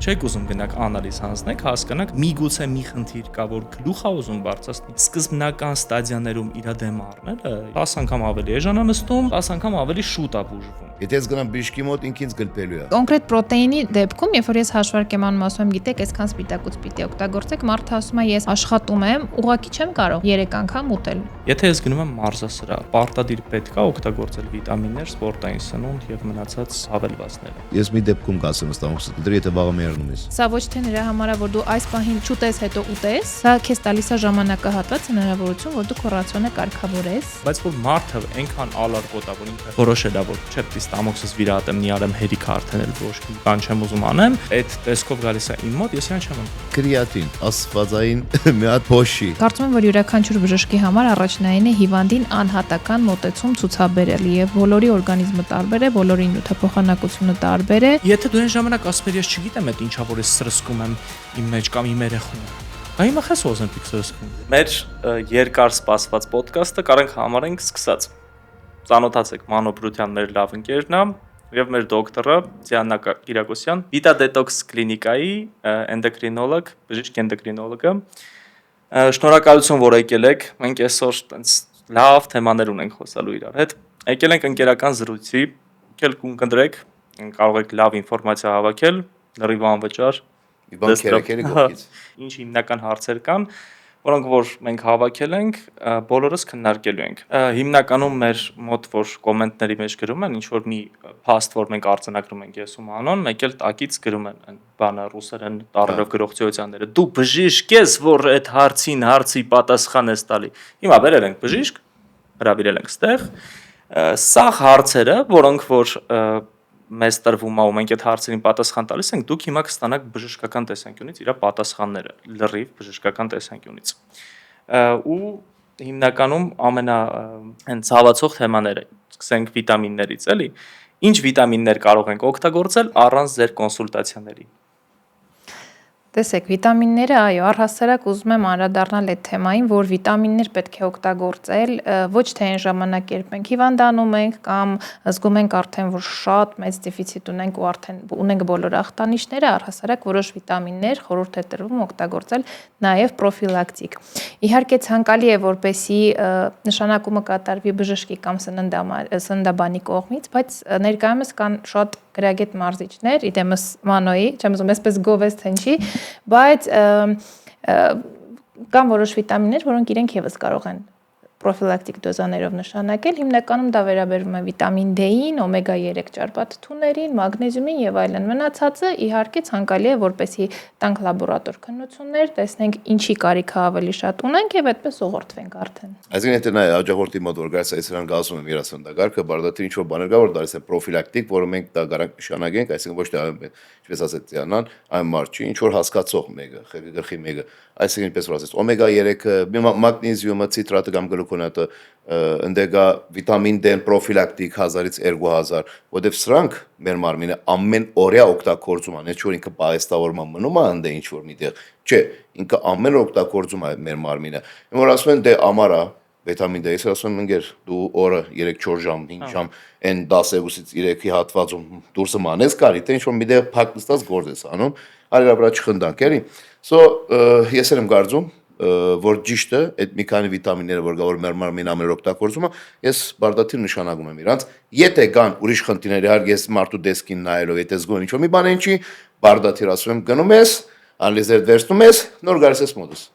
Չեք ուզում գնաք անալիզ հանձնեք, հասկանաք, միգուցե մի խնդիր կա, որ գլուխա ուզում բարձրացնի, սկզբնական ստադիաներում իր դեմ առնելը 10 անգամ ավելի էժան է նստում, 10 անգամ ավելի շուտ է բուժվում։ Եթե ես գնամ բժշկի մոտ, ինքնից գլպելու է։ Կոնկրետ պրոտեինի դեպքում, երբ որ ես հաշվարկ եմ անում, ասում եմ, գիտեք, այսքան սպիտակուց պիտի օգտագործեք, մարդը ասում է, ես աշխատում եմ, ուղղակի չեմ կարող 3 անգամ ուտել։ Եթե ես գնում եմ մարզասրահ, պարտադիր պետք է օգտագործել վիտամիններ, սպորտային սնունդ եւ մնացած հավելվածները։ Ես մի դեպքում կասեմ ստամոքսը, դրի եթե վաղը մերնում ես։ Սա ոչ թե նրա համար է, որ դու այս պահին չուտես, հետո ուտես, սա քեզ տալիս է ժամանակահատված հնարավորություն, որ դու քո ռացիոնը կարգավորես։ Բայց որ մարդը այնքան ալարկոտ է, որ ինքը որոշել է, որ չէ, պիտի ստամոքսս վիրահատեմ, նիարեմ հերիքը արդեն էլ ոչ մի բան չեմ ուզում անեմ, այդ տեսքով գալիս է իմ մոտ, ես իրան չեմ անում։ Կրեատին, ասֆազային մի հատ փոշի։ Կարծում եմ, որ յուրաքանչյուր բժշկի համար առաջնային է հիվանդին անհատական մոտեցում ցուցաբերել եւ բոլորի օրգանիզմը տարբեր է, բոլորի նյութափոխանակությունը տարբեր է։ Եթե դու այն ժամանակ ասում ես, ես չգիտեմ այդ ինչա որ ես սրսկում եմ իմ մեջ կամ իմ երեխուն։ Դա հիմա խես Օզեմպիկ սրսկում։ Մեր երկար սպասված ոդկասթը կարենք համարենք սկսած։ Ծանոթացեք Մանո Բրության մեր լավ ընկերն է եւ մեր դոկտորը Ձիաննա Կիրակոսյան, Vita Detox կլինիկայի էնդոկրինոլոգ, բժիշկ էնդոկրինոլոգը։ Շնորհակալություն, որ եկել եք։ Մենք այսօր տենց լավ թեմաներ ունենք խոսալու իրար հետ։ Եկել ենք ընկերական զրույցի, եկել կընտրեք, կարող եք լավ ինֆորմացիա հավաքել, լրիվ անվճար։ Ինչ հիմնական հարցեր կան, որոնք որ մենք հավաքել ենք, բոլորս քննարկելու ենք։ Հիմնականում մեր մոտ որ կոմենտների մեջ գրում են, ինչ որ մի փաստ, որ մենք արձանագրում ենք ես ու Մանոն, մեկ էլ տակից գրում են այն բանը ռուսերեն տառերով գրողցիությունները։ Դու բժիշկ ես, որ այդ հարցի պատասխան ես տալի։ Հիմա բերել ենք բժիշկ, հրավիրել ենք ստեղ։ Սա հարցերը, որոնք որ մեզ տրվում է ու մենք այդ հարցերին պատասխան տալիս ենք, դուք հիմա կստանաք բժշկական տեսանկյունից իր պատասխանները, լրիվ բժշկական տեսանկյունից։ Ու հիմնականում այն ցավացող թեմաները, սկսենք վիտամիններից, էլի։ Ինչ վիտամիններ կարող ենք օգտագործել առանց ձեր կոնսուլտացիաների։ Տեսեք, վիտամինները, այո, առհասարակ ուզում եմ անդրադառնալ այդ թեմային, որ վիտամիններ պետք է օգտագործել ոչ թե այն ժամանակ, երբ մենք հիվանդանում ենք կամ զգում ենք արդեն, որ շատ մեծ դեֆիցիտ ունենք ու արդեն ունենք բոլոր ախտանիշները, առհասարակ որոշ վիտամիններ խորհուրդ է տրվում օգտագործել նաև պրոֆիլակտիկ։ Իհարկե ցանկալի է, որպեսզի նշանակումը կատարվի բժշկի կամ սննդաբանի կողմից, բայց ներկայումս կան շատ գրագետ մարզիչներ, իդեմս Մանոյի, չեմ ուզում այսպես գովես թնչի, բայց կան որոշ վիտամիններ, որոնք իրենք եւս կարող են պրոֆիլակտիկ դոզաներով նշանակել, հիմնականում դա վերաբերվում է վիտամին D-ին, օմեգա 3 ճարպաթթուներին, մագնեզիումին եւ այլն։ Մնացածը իհարկե ցանկալի է, որպեսզի տանք լաբորատոր քննություններ, տեսնենք ինչի կարիքը ավելի շատ ունենք եւ այդպես ուղղորդվենք արդեն։ Այսինքն եթե նա հաջողորդի մոտ որ գալիս այս նրանք ասում եմ երասնդագարքը, բարդաթի ինչ որ բաներ կա որ դարձ է պրոֆիլակտիկ, որը մենք դա garanք նշանակենք, այսինքն ոչ թե ինչպես ասեց Ձիանան, այն մարդ չի, ինչ որ հասկացող մեկը, գլխի մեկը, այսինքն ինչպես որ ասեց, օմեգա 3-ը, մագնեզիումը, ցիտրատը կամ գլուկոնատը, ընդեգա վիտամին D-ն պրոֆիլակտիկ 1000-ից 2000, որտեվ սրանք մեր մարմինը ամեն օրյա օգտագործում է, ոչ որ ինքը պահեստավորման մնում է ընդե ինչ որ միտեղ, չէ, ինքը ամեն օր օգտագործում է մեր մարմինը։ Իմ որ ասում են դե ամարա վիտամին D, ես ասում եմ ընկեր, դու օրը 3-4 ժամ, 5 ժամ այն 10-ից 3-ի հատվածում դուրսը մանես կարի, թե ինչ որ միտեղ փակ նստած գործ ես անում, արիրա վրա չխնդանք, էլի։ So ես եմ կարծում, որ ճիշտ է, այդ մի քանի վիտամինները, որ գա որ մեր մարմինը ամեն օր օգտագործում է, ես բարդաթիվ նշանակում եմ իրանց։ Եթե կան ուրիշ խնդիրներ, իհարկե ես մարդու դեսքին նայելով, եթե զգում եմ ինչ որ մի բան չի, բարդաթիվ ասում եմ գնում ես, անլիզեր վերցնում ես, նոր գալիս ես մոտս։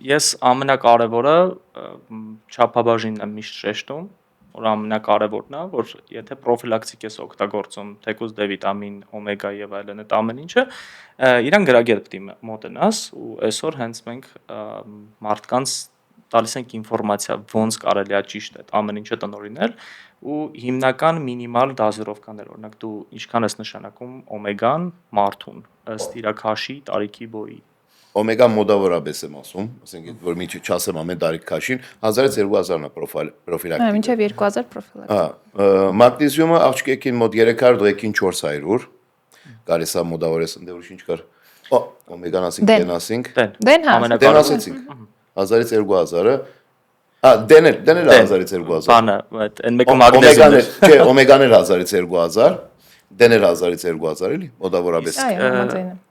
Ես ամենակարևորը չափաբաժինն եմ միշտ շեշտում, որ ամենակարևորն է, որ եթե պրոֆիլակտիկ ես օգտագործում, թեկուզ D վիտամին, օմեգա եւ այլն, այդ ամեն ինչը իրան գրագետ պիտի մոտենաս ու այսօր հենց մենք մարդկանց տալիս ենք ինֆորմացիա ոնց կարելի է ճիշտ այդ ամեն ինչը տնօրինել ու հիմնական մինիմալ դոզիրովկաներ, օրինակ դու ինչքան ես նշանակում օմեգան մարդուն ըստ իր քաշի, տարիքի, բոյի։ Օմեգա մոդավորապես եմ ասում, ասենք որ մի չասեմ ամեն տարիք քաշին 1000-ից 2000-ն է պրոֆիլակտիկ։ Մինչև 2000 պրոֆիլակտիկ։ Մագնեզիումը աղջիկին մոտ 300, դուքին 400, գալիս է մոդավորես ընդ ուրիշ ինչ կար։ Օմեգան ասենք, դեն ասենք։ Դեն ասեցինք 1000-ից 2000-ը։ Դեն էլ 1000-ից 2000։ Բանը, այդ այն մեկը մագնեզիումն է։ Չէ, օմեգան էլ 1000-ից 2000, դենել 1000-ից 2000 էլի, մոտավորապես։ Այո, համաձայն եմ։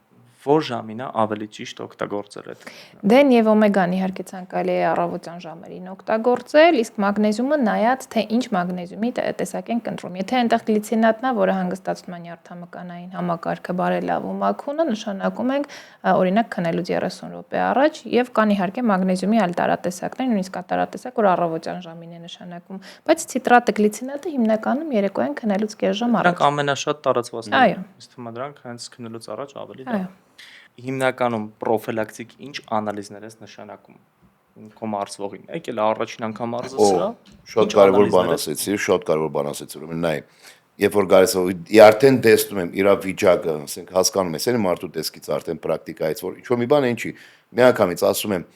Որ ժամին է ավելի ճիշտ օգտագործել այդ։ Դեն եւ օմեգան իհարկե ցանկալի է առավոտյան ժամերին օգտագործել, իսկ մագնեզիումը նայած թե ինչ մագնեզիումի տեսակ ենք ընտրում։ Եթե այնտեղ գլիցինատն է, որը հանգստացնում է նյարդամկանային համակարգը բարելավում ակունը, նշանակում ենք օրինակ քնելուց 30 րոպե առաջ եւ կան իհարկե մագնեզիումի այլ տարատեսակներ, նույնիսկ տարատեսակ, որ առավոտյան ժամին է նշանակում, բայց ցիտրատը գլիցինատը հիմնականում երեկոյան քնելուց կես ժամ առաջ։ Դրանք ամենաշատ տարածվածները։ Այո։ Ըստ ումա դրանք հենց քնելուց առաջ ավելի Այո։ լավ։ Հիմնականում պրոֆիլակտիկ ինչ անալիզներ ես նշանակում քո մարզվողին։ Եկել առաջին անգամ մարզը սրա։ Շատ կարևոր բան ասեցի, շատ կարևոր բան ասեցի, ուրեմն նայ, երբ որ գալիս արդեն տեսնում եմ իր վիճակը, ասենք հասկանում ես, էլի մարդու տեսքից արդեն պրակտիկայից, որ ինչ-որ մի բան ինչի, միանգամից ասում եմ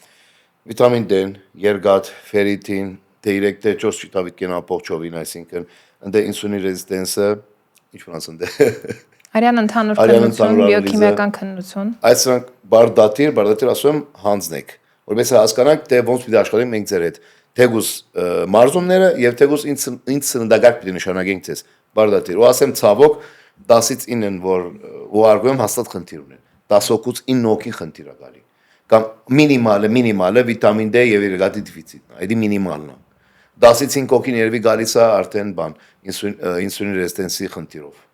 վիտամին D-ն, երգաթ, ֆերրիտին, D3, D4 շիտավիտկեն ամբողջովին, այսինքն ընդ ինսուլին ռեզիստենսը, ինչ-որ ասեմ D Արյան ընդհանուր քննություն, բիոքիմիական քննություն։ Այս սրանք բարդատիր ասում եմ հանձնեք, որովհետեւ հասկանանք թե ոնց պիտի աշխատենք մենք ձեր հետ։ Թեգուս մարզումները եւ թեգուս ինչ սննդակարգ պիտի նշանակենք ձեզ։ Բարդատիր։ Ու ասեմ ցավոք 10-ից 9-ն որ ուղարկում հաստատ խնդիր ունեն։ 10 հոգուց 9 հոգին խնդիր է գալի։ Կամ մինիմալը վիտամին D եւ երգաթի դեֆիցիտն է, դա մինիմալն է։ 10-ից 5 հոգին երևի գալիս է արդեն բան ինսուլին ռեզիստենսի խնդիրով։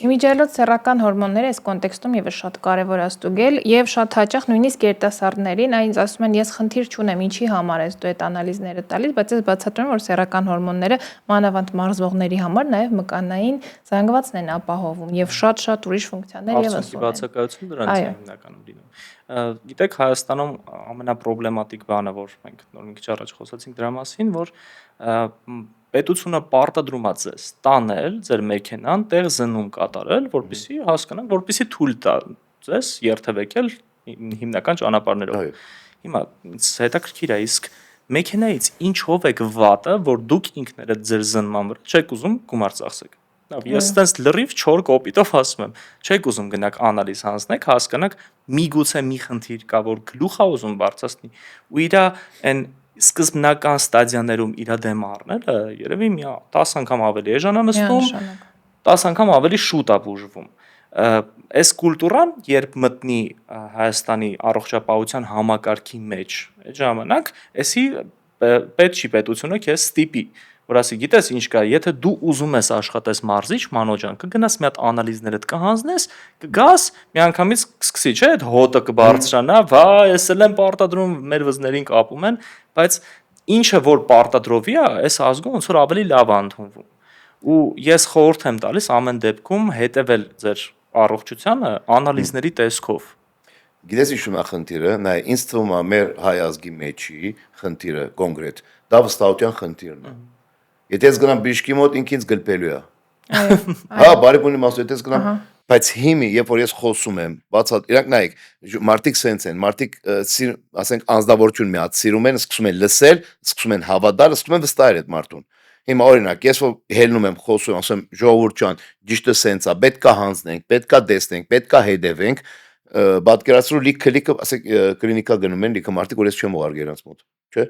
Իմիջիայլոց սեռական հորմոնները այս կոնտեքստում եւս շատ կարեւոր է ստուգել եւ շատ հաճախ նույնիսկ երիտասարդներին այնց ասում են ես խնդիր չունեմ ինչի համար ես դու այդ անալիզները տալիս, բայց ես բացատրում եմ որ սեռական հորմոնները մանավանդ մարզվողների համար նաեւ մկանային զանգվածն են ապահովում եւ շատ ուրիշ ֆունկցիաներ եւս ունեն։ Բացակայություն դրանց է հիմնականում լինում։ Գիտեք Հայաստանում ամենապրոբլեմատիկ բանը որ մենք նոր մի քիչ առաջ խոսացինք դրա մասին, որ պետությունը պարտադրում է ձեզ տանել ձեր մեքենան տեղ զննում կատարել, որպեսզի հասկանանք, որպեսզի թույլ տա ձեզ երթևեկել հիմնական ճանապարհներով։ Հիմա հետաքրքիր է, իսկ մեքենայից ինչով եք վատը, որ դուք ինքներդ ձեր զնման վրա չեք ուզում գումար ծախսեք։ Լավ, ես այտենց լրիվ 4 կոպիտով ասում եմ, չեք ուզում գնաք անալիզ հանձնեք, հասկանաք, միգուցե մի խնդիր կա, որ գլուխ է ուզում բարձրացնի, ու իր այն սկզբնական ստադիաներում իր դեմ առնելը երևի մի 10 անգամ ավելի էժան է նստում, 10 անգամ ավելի շուտ է բուժվում։ Այս կուլտուրան, երբ մտնի Հայաստանի առողջապահության համակարգի մեջ, այդ ժամանակ էսի պետությունը քեզ ստիպի, որ ասի գիտես ինչ կա, եթե դու ուզում ես աշխատես մարզիչ մանոջան, կգնաս մի հատ անալիզներդ կհանձնես, կգաս, միանգամից կսկսի, չէ՞, այդ հոտը կբարձրանա, վայ, ես էլ եմ պարտադրում, մեր վզներին կապում են, բայց ինչը որ պարտադրովի է, այս ազգում ոնց որ ավելի լավ է ընդունվում։ Ու ես խորհուրդ եմ տալիս ամեն դեպքում հետևել ձեր առողջությանը անալիզների տեսքով։ Գիտես ինչ է խնդիրը, նայ, ինձ թվում է մեր հայ ազգի մեջի խնդիրը կոնկրետ, դա վստահության խնդիրն է։ Եթե ես գնամ բժշկի մոտ ինքից գլպելու է։ Հա, բարի բունի մասը եթե ես գնամ, բայց հիմի, երբ որ ես խոսում եմ, բացատ, իրանք նայեք, մարդիկ սենց են, մարդիկ ասենք անձնավորություն մի հատ սիրում են, սկսում են լսել, սկսում են հավատալ, սկսում են վստահել այդ մարդուն։ Հիմա օրինակ, ես որ հելնում եմ, խոսում, ասում եմ, ժողովուրդ ջան, ճիշտը սենց է, պետքա հանձնենք, պետքա տեսնենք, պետքա հետևենք, պատկերացրու լիքը, ասենք կլինիկա գնում են, լիքը մարդիկ, որ ես չեմ ուղարկել իրենց մոտ, չէ՞։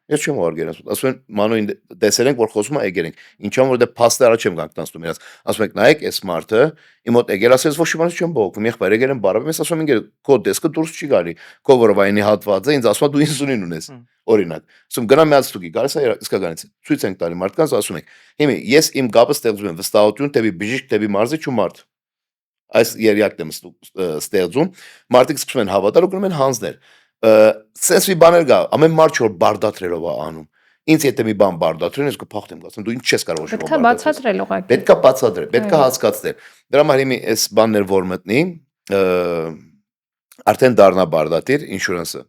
Ես չեմ ուղարկել իրենց մոտ, ասում են մանոին տեսել ենք, որ խոսում է եկել ենք, ինչա՞ որ դե փաստը առաջ եմ կանգնացնում իրենց, ասում եք նայեք, այս մարդը իմ մոտ եկել, ասես ոչ մի բան չեմ բողոքում, եղբայր եկել եմ բարով, ես ասում եմ ինքը քո դեսկը դուրս չի գալի, քո որովայնի հատվածը ինձ ասում է դու ինսուլին ունես, օրինակ, ասում գնամ մի հատ ստուգի, գալիս է իսկականից, ցույց ենք տալի մարդկանց, ասում ենք, հիմա ես իմ գաբը ստեղծում եմ վստահություն դեպի բժիշկ, դեպի մարզիչ ու մարդ, այս երյակն եմ ստեղծում, մարդիկ սկսում են հավատալ ու գնում են հանձնել, սենց մի բաներ գա, ամեն մարդ որ բարդատրելով է անում, ինձ եթե մի բան բարդատրեն, ես կփախտեմ գացեմ, դու ինչ չես կարող ոչ մի բան բացատրել ուղղակի։ Պետքա բացատրել, պետքա հասկացնել։ Դրա համար հիմա այս բաններ որ մտնի, արդեն դառնա բարդատիր ինշուրանսը,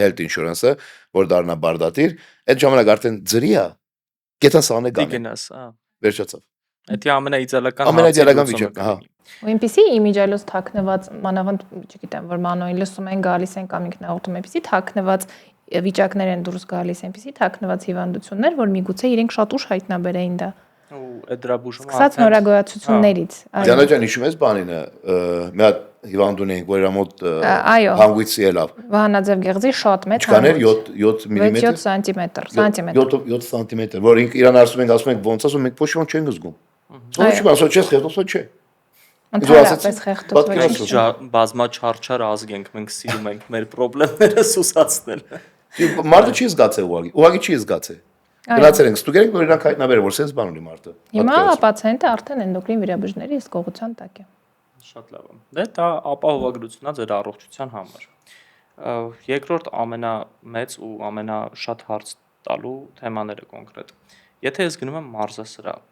health insurance-ը, որ դառնա բարդատիր, այդ ժամանակ արդեն ծրի է, գետաս անը գանը։ Վերջացավ։ Դա ամենաիդեալական վիճակն է, հա։ Ու այնպեսի իմիջիայլոց թաքնված, մանավանդ, չգիտեմ, որ մանոյին լսում են գալիս են կամ ինքնաղոթում այնպեսի թաքնված վիճակներ են դուրս գալիս, այնպեսի թաքնված հիվանդություններ, որ միգուցե իրենք շատ ուշ հայտնաբերեին դա։ Ու այդ դրա բուժումը սկսած նորագոյացություններից։ Դիանա ջան, հիշում ես բանինը, մի հատ հիվանդ ունենք, որ իր մոտ հանգույցի ելավ։ Վահանաձև գեղձի շատ մեծ հանգույց։ Չկաներ 7 մմ։ 7 սանտիմետր, 7 սանտիմետր, որ իրան ասում ենք ոնց ասում մենք ոչ ոք չենք զգում։ Ոչ մի ասոց չես խեղդոսո չէ։ Ընդհանրապես խեղդված Պատկերացրու։ Բազմաչարչար ազգ ենք, մենք սիրում ենք մեր խնդիրները սուսացնել։ Մարդը չի զգացել ուղղակի չի զգացել։ Գնացել ենք ստուգել ենք, որ իրանք հայտնաբերել որ sense բան ունի մարդը։ Հիմա պացիենտը արդեն էնդոկրին վիրաբույժների հսկողության տակ է։ Շատ լավ է։ Դե դա ապահովագրությունն է ձեր առողջության համար։ Երկրորդ ամենամեծ ու ամենաշատ հարց տալու թեմաները կոնկրետ։ Եթե ես գնում եմ մարզասրահ,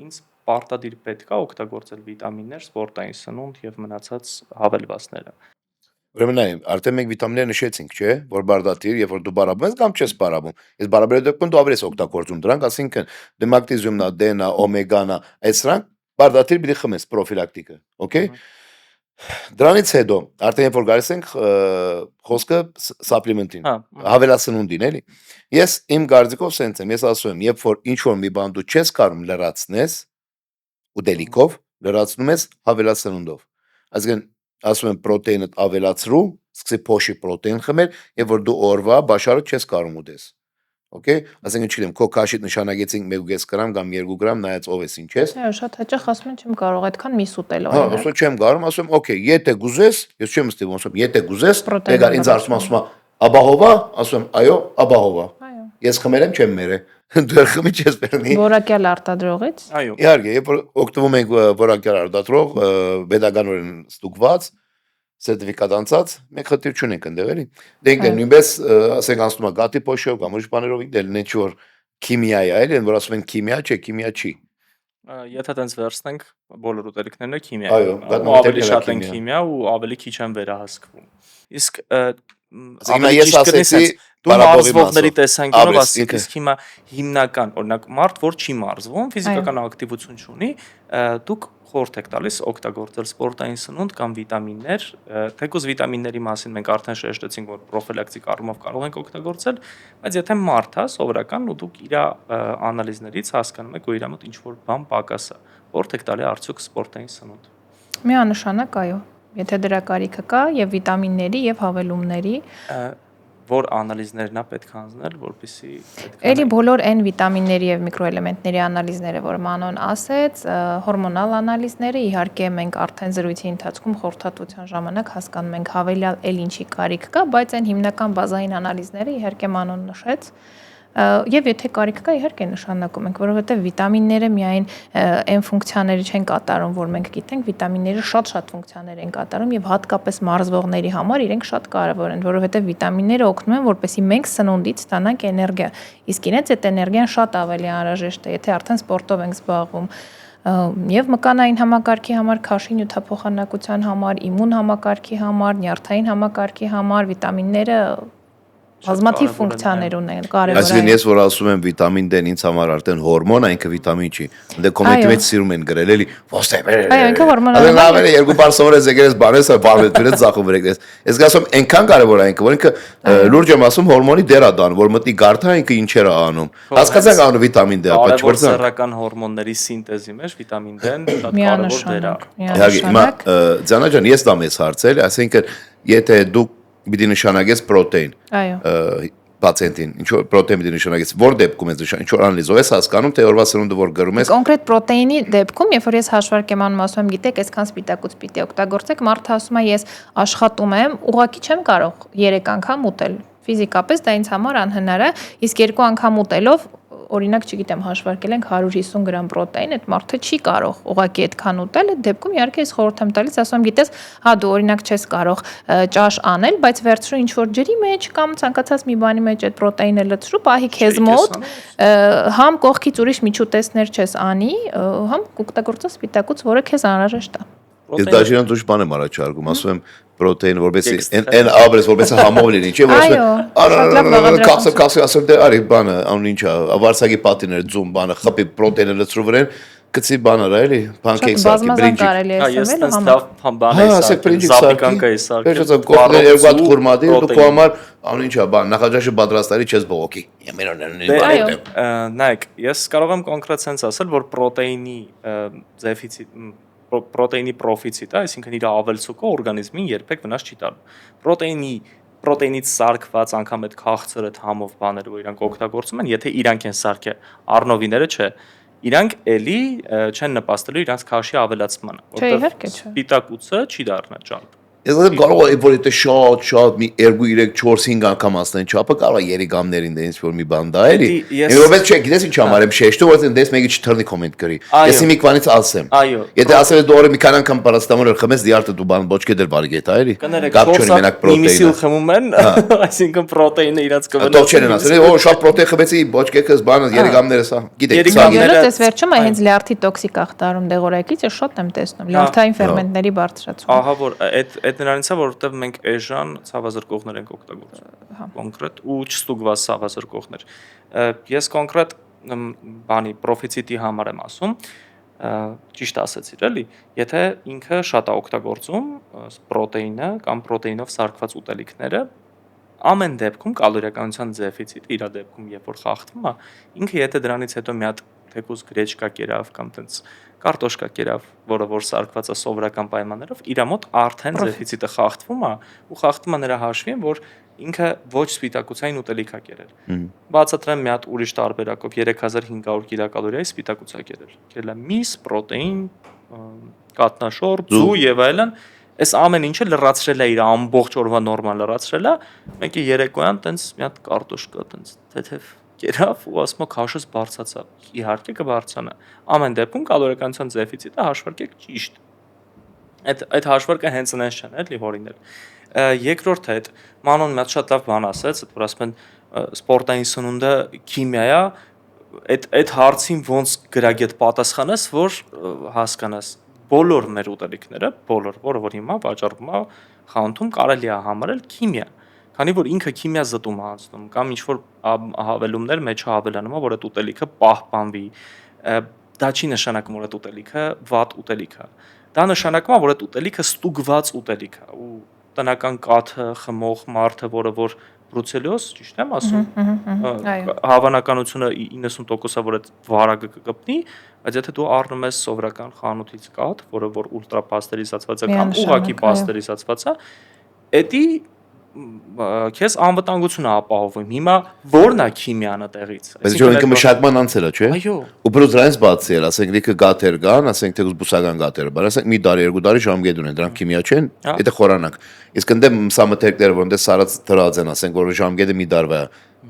ինձ պարտադիր պետք է օգտագործել վիտամիններ, սպորտային սնունդ եւ մնացած հավելվածները։ Ուրեմն այ արդեն մենք վիտամիններ նշեցինք, չէ՞, որ բարդատիր, երբ որ դու բարաբում ես կամ չես բարաբում։ Ես բարաբերել դեպքում դու ավելի ես օգտագործում դրանք, ասինքն դե մագնեզիումն է, դեն է, օմեգան է, այս սրանք բարդատիր պիտի խմես պրոֆիլակտիկը, օքեյ։ Դրանից հետո արդեն երբ որ գալիս ենք խոսքը սապլիմենտին, հավելասնունդին, էլի։ Ես իմ գարձիկով սենց եմ, ես ասում եմ, երբ որ ինչ որ մի բան դու չես կարող լրացնես ուտելիքով, լրացնում ես հավելասնունդով։ Այսինքն ասում եմ պրոտեինը ավելացրու, սկսի փոշի պրոտեին խմել, եւ որ դու օրվա բաշարը չես կարող ուտես։ Okay, այսինքն չգիտեմ, քո քաշիդ նշանակեցինք 1.5 գրամ կամ 2 գրամ, նայած ով ես ինչ ես։ Այո, շատ հաճախ ասում են չեմ կարող այդքան միս ուտել օրինակ։ Հա, ասում չեմ կարող, ասում okay, եթե գուզես, ես չեմ ստիպում, ասում եթե գուզես, եկար ինձ ասում աբահովա, ասում այո, աբահովա։ Այո։ Ես խմել եմ, չեմ մերե։ Դու խմի չես բերնի։ Որակյալ արտադրողից։ Այո։ Իհարկե, երբ օգտվում ենք որակյալ արտադրող, pedagogan ստուգված սերտիֆիկատ անցած, մենք խնդիր չունենք այնտեղ էլի։ Դե ինքն նույնպես ասենք անցնում է գատի փոշով կամ ուրիշ բաներով ինքն էլ ինչ որ քիմիա է, էլի, որ ասում են քիմիա չէ, քիմիա չի։ Եթե տենց վերցնենք բոլոր ուտելիքներն քիմիա Այո, ավելի շատ են քիմիա ու ավելի քիչ են վերահսկվում։ Իսկ ես ասեցի դու մարզվողների տեսանկյունով ասեք, իսկ հիմա հիմնական, օրինակ, մարդ, որ չի մարզվում, ֆիզիկական ակտիվություն չունի, դուք խորհուրդ եք տալիս օգտագործել սպորտային սնունդ կամ վիտամիններ, թեկուզ վիտամինների մասին մենք արդեն շեշտեցինք, որ պրոֆիլակտիկ առումով կարող ենք օգտագործել, բայց եթե մարդ է սովորական ու դուք իր անալիզներից հասկանում եք, որ իր մոտ ինչ-որ բան պակաս է, խորհուրդ եք տալի արդյոք սպորտային սնունդ։ Միանշանակ այո, եթե դրա կարիքը կա եւ վիտամինների եւ հավելումների, որ անալիզներն է պետք հանձնել, որպեսզի Էլի բոլոր այն վիտամինների եւ միկրոէլեմենտների անալիզները, որ Մանոն ասեց, հորմոնալ անալիզները, իհարկե մենք արդեն զրույցի ընթացքում խորհրդատվության ժամանակ հասկանում ենք հավելյալ էլ ինչի կարիք կա, բայց այն հիմնական բազային անալիզները իհարկե Մանոն նշեց, եւ եթե կարիք կա, իհարկե նշանակում ենք, որովհետեւ վիտամինները միայն այն ֆունկցիաները չեն կատարում, որ մենք գիտենք, վիտամինները շատ ֆունկցիաներ են կատարում եւ հատկապես մարզվողների համար իրենք շատ կարեւոր են, որովհետեւ վիտամինները օգնում են, որպեսզի մենք սնունդից ստանանք էներգիա, իսկ իրենց այդ էներգիան շատ ավելի անհրաժեշտ է, եթե արդեն սպորտով ենք զբաղվում եւ մկանային համակարգի համար, քաշի նյութափոխանակության համար, իմուն համակարգի համար, նյարդային համակարգի համար վիտամինները բազմաթիվ ֆունկցիաներ ունեն, կարևոր է։ Այսինքն ես որ ասում եմ վիտամին D-ն ինձ համար արդեն հորմոն է, ինքը վիտամին չի։ Դե կոմենտի մեջ սիրում են գրել էլի, ոստե։ Այո, ինքը հորմոն է։ Այո, լավ է, երկու բար սովորես եկես բանես, բարբերությունից ծախում եք։ Ես գասում այնքան կարևոր է ինքը, որ ինքը լուրջ եմ ասում հորմոնի դեր է դառնում, որ մտի գարթա ինքը ինչեր է անում։ Հասկացաք անում վիտամին D-ը, բայց չորսան։ Սեռական հորմոնների սինտեզի մեջ վիտամին D-ն շատ կարևոր դեր է։ Իհարկե, հիմա Ձանա ջան, ես դա մեզ հարցել, այսինքն եթե դու պիտի նշանակես պրոտեին։ Այո։ Պացիենտին, ինչ որ պրոտեին պիտի նշանակես, որ դեպքում ես նշան, ինչ որ անալիզով ես հասկանում, թե օրվա սնունդը որ գրում ես։ Կոնկրետ պրոտեինի դեպքում, երբ որ ես հաշվարկ եմ անում, ասում եմ, գիտեք, այսքան սպիտակուց պիտի օգտագործեք, մարդը ասում է, ես աշխատում եմ, ուղղակի չեմ կարող 3 անգամ ուտել։ Ֆիզիկապես դա ինձ համար անհնար է, իսկ 2 անգամ ուտելով օրինակ, չգիտեմ, հաշվարկել ենք 150 գրամ պրոտեին, այդ մարդը չի կարող ուղղակի այդքան ուտել, այդ դեպքում իհարկե ես խորհուրդ եմ տալիս, ասում եմ, գիտես, հա դու օրինակ չես կարող ճաշ անել, բայց վերցրու ինչ որ ջրի մեջ կամ ցանկացած մի բանի մեջ այդ պրոտեինը լցրու, պահի քեզ մոտ, համ կողքից ուրիշ միջուտեսներ չես անի, համ կօգտագործես սպիտակուց, որը քեզ անհրաժեշտ է։ Ես դաժան դուշ բան եմ առաջարկում, ասում եմ պրոտեին որպես այն աբրես որպես համով լինի, չէ՞ որ ասում եմ, կասը ասում դե արի բանը, անուն ինչա, ավարսագի պատիներ ձում բանը, խփի պրոտեինը լցրու վրան, գցի բանը რა էլի, pancake սարքի, բրինջի։ Ես տենց լավ բան եմ սարքել, զապիկանկա է սարքել։ Վերջացավ կողքներ երկու հատ խուրմադի, դու քո համար անուն ինչա բան, նախաճաշը պատրաստարի չես բողոքի։ Նայեք, ես կարող եմ կոնկրետ sense ասել, որ պրոտեինի դեֆիցիտ պրոտեինի պրոֆիցիտ, այսինքն իր ավելցուկը օրգանիզմին երբեք վնաս չի տալու։ Պրոտեինից սարքված անգամ այդ քաղցր այդ համով բաները, որ իրանք օգտագործում են, եթե իրանք են սարքել, առնովիները չէ։ իրանք էլի չեն նպաստելու իրանք քաշի ավելացմանը, Չէ, իհարկե չէ։ սպիտակուցը չի դառնա ճարպ։ Ես ասեմ կարող է որ եթե շատ մի 2 3 4 5 անգամ ասեն չափը կարող է երիկամներին դե ինչ որ մի բան դա էլի։ Որովհետեւ չէ, գիտես ինչ համար եմ շեշտում, որ դες մեկի չթռնի կոմենտ գրի։ Ես մի քանից ասեմ։ Այո։ Եթե ասել ես դու օրը մի քան անգամ պարաստամոլ խմես դիարտը դու բան ոչ կդեր բարի գետա էլի։ Կապ չունի մենակ պրոտեինը խմում են, այսինքն պրոտեինը իրաց կվնասի։ Դու չեն ասել, օ շատ պրոտեին խմեցի, ոչկեքս բանը երիկամները սա։ Գիտեք, սա Երիկամները դες վերջում է հենց լյարդի տոքսիկ ախտարում դեղորայքից շատ եմ տեսնում, լյարդային ֆերմենտների բարձրացում։ Ահա որ այդ նրանից է որովհետև մենք էժան ցավազրկողներ ենք օգտագործում կոնկրետ ու չստուգված ցավազրկողներ։ Ես կոնկրետ բանի պրոֆիցիտի համար եմ ասում, ճիշտ ասեցիր էլի, եթե ինքը շատ է օգտագործում պրոտեինը կամ պրոտեինով սարքված ուտելիքները, ամեն դեպքում կալորիականության դեֆիցիտ իր դեպքում երբ որ խախտվում է, ինքը եթե դրանից հետո մի հատ թեկուզ գրեչկա կերավ կամ տենց կարտոշկա կերավ, որը որ սարքված է սովորական պայմաններով, իր մոտ արդեն դեֆիցիտը խախտվում է ու խախտում է նրա հաշվին, որ ինքը ոչ սպիտակուցային ուտելիք է կերել։ Բացատրեմ մի հատ ուրիշ տարբերակով 3500 կիլոկալորիայի սպիտակուցա կերել։ Կերել է միս, պրոտեին, կատնաշոր, ձու եւ այլն։ Այս ամեն ինչը լրացրել է իր ամբողջ օրվա նորմալ լրացրել է, մեկի երեկոյան տենց մի հատ կարտոշկա տենց թեթև կերավ ու ասում է քաշս բարձացա։ Իհարկե կբարձանա։ Ամեն դեպքում կալորիականության դեֆիցիտը հաշվարկեք ճիշտ։ Այդ հաշվարկը հենց այնպես չեն էլի հորինել։ Երկրորդը այդ Մանոն մի հատ շատ լավ բան ասեց, որ ասում են սպորտային սնունդը քիմիա է, այդ հարցին ոնց գրագետ պատասխանես, որ հասկանաս բոլոր մեր ուտելիքները, բոլոր, որը որ հիմա վաճառվում է խանութում կարելի է համարել քիմիա։ Քանի որ ինքը քիմիա զտում է անցնում կամ ինչ որ հավելումներ մեջ հավելանում է, որ այդ ուտելիքը պահպանվի, դա չի նշանակում, որ այդ ուտելիքը վատ ուտելիք է։ Դա նշանակում է, որ այդ ուտելիքը ստուգված ուտելիք է ու տնական կաթը խմող մարդը, որը որ բրուցելիոզ, ճիշտ եմ ասում, հավանականությունը 90% է, որ այդ վարակը կկպնի, բայց եթե դու առնում ես սովորական խանութից կաթ, որը որ ուլտրա պաստերիզացված է կամ ուղղակի պաստերիզացված է, էդի քեզ անվտանգությունը ապահովում։ Հիմա ո՞րն է քիմիանը տեղից։ Բայց ինչ որ ինքը մշակման անցել է, չէ՞։ Այո։ Ու բրուց դրանից բացի էլ, ասենք լիքը գաթեր կան, ասենք թե բուսական գաթերը, բայց ասենք մի տարի, 2 տարի ժամկետ ունեն, դրանք քիմիա չեն, դա խորանանք։ Իսկ ընդ մսամթերքները, որոնց սարած դրած են, ասենք որ ժամկետը մի տարվա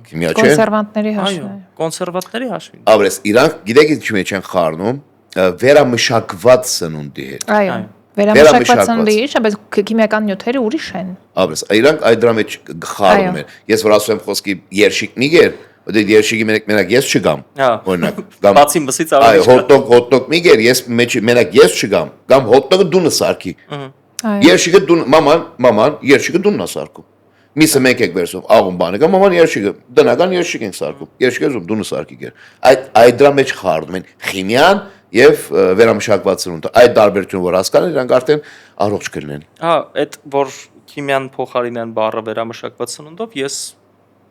քիմիա չէ։ Կոնսերվանտների հաշվին։ Այո, կոնսերվատների հաշվին։ Ապրես, իրանք գիտեք ինչ մեջ են խառնում, վերամշակված սնունդի հետ։ Այո։ Վերամշակված սնունդի ինչ, բայց քիմիական նյութերը ուրիշ են։ Ապրես, իրանք այդ դրա մեջ խառնում են։ Ես որ ասում եմ խոսքի երշիկնի գեր, դե երշիկի մենակ ես չգամ։ Օրինակ, կամ բացի մսից ավելի։ Այո, հոտ-դոգ մի գեր, ես մենակ ես չգամ, կամ հոտ-դոգը դու նսարքի։ Երշիկը դու մաման երշիկը դու նսարքում։ Միսը մեկ եք վերսում աղուն բանը կամ մաման երշիկը դնական երշիկ ենք սարքում։ Երշիկը դու նսարքի գեր։ Այդ դրա մեջ խառնում են քիմիան եւ վերամշակված սնունդը։ Այդ տարբերությունը որ հասկանան, իրանք արդեն առողջ կլինեն։ Հա, այդ որ քիմիան փոխարինեն բառը վերամշակված սնունդով, ես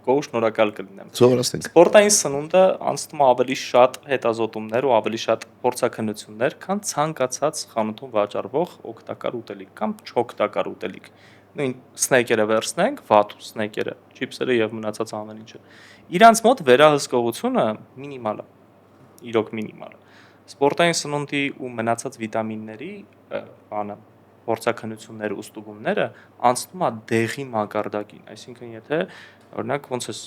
գոհ շնորհակալ կլինեմ։ Սովորացնենք։ Սպորտային սնունդը անցնում է ավելի շատ հետազոտումներ ու ավելի շատ փորձաքննություններ, քան ցանկացած խանութում վաճառվող օգտակար ուտելիք կամ չօգտակար ուտելիք։ Նույն սնեյքերը վերցնենք, վատ սնեյքերը, չիփսերը եւ մնացած ամեն ինչը։ Իրանց մոտ վերահսկողությունը մինիմալ է։ Իրոք մինիմալ է։ Սպորտային սնունդի ու մնացած վիտամինների բանը փորձաքննությունները ու ստուգումները անցնում է դեղի մակարդակին, այսինքն եթե օրինակ ոնց էս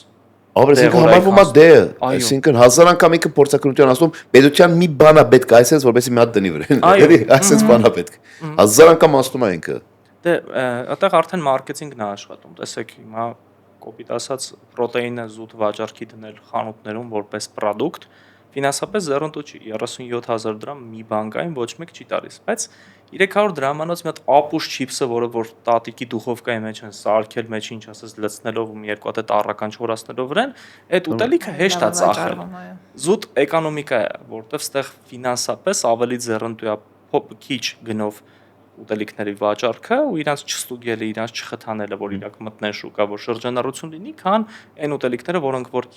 Ապրես ինքը համարվում է դե, այսինքն 1000 անգամ ինքը փորձակնության ասում, պետության մի բանա պետք է այսպես որպեսզի մի հատ դնի վրան, էլի, այսպես բանա պետք։ 1000 անգամ ասում է ինքը։ Դե այդտեղ արդեն մարքեթինգն է աշխատում, տեսեք հիմա կոպիտ ասած պրոտեինը զուտ վաճառքի դնել խանութներում որպես պրոդուկտ ֆինանսապես զեռնտու չի 37000 դրամ մի բանկային ոչ մեկ չի տալիս, բայց 300 դրամանոց մի հատ ապուշ չիփսը, որը որ տատիկի դուխովկայի մեջ են սարքել, մեջ ինչ ասես լցնելով ու երկու հատ առական չորացնելով վրան, այդ ուտելիքը հեշտ է ծախել։ Զուտ էկոնոմիկա է, որտեվ ստեղ ֆինանսապես ավելի զեռնտու է քիչ գնով ուտելիքների վաճառքը ու իրանց չստուգելը, իրանց չխթանելը, որ իրանք մտնեն շուկա, որ շրջանառություն լինի, քան այն ուտելիքները, որոնք որ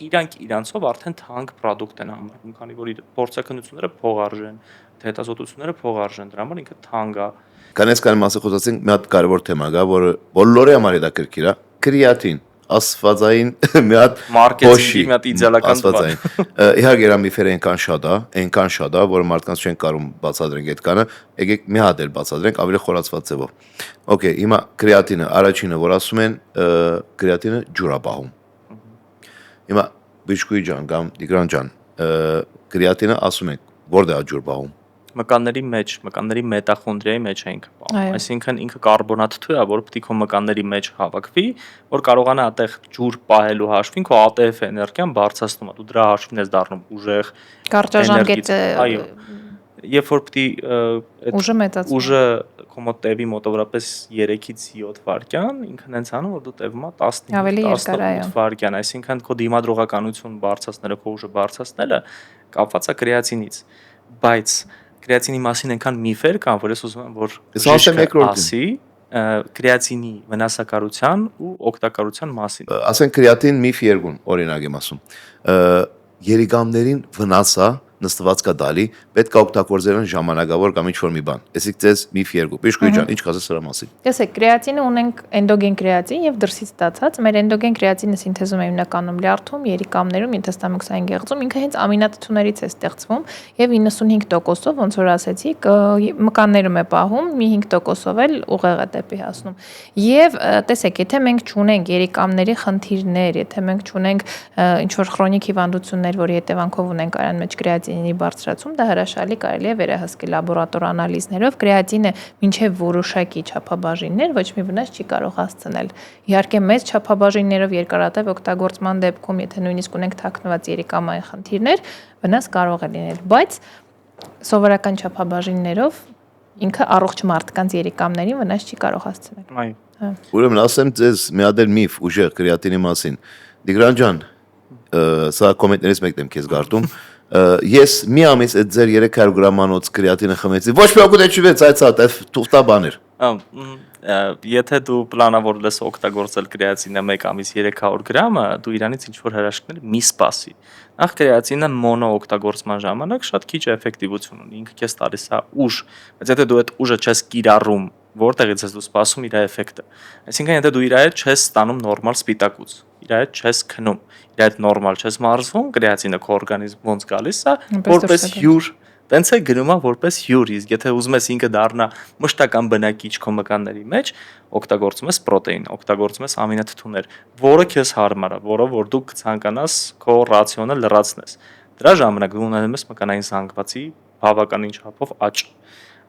իրանցով արդեն թանկ պրոդուկտ են համարվում, քանի որ փորձակնությունները փողարժեն, հետազոտությունները փողարժեն, դրա համար ինքը թանկ է։ Կանես կան մասը խոսացինք մի հատ կարևոր թեմա գա, որը բոլորի համար հետաքրքիր է, կրեատին։ աստվածային մի հատ Մարքեթինգի մի հատ իդեալական աստվածային։ Իհարկե իրա միֆերը այնքան շատ է, որ մարդկանց չեն կարող բացատրենք այդ կանը, եկեք մի հատ էլ բացատրենք ավելի խորացված ձևով։ Okay, հիմա կրեատինը, առաջինը, որ ասում են, կրեատինը ջուր է պահում։ Հիմա Բիչկուի ջան կամ Տիգրան ջան, կրեատինը ասում են, որտեղ է ջուր պահում։ Մկանների մետախոնդրիայի մեջ ենք պահում։ Այսինքն ինքը կարբոնաթթու է, որ պետք է քո մկանների մեջ հավաքվի, որ կարողանա այդտեղ ջուր պահելու հաշվին քո ATF էներգիան բարձրացնում է։ Դու դրա հաշվին ես դառնում ուժեղ, կարճաժամկետ, այո։ Երբ որ պետք է ուժը մեծացնում։ ուժը քո մոտ տևի մոտավորապես 3-ից 7 վայրկյան, ինքն հենց անում որ դու տևում է 15-18 վայրկյան, այսինքն քո դիմադրողականություն բարձրացնելը, քո ուժը բարձրացնելը կապված է կրեատինից։ Բայց կրեատինի մասին այնքան միֆեր կան, որ ես ուզում եմ որ ասի կրեատինի վնասակարության ու օգտակարության մասին։ Ասենք կրեատին միֆ 2, օրինակ եմ ասում։ Երիկամներին վնասա նստված կա դալի, պետք է օգտագործել են ժամանակավոր կամ ինչ-որ մի բան։ Այսինքն ձեզ միֆ 2։ Բիժկույ ջան, ինչ կասես սրա մասին։ Տեսեք, կրեատինը ունենք էնդոգեն կրեատին եւ դրսից ստացած։ Մեր էնդոգեն կրեատինը սինթեզում է հիմնականում լյարդում, երիկամներում, ինտեստամոքսային գեղձում, ինքը հենց ամինաթթուներից է ստեղծվում եւ 95%-ով, ոնց որ ասեցիք, մկաններում է պահում, մի 5%-ով էլ ուղեղ է դեպի հասնում։ Եվ տեսեք, եթե մենք չունենք երիկամների խնդիրներ, եթե մենք չունենք ինչ-որ քրոնիկ հիվանդություններ, որի հետևանքով ունենք արյան մեջ կրեատինի բարձրացում, դա հրաշալի կարելի է վերահսկել լաբորատոր անալիզներով։ Կրեատինը մինչև որոշակի չափաբաժիններ ոչ մի վնաս չի կարող հասցնել։ Իհարկե մեծ չափաբաժիններով երկարատև օգտագործման դեպքում, եթե նույնիսկ ունենք թաքնված երիկամային խնդիրներ, վնաս կարող է լինել, բայց սովորական չափաբաժիններով ինքը առողջ մարդկանց երիկամներին վնաս չի կարող հասցնել։ Այո։ Ուրեմն ասեմ ձեզ մի հատ էլ միֆ ուժեղ կրեատինի մասին։ Տիգրան ջան, սա կոմենտներից մեկն եմ քեզ գարտում։ Ես մի ամիս այդ ձեր 300 գրամանոց կրեատինը խմեցի։ Ոչ մի օգուտ չվեց, այդ թուղթա բաներ։ Եթե դու պլանավորել ես օգտագործել կրեատինը 1 ամիս 300 գրամը, դու իրանից ինչ որ հրաշքներ մի սպասի։ Նախ կրեատինը մոնո օգտագործման ժամանակ շատ քիչ էֆեկտիվություն ունի, ինքը քեզ տալիս է ուժ, բայց եթե դու այդ ուժը չես կիրառում, որտեղից ես դու սպասում իր էֆեկտը։ Այսինքն եթե դու իր հետ չես ստանում նորմալ սպիտակուց, իր հետ չես քնում, իր հետ նորմալ չես մարզվում, կրեատինը քո օրգանիզմ ոնց գալիս է, որպես հյուր, տենց է գնում է որպես հյուր, իսկ եթե ուզում ես ինքը դառնա մշտական բնակիչ քո մկանների մեջ, օգտագործում ես պրոտեին, օգտագործում ես ամինաթթուներ, որը քեզ հարմար է, որով որ դու կցանկանաս քո ռացիոնը լրացնես։ Դրա ժամանակ դու ունենում ես մկանային զանգվածի բավականին չափով աճ։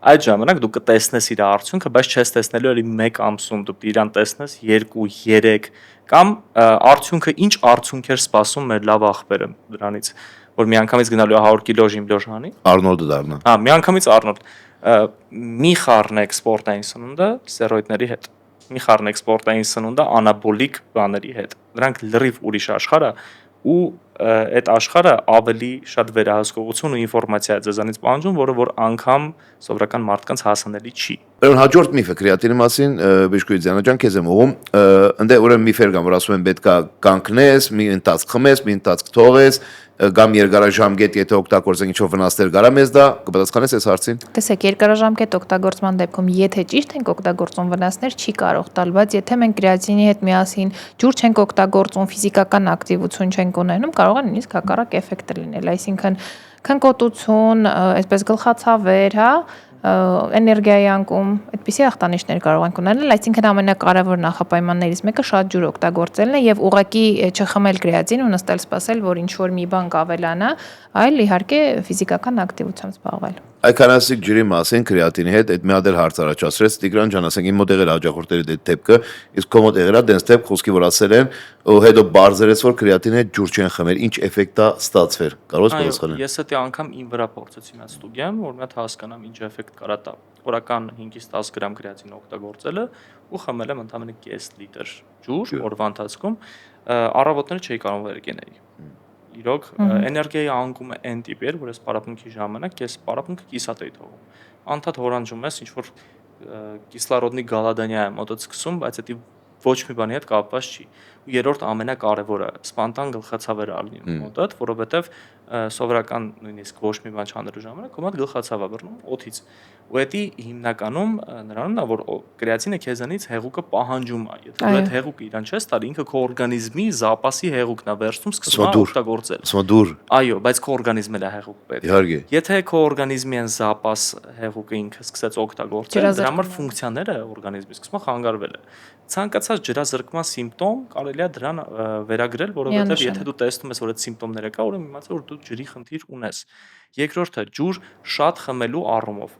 Այդ ժամանակ դու կտեսնես իր արդյունքը, բայց չես տեսնելու էլի 1 ամսում, դու իրան տեսնես 2-3 կամ արդյունքը ինչ արդյունք էր սպասում մեր լավ ախպերը դրանից, որ միանգամից գնալու է 100 կիլո ժիմբլյոշ հանի։ Արնոլդը դառնա։ Հա, միանգամից Արնոլդ։ Մի խառնեք սպորտային սնունդը ստերոիդների հետ։ Մի խառնեք սպորտային սնունդը անաբոլիկ բաների հետ։ Դրանք լրիվ ուրիշ աշխարհ է ու այդ աշխարհը ավելի շատ վերահսկողություն ու ինֆորմացիա է ձեզանից պահանջում, որը որ անգամ սովորական մարդկանց հասանելի չի։ Ուրեմն հաջորդ միֆը կրեատինի մասին Բիժկույ ջան, քեզ եմ ուղում։ Ընդ ուրեմն միֆեր կան, որ ասում են պետքա կանգնես, մի ընթացք խմես, մի ընթացք թողես, կամ երկարաժամկետ, եթե օգտագործենք ինչ-որ վնասներ գարա մեզ դա, կպատասխանես այս հարցին։ Տեսեք, երկարաժամկետ օգտագործման դեպքում, եթե ճիշտ ենք օգտագործում, վնասներ չի կարող տալ, բայց եթե մենք կրեատինի հետ միասին ջուր չենք օգտագործում, ֆիզիկական ակտիվություն չենք ունենում, կարող է նույնիսկ հակառակ էֆեկտ լինել, այսինքն քնկոտություն, այսպես գլխացավեր, հա, էներգիայի անկում, այդպիսի ախտանիշներ կարող ենք ունենալ, այսինքն ամենակարևոր նախապայմաններից մեկը շատ ջուր օգտագործելն է եւ ուղղակի չխմել կրեատին ու նստել սպասել, որ ինչ որ մի բան կավելանա, այլ իհարկե ֆիզիկական ակտիվությամբ զբաղվել։ Այքանասիկ ջրի մասին կրեատինի հետ այդ մի հատ էլ հարց առաջացրեց Տիգրան ջան, ասենք իմ մոտ եղել հաջախորդների այդ դեպքը, իսկ քո մոտ եղել է դենց դեպք, խոսքի որ ասել են, ու հետո բարձրեց որ կրեատինի հետ ջուր չեն խմել, ինչ էֆեկտ է ստացվել։ Կարող ես պատասխանել։ Ես դա անգամ իմ վրա փորձեցի մի հատ ստուդիայում, որ մի հատ հասկանամ ինչ էֆեկտ կարա տա։ Օրական 5-ից 10 գրամ կրեատին օգտագործելը ու խմել եմ ընդամենը կես լիտր ջուր օրվա ընթացքում, առավոտները չէի կարող վեր գնալ։ Իրոք էներգիայի անկումը այն տիպի էր, որ ես պարապմունքի ժամանակ ես պարապմունքը կիսատ էի թողում։ Անդադ հորանջում ես, ինչ որ կիսլարոդնի գալադանիա եմ մոտից սկսում, բայց դա ոչ մի բանի հետ կապված չի։ Ու երրորդ ամենակարևորը սպանտան գլխացավերը ալին մոտդ, որովհետև սովորական նույնիսկ ոչ մի բան չանելու ժամանակ քո մոտ գլխացավ է բռնում օդից։ Ու դա հիմնականում նրանն է, որ կրեատինը քեզանից հեղուկը պահանջում է։ Եթե դու այդ հեղուկը իրան չես տալի, ինքը քո օրգանիզմի զապասի հեղուկն է վերցնում, սկսում է օգտագործել։ Սմդուր։ Այո, բայց քո օրգանիզմն էլ է հեղուկ պետք։ Իհարկե։ Եթե քո օրգանիզմի այն զապաս հեղուկը ինքը սկսեց օգտագործել, դրա համար ֆունկցիաները օրգանիզմի սկսում են խանգարվել։ Ցանկացած ջրազրկման սիմպտոմ կարելի է դրան վերագրել, որովհետև եթե դու տեսնում ես, որ այդ սիմպտոմները կա, ուրեմն իմացա, որ դու ջրի խնդիր ունես։ Երկրորդը, ջուր շատ խմելու առումով։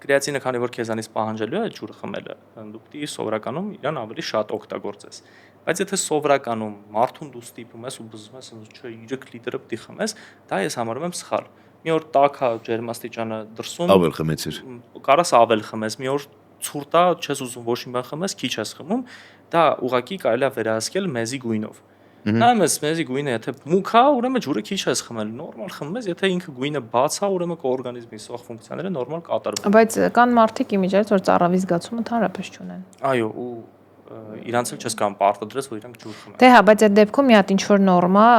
Կրեատինը, քանի որ քեզանից պահանջելու է ջուրը խմելը, դու պետք է սովորականում իրան ավելի շատ օգտագործես։ Բայց եթե սովորականում մարդուն դու ստիպում ես ու բզում ես, չէ, 3 լիտր պետք է խմես, դա ես համարում եմ սխալ։ Մի օր տաք է ջերմաստիճանը դրսում, Ավել խմեցիր։ Կարաս ավել խմես, մի օր ցուրտ է, չես ուզում ոչ մի բան խմես, քիչ ես խմում, դա ուղղակի կարելի է վերահսկել մեզի գույնով։ Նայում ես մեզի գույնը, եթե մուգ է, ուրեմն ջուրը քիչ ես խմել, նորմալ խմում ես, եթե ինքը գույնը բաց է, ուրեմն քո օրգանիզմի սող ֆունկցիաները նորմալ կատարվում։ Բայց կան մարդիկ իմիջիայից, որ ծառավի զգացումը ընդհանրապես չունեն։ Այո, ու իրանց էլ չես կարող պարտադրես, որ իրանք ջուր խմեն։ Դե հա, բայց այդ դեպքում մի հատ ինչ որ նորմա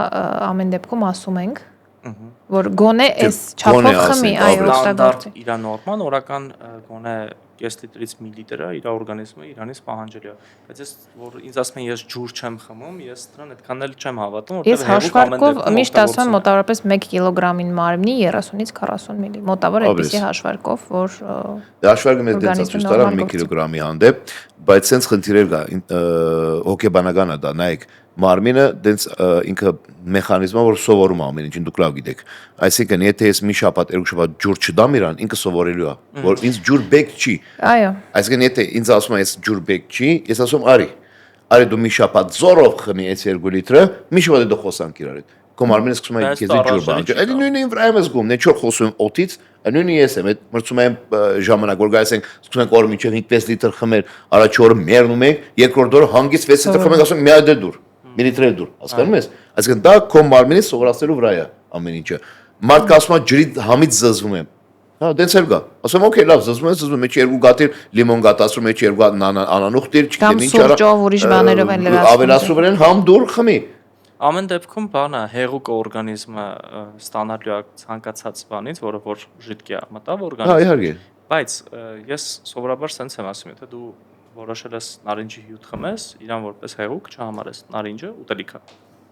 ամեն դեպքում ասում ենք, որ գոնե այս չափով խմի, այո, ստանդարտ իրա նորման օրական գոնե կես լիտրից մի լիտրը իր օրգանիզմը իրանից պահանջելու է, բայց ես որ ինձ ասում են ես ջուր չեմ խմում, ես դրան այդքան էլ չեմ հավատում, որտեղ հաշվարկով միշտ ասում եմ մոտավորապես 1 կիլոգրամին մարմնի 30-ից 40 մլի, մոտավոր այդպիսի հաշվարկով, որ հաշվարկը մեզ դենց ցույց տալը 1 կիլոգրամի հանդեպ, բայց sense խնդիրներ կա, հոգեբանական է դա, նայեք, մարմինը դենց ինքը մեխանիզմը որ սովորում է ամեն ինչին դուք լավ գիտեք, այսինքն եթե ես մի շաբաթ, երկու շաբաթ ջուր չդամ իրան, ինքը սովորելու է, որ ինձ ջուր բեկ չի։ Այո։ Այսինքն եթե ինձ ասում է ես ջուր բեկ չի, ես ասում արի դու մի շաբաթ զորով խմի այս 2 լիտրը, մի շաբաթ դու խոսանք իրար հետ։ Քո մարմինը սկսում է քեզի ջուր բանջել։ Այդ նույնը ինձ վրա եմ զգում, նե չոր խոսում եմ օդից, նույնը ես եմ, այդ մրցում եմ ժամանակ, որ գայս ենք, սկսում ենք օր մինչև 5-6 լիտր խմել, առաջ օրը մեռնում ենք, երկրորդ օրը հանգիստ 6 լիտր խմենք, ասում մի հատ դուր, մի լիտր դուր, հասկանում ես։ Այսինքն դա քո մարմինի սովորացնելու վրա է ամեն ինչը։ Մարդը ասում է ջրի համից զզվում եմ։ Հա, դենց էլ գա։ Ասում օքեյ, լավ, զզվում եմ, մեջ 2 գաթիր լիմոն գատացում, մեջ 2 անանուխ դիր, չգիտեմ ինչ արա։ Կամ սուրճով ուրիշ բաներով են լրացնում։ Ավելացնում են համ դուր խմի։ Ամեն դեպքում բանը հեղուկ օրգանիզմը ստանալու է ցանկացած բանից, որը որ ժիտկի է մտավ օրգանիզմ։ Հա, իհարկե։ Բայց ես սովորաբար sense եմ ասում, եթե դու որոշել ես նարինջի հյութ խմես, իրան որպես հեղուկ չհամարես, նարինջը ուտելիք է։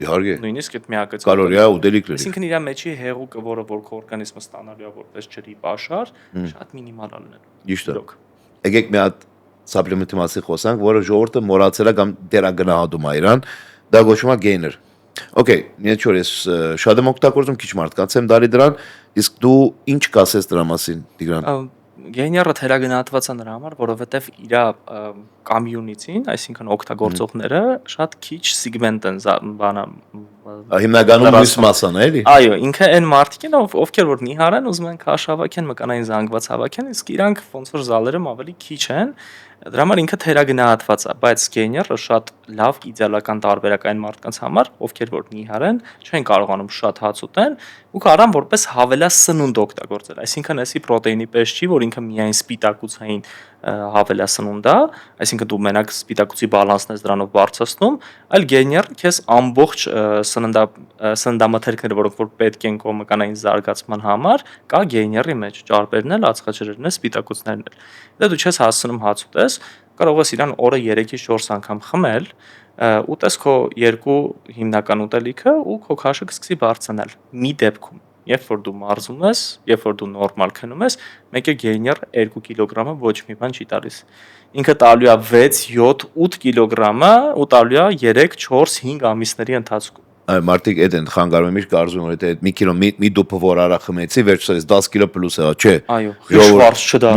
Իհարկե։ Նույնիսկ այդ միակից կալորիա ուտելիք լրիվ։ Այսինքն իր մեջի հեղուկը, որը որ քո օրգանիզմը ստանալու է որպես ջրի պաշար, շատ մինիմալ է լինելու։ Ճիշտ է։ Եկեք մի հատ սապլեմենտի մասին խոսանք, որը ժողովուրդը մոռացել է կամ դերագնահատում է իրան, դա կոչվում է gainer։ Okay, ես չոր ես շատ եմ օգտագործում, քիչ մարդկանց եմ դարի դրան, իսկ դու ինչ կասես դրա մասին, Տիգրան։ Գեյները թերագնահատված է նրա համար, որովհետև իր կոմյունիտին, այսինքն օգտագործողները շատ քիչ սեգմենտ են բանը հիմնականում մյուս մասան է, էլի։ Այո, ինքը այն մարդիկ են, ովքեր որ նիհար են, ուզում են քաշ հավաքեն, մկանային զանգված հավաքեն, իսկ իրանք ոնց որ զալերը ավելի քիչ են, դրա համար ինքը թերագնահատված է, բայց գեյները շատ լավ իդեալական տարբերակ այն մարդկանց համար, ովքեր որ նիհար են, չեն կարողանում շատ հաց ուտեն, ու կարան որպես հավելասնունդ օգտագործել, այսինքն էսի պրոտեինի պես չի, որ ինքը միայն սպիտակուցային հավելասնունդ է, այսինքն դու մենակ սպիտակուցի բալանսն ես դրանով բարձրացնում, այլ գեյները քեզ ամբողջ սննդամթերքները, որոնք որ պետք են քո մկանային զարգացման համար, կա գեյների մեջ, ճարպերն էլ, ածխաջրերն էլ, սպիտակուցներն էլ։ Դե դու չես հասցնում հաց ուտես, կարող ես իրան օրը 3-ից 4 անգամ խմել, ուտես քո 2 հիմնական ուտելիքը ու քո քաշը կսկսի բարձրանալ։ Մի դեպքում, երբ որ դու մարզում ես, երբ որ դու նորմալ քնում ես, մեկը գեյներ 2 կիլոգրամը ոչ մի բան չի տալիս։ Ինքը տալու է 6, 7, 8 կիլոգրամը ու տալու է 3, 4, 5 ամիսների ընթացքում։ Մարդիկ այդ են խանգարում միշտ կարծում որ այդ մի կիլո մի դուփը որ արա խմեցի վերջերս 10 կիլո պլյուս է, չէ։ Այո, հիշվարց չդա։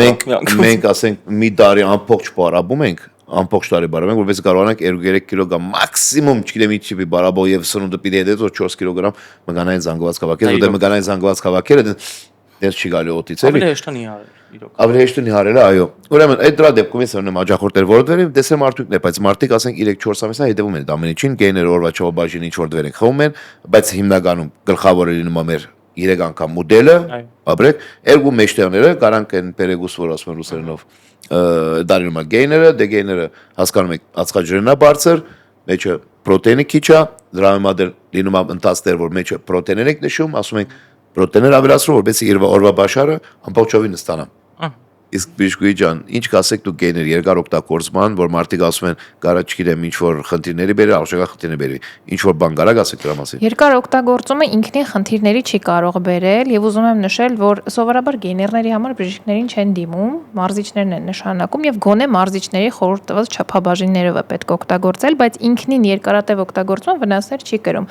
Մենք ասենք մի տարի ամբողջ բարաբում ենք, ամբողջ տարի բարաբում ենք, որովհետեւ կարողանանք 2-3 կիլոգրամ մաքսիմում, չգիտեմ ինչ չի բարաբով եւ սնունդը պիտի հետո 4 կիլոգրամ մկանային զանգված հավաքել, որտեղ մկանային զանգված հավաքելը դες չի գալի օտից էլի։ Ավելի հեշտ է նիհարել, իրոք։ Ավելի հեշտ է նիհարելը, այո։ Ուրեմն այդ դրա դեպքում ես ունեմ աջակորդել որ դվերին դեսեմ արդյունքն է, բայց մարդիկ ասենք 3-4 ամիսա հետևում են ամեն ինչին, գեյներ օրվա չողբաժին ինչ որ դվեր են խմում են, բայց հիմնականում գլխավորը լինում է մեր 3 անգամ մոդելը, ապրեք, երկու մեջտեղները կարանք են պերեգուս որ ասում են ռուսերենով, դարինում է գեյները, դե գեյները հասկանում եք ածխաջրերն է բարձր, մեջը պրոտեինը քիչ է, դրա համեմատ լինում է ընթացներ, որ մեջը պրոտեիներ եք նշում, ասում ենք պրոտեիներ ավելացրու, որպեսզի իր օրվա բաշարը ամբողջովին ստանամ։ Իսկ Բիշկուի ջան, ինչ կասեք դուք գեներ երկար օգտագործման, որ մարդիկ ասում են, կարա չգիտեմ ինչ որ խնդիրների բերի, արժեքա խնդիրների բերի, ինչ որ բան կարա ասեք դրա մասին։ Երկար օգտագործումը ինքնին խնդիրների չի կարող բերել եւ ուզում եմ նշել, որ սովորաբար գեներների համար բժիշկներին չեն դիմում, մարզիչներն են նշանակում եւ գոնե մարզիչների խորհուրդ տված չափաբաժիններով է պետք օգտագործել, բայց ինքնին երկարատև օգտագործումը վնասներ չի կրում։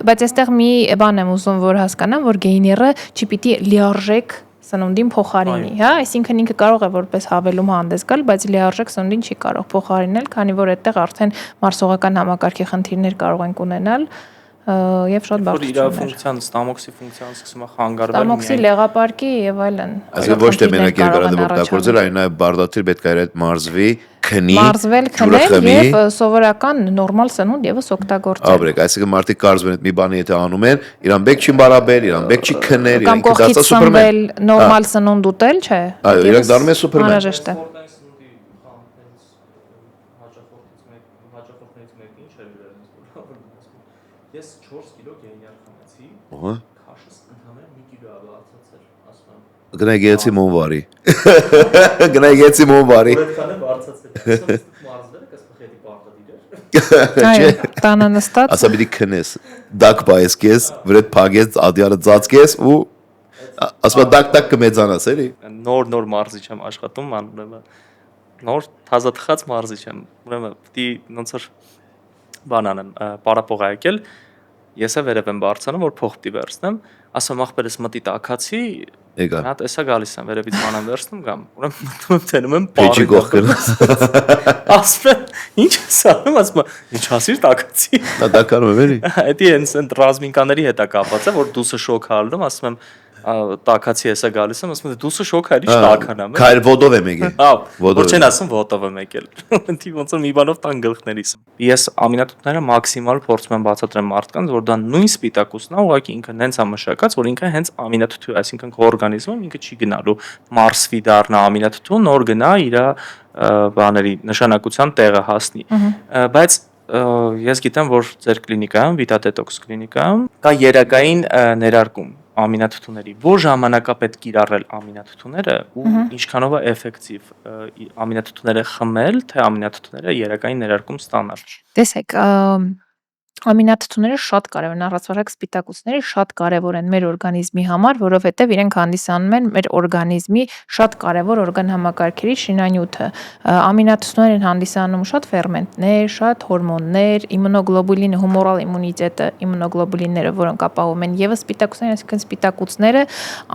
Բայց այստեղ մի բան եմ ուզում որ հասկանամ, որ գեները չպիտի լիարժեք սնունդին փոխարինի, հա, այսինքն ինքը կարող է որպես հավելում հանդես գալ, բայց լիարժեք սնունդին չի կարող փոխարինել, քանի որ այդտեղ արդեն մարսողական համակարգի խնդիրներ կարող ենք ունենալ եւ շատ բարդություններ։ Իր ֆունկցիան, ստամոքսի ֆունկցիան սկսում է խանգարվել։ Ստամոքսի լեղապարկի եւ այլն։ Այսինքն ոչ թե մենակ երկարատև օգտագործել, այլ նաեւ բարդաթիր պետք է այդ մարզվի, քնի, մարզվել, քնել եւ սովորական նորմալ սնունդ եւս օգտագործել։ Աբրեք, այսինքն մարդիկ կարծում են այդ մի բանը եթե անում են, իրան բեք չի բարաբեր, իրան բեք չի քնել, կամ իրան դարձա սուպերմեն։ նորմալ սնունդ ուտել, չէ։ Այո, իրանք դառնում են սուպերմեն։ Անհրաժեշտ է։ Ես 4 կիլո գեյներ խմեցի, Ահա։ քաշս ընդհանրապես 1 կիլո է բարձրացել, ասում եմ։ Գնա գեցի մոնվարի։ Գնա գեցի մոնվարի։ Որքան է բարձրացել, ասում մարզվել է, կսպ հետի բարտադիր։ Այո, տանը նստած։ Ասա պիտի քնես, դակ բայես կես, վրեդ փագես, ադյալը ծածկես ու ասա դակ կմեծանաս, էլի։ Նոր մարզիչ եմ աշխատում, ուրեմն նոր թազա թխած մարզիչ եմ, ուրեմն պիտի ոնց որ բան անեմ, պարապող է եկել, ես է վերև եմ բարձրանում, որ փող պիտի վերցնեմ, ասում ախպերս մտի տակացի, Եկա։ նա տեսա գալիս եմ, վերևից բան եմ վերցնում գամ, ուրեմն մտնում եմ տենում եմ Փեջի կողքն։ ասում եմ, ինչ ես անում, ասում եմ, ինչ ասիր տակացի։ Նա դականում եմ, էլի։ Էդի հենց այդ ռազմինկաների հետ է կապված է, որ դուսը շոկ հալնում, ասում եմ, տակացի էսա գալիս եմ, ասում եմ, դուսը շոկ հալի չտականամ։ Քայլ ոդով եմ եկել։ Հա, որ չեն ասում ոտով եմ եկել։ Ընտի ոնց որ մի բանով տան գլխներիս։ Ես ամինաթթուները մաքսիմալ փորձում եմ բացատրեմ մարդկանց, որ դա նույն սպիտակուցն է, ուղղակի ինքը հենց է մշակած, որ ինքը հենց ամինաթթու է, այսինքն քո օրգանիզմում ինքը չի գնալու մարսվի դառնա ամինաթթու, նոր գնա իր բաների նշանակության տեղը հասնի։ Բայց ես գիտեմ, որ ձեր կլինիկայում, Vita Detox կլինիկայում կա երակային ներարկում ամինաթթուների, որ ժամանակ է պետք կիրառել ամինաթթուները ու ինչքանով է էֆեկտիվ ամինաթթուները խմել, թե ամինաթթուները երակային ներարկում ստանալ։ Տեսեք, ամինաթթուները շատ կարևոր են, առասարակ սպիտակուցները շատ կարևոր են մեր օրգանիզմի համար, որովհետև իրենք հանդիսանում են մեր օրգանիզմի շատ կարևոր օրգան համակարգերի շինանյութը։ Ամինաթթուներ են հանդիսանում շատ ֆերմենտներ, շատ հորմոններ, իմունոգլոբուլինը, հումորալ իմունիտետը, իմունոգլոբուլինները, որոնք ապահովում են եւս սպիտակուցները, այսինքն սպիտակուցները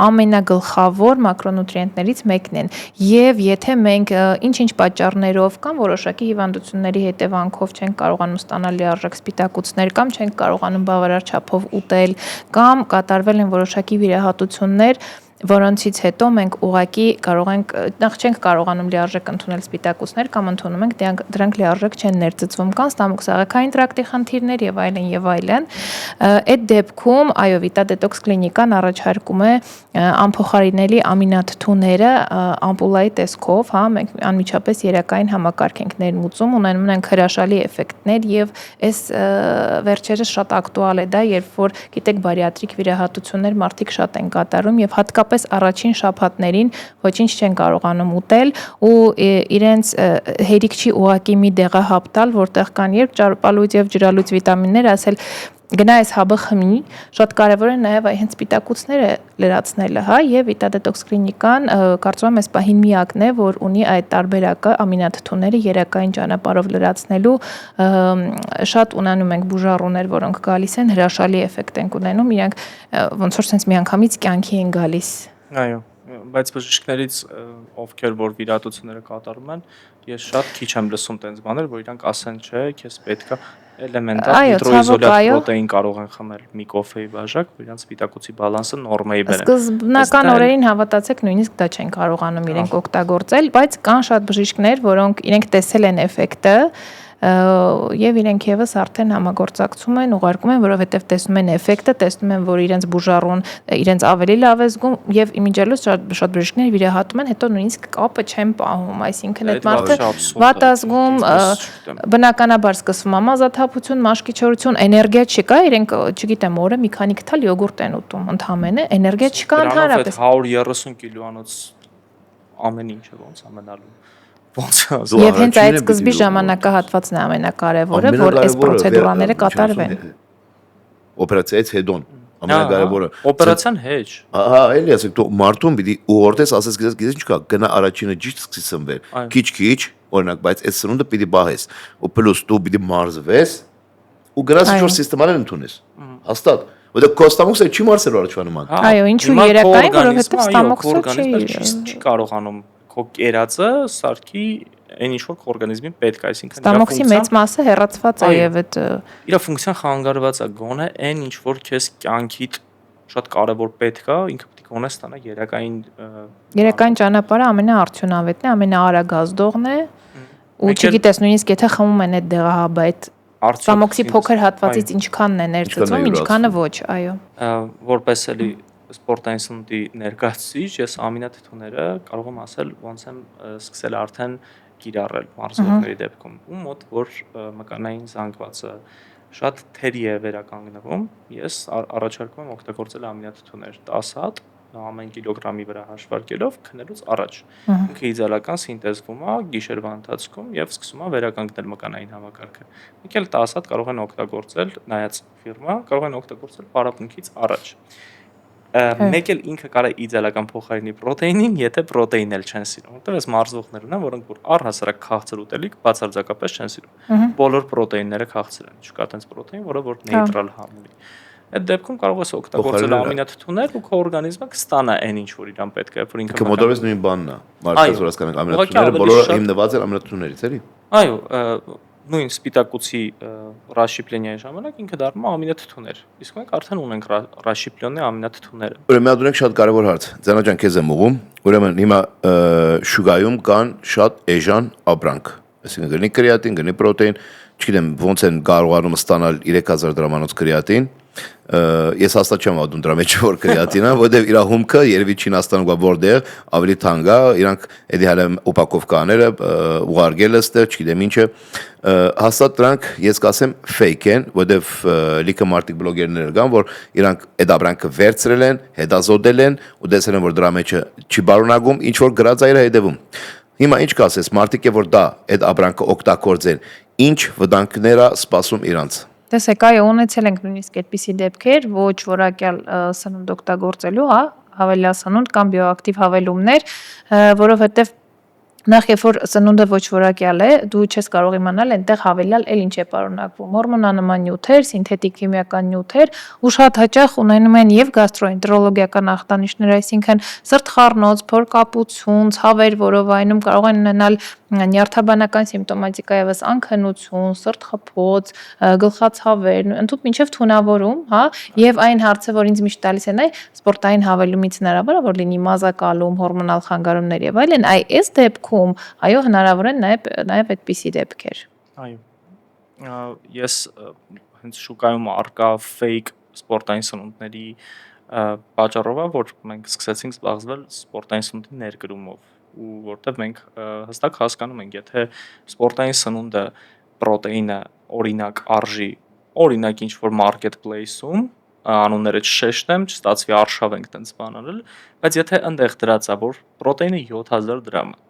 ամենագլխավոր մակրոնուտրիենտներից մեկն են։ Եվ եթե մենք ինչ-ինչ պատճառներով կամ որոշակի հիվանդությունների հետևանքով չենք կարողանում ստանալ լիարժեք սպիտակուց կամ չենք կարողանում բավարար չափով ուտել կամ կատարվել են որոշակի վիրահատություններ, որոնցից հետո մենք ուղղակի կարող ենք նախ չենք կարողանում լիարժեք ընդունել սպիտակուցներ կամ ընդունում ենք դրանք լիարժեք չեն ներծծվում կան ստամոքսաղաքային տրակտի խնդիրներ եւ այլն եւ այլն այդ դեպքում այո Vita Detox կլինիկան առաջարկում է անփոխարինելի ամինաթթուները ամպուլայի տեսքով, հա, մենք անմիջապես երակային համակարգ ենք ներմուծում, ունենում են հրաշալի էֆեկտներ եւ այս վերջերս շատ ակտուալ է դա, երբ որ գիտեք բարիատրիկ վիրահատություններ մարդիկ շատ են կատարում եւ հատկապես առաջին շաբաթներին ոչինչ չեն կարողանում ուտել ու իրենց հերիք չի ուղակի մի դեղահապ տալ, որտեղ կան երբ ճարպալույց եւ ջրալույց վիտամիններ, ասել գնա այս հաբը խմի, շատ կարևոր է նաև այն հենց սպիտակուցները լրացնելը, հա, եւ Vita Detox կլինիկան կարծում եմ այս պահին միակն է, որ ունի այդ տարբերակը ամինաթթուները երակային ճանապարհով լրացնելու շատ ունենում ենք բուժառուներ, որոնք գալիս են հրաշալի էֆեկտ են ունենում, իրանք ոնց որ sense միանգամից կյանքի են գալիս։ Այո, բայց բժիշկներից ովքեր որ վիրահատությունները կատարում են, ես շատ քիչ եմ լսում տենց բաներ, որ իրանք ասեն, չէ, քեզ պետքա էլեմենտար հիդրոիզոլյատ պրոտեին կարող են խմել մի կոֆեի բաժակ, որ իրանք սպիտակուցի բալանսը նորմայի բերեն։ Սկզբնական օրերին հավատացեք, նույնիսկ դա չեն կարողանում իրենք օգտագործել, բայց կան շատ բժիշկներ, որոնք իրենք տեսել են էֆեկտը եւ իրենք եւս արդեն համագործակցում են, ուղարկում են, որովհետեւ տեսնում են էֆեկտը, տեսնում են, որ իրենց բուժառուն իրենց ավելի լավ է զգում եւ իմիջիալոց շատ բժիշկներ վիրահատում են, հետո նույնիսկ կապը չեն պահում, այսինքն այդ մարդը վատ ազգում, բնականաբար սկսվում է մազաթափություն, մաշկիչորություն, էներգիա չկա, իրենք, չգիտեմ, օրը մի քանի քթալ յոգուրտ են ուտում, ընդհանրապես էներգիա չկա ընդհանրապես։ 130 կիլոանոց ամեն ինչը ոնց է մնալու։ Ոնց է։ Եվ հենց այդ սկզբի ժամանակահատվածն է ամենակարևորը, որ այս պրոցեդուրաները կատարվեն։ Օպերացիայից հետո ամենակարևորը օպերացիան հեչ։ Ահա, էլի ասեք, դու մարդուն պիտի ուղղորդես, ասես գիտես ինչ կա, գնա առաջինը ճիշտ սկսի սնվել։ Քիչ, օրինակ, բայց այդ սնունդը պիտի բահես։ Ու պլյուս դու պիտի մարզվես ու գրած ինչ-որ սիստեմաներ ընդունես։ Հաստատ։ Որտեղ կոստամոքսը չի մարսելու առաջվա նման։ Այո, ինչու երակային, որովհետև ստամոքսը չի կարողանում քո կերածը սարքի այն ինչ որ քո օրգանիզմին պետք է, այսինքն ստամոքսի մեծ մասը հեռացված է եւ այդ իր ֆունկցիան խանգարված է, գոնե այն ինչ որ քեզ կյանքիդ շատ կարևոր պետք է, ինքը պետք է գոնե ստանա երակային ճանապարհը ամենաարդյունավետն է, ամենաարագազդողն է ու չգիտես նույնիսկ եթե խմում են այդ դեղահաբը այդ ստամոքսի փոքր հատվածից ինչքանն է ներծծում, ինչքանը ոչ, այո։ Որպես էլի սպորտային սնունդի ներկայացուցիչ, ես ամինաթթուները կարող եմ ասել, ոնց եմ սկսել արդեն կիրառել մարզողների դեպքում, ու մոտ որ մկանային զանգվածը շատ թերի է վերականգնվում, ես առաջարկում եմ օգտագործել ամինաթթուներ 10 հատ ամեն կիլոգրամի վրա հաշվարկելով քնելուց առաջ։ Ինքը իդեալական սինտեզվում է գիշերվա ընթացքում եւ սկսում է վերականգնել մկանային համակարգը։ Մեկ էլ 10 հատ կարող են օգտագործել նայած ֆիրմա, կարող են օգտագործել պարապմունքից առաջ։ Մեկ էլ ինքը կարող է իդեալական փոխարինի պրոտեինին, եթե պրոտեին էլ չեն սիրում։ Որտեղ էս մարզողներ ունեն, որոնք որ առհասարակ քաղցր ուտելիք բացարձակապես չեն սիրում։ Բոլոր պրոտեինները քաղցր են, չկա տենց պրոտեին, որը որ նեյտրալ համ ունի։ Այդ դեպքում կարող ես օգտագործել ամինաթթուներ ու քո օրգանիզմը կստանա այն ինչ որ իրան պետք է, որ ինքը մոտավորապես նույն բանն է։ Մարդկանց որ հասկանանք ամինաթթուները բոլորը հիմնված են ամինաթթուներից, էլի։ Այո, նույն սպիտակուցի ռաշիպլենիայի ժամանակ ինքը դառնում է ամինաթթուներ։ Իսկ մենք արդեն ունենք ռաշիպլենի ամինաթթուները։ Ուրեմն դու ունեք շատ կարևոր հարց։ Ձանա ջան, քեզ եմ ուղում։ Ուրեմն հիմա շուգայում կան շատ էժան ապրանք։ Այսինքն գնի կրեատին, գնի պրոտեին, չգիտեմ ոնց են կարողանում ստանալ 3000 դրամանոց կրեատին։ Ես հաստատ չեմ ադում դրա մեջ որ կրեատինա, որտեղ իր հումքը երևի Չինաստանում գա որտեղ ավելի թանկ է, իրանք էդի հələ ուպակովկաները ուղարկել էստեղ, չգիտեմ ինչը, հաստատ դրանք ես կասեմ fake են, որտեղ լիքը մարդիկ բլոգերներ կան, որ իրանք այդ ապրանքը վերցրել են, հետազոտել են ու տեսել են որ դրա մեջը չի բարունակում, ինչ որ գրած է իր հետևում։ Հիմա ինչ կասես, մարդիկ որ դա այդ ապրանքը օգտագործեն, ինչ վտանգներ է սպասում իրանց։ Տեսեք, այո, ունեցել ենք նույնիսկ այդպիսի դեպքեր, ոչ որակյալ սնունդ օգտագործելու, հա, հավելյասնունդ կամ բիոակտիվ հավելումներ, որովհետև նախ երբ որ սնունդը ոչ որակյալ է, դու չես կարող իմանալ այնտեղ հավելյալ էլ ինչ է պարունակվում։ Հորմոնանման նյութեր, սինթետիկ քիմիական նյութեր ու շատ հաճախ ունենում են եւ գաստրոենտերոլոգիական ախտանիշներ, այսինքն սրտխառնոց, փորկապություն, ցավեր, որովայնում կարող են ունենալ նյարդաբանական սիմպտոմատիկա եւս անքնություն, սրտխփոց, գլխացավեր, ընդհանուր մինչև թունավորում, հա, եւ այն հարցը, որ ինձ միշտ տալիս են, այ սպորտային հավելումից հնարավոր է որ լինի մազակալում, հորմոնալ խանգարումներ եւ այլն, այ այս դեպքում, այո, հնարավոր են նաեւ այդպիսի դեպքեր։ Այո։ Ես հենց շուկայում արկա fake սպորտային սնունդների պատճառով է, որ մենք սկսեցինք զբաղվել սպորտային սնունդի ներկրումով ու որտեղ մենք հստակ հասկանում ենք, եթե սպորտային սնունդը պրոտեինը օրինակ արժի, օրինակ ինչ որ marketplace-ում, անունները չշեշտեմ, չստացվի արշավ ենք տենց բան անել, բայց եթե այնտեղ դրած է, որ պրոտեինը 7000 դրամ է,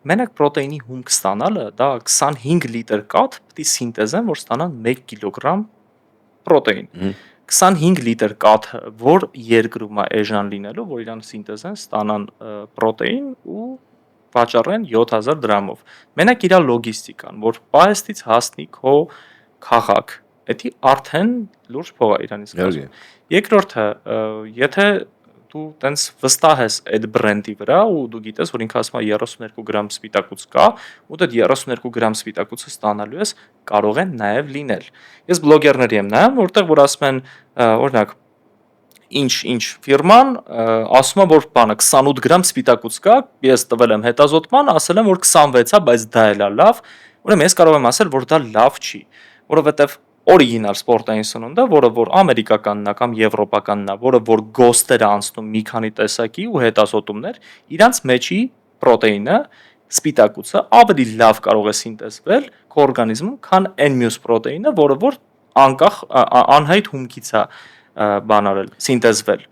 մենակ պրոտեինի հումք ստանալը, դա 25 լիտր կաթ պետք է սինտեզեն, որ ստանան 1 կիլոգրամ պրոտեին։ 25 լիտր կաթը, որ երկրում է էժան լինելու, որ իրան սինտեզեն ստանան պրոտեին ու վաճառեն 7000 դրամով։ Մենակ իր լոգիստիկան, որ պահեստից հասնի քո քաղաք, դա արդեն լուրջ փող է իրանից կազմում։ Երկրորդը, եթե դու տենց վստահ ես այդ բրենդի վրա ու դու գիտես, որ ինքը ասում է 32 գրամ սպիտակուց կա, ու դա 32 գրամ սպիտակուցը ստանալու ես, կարող են նաև լինել։ Ես բլոգերների եմ նայում, որտեղ որ ասում են, օրինակ, ինչ ֆիրման ասում է, որ բանը 28 գրամ սպիտակուց կա, ես տվել եմ հետազոտման, ասել եմ, որ 26 է, բայց դա էլ է լավ, Ուրեմն ես կարող եմ ասել, որ դա լավ չի, որովհետև օրիգինալ սպորտային սնունդը, որը որ ամերիկականն է կամ եվրոպականն է, որը որ գոստեր է անցնում մի քանի տեսակի ու հետազոտումներ, իրանց մեջի պրոտեինը, սպիտակուցը ավելի լավ կարող է սինտեզվել քո օրգանիզմում, քան այն մյուս պրոտեինը, որը որ անկախ անհայտ հումքից է բանարել, սինտեզվել։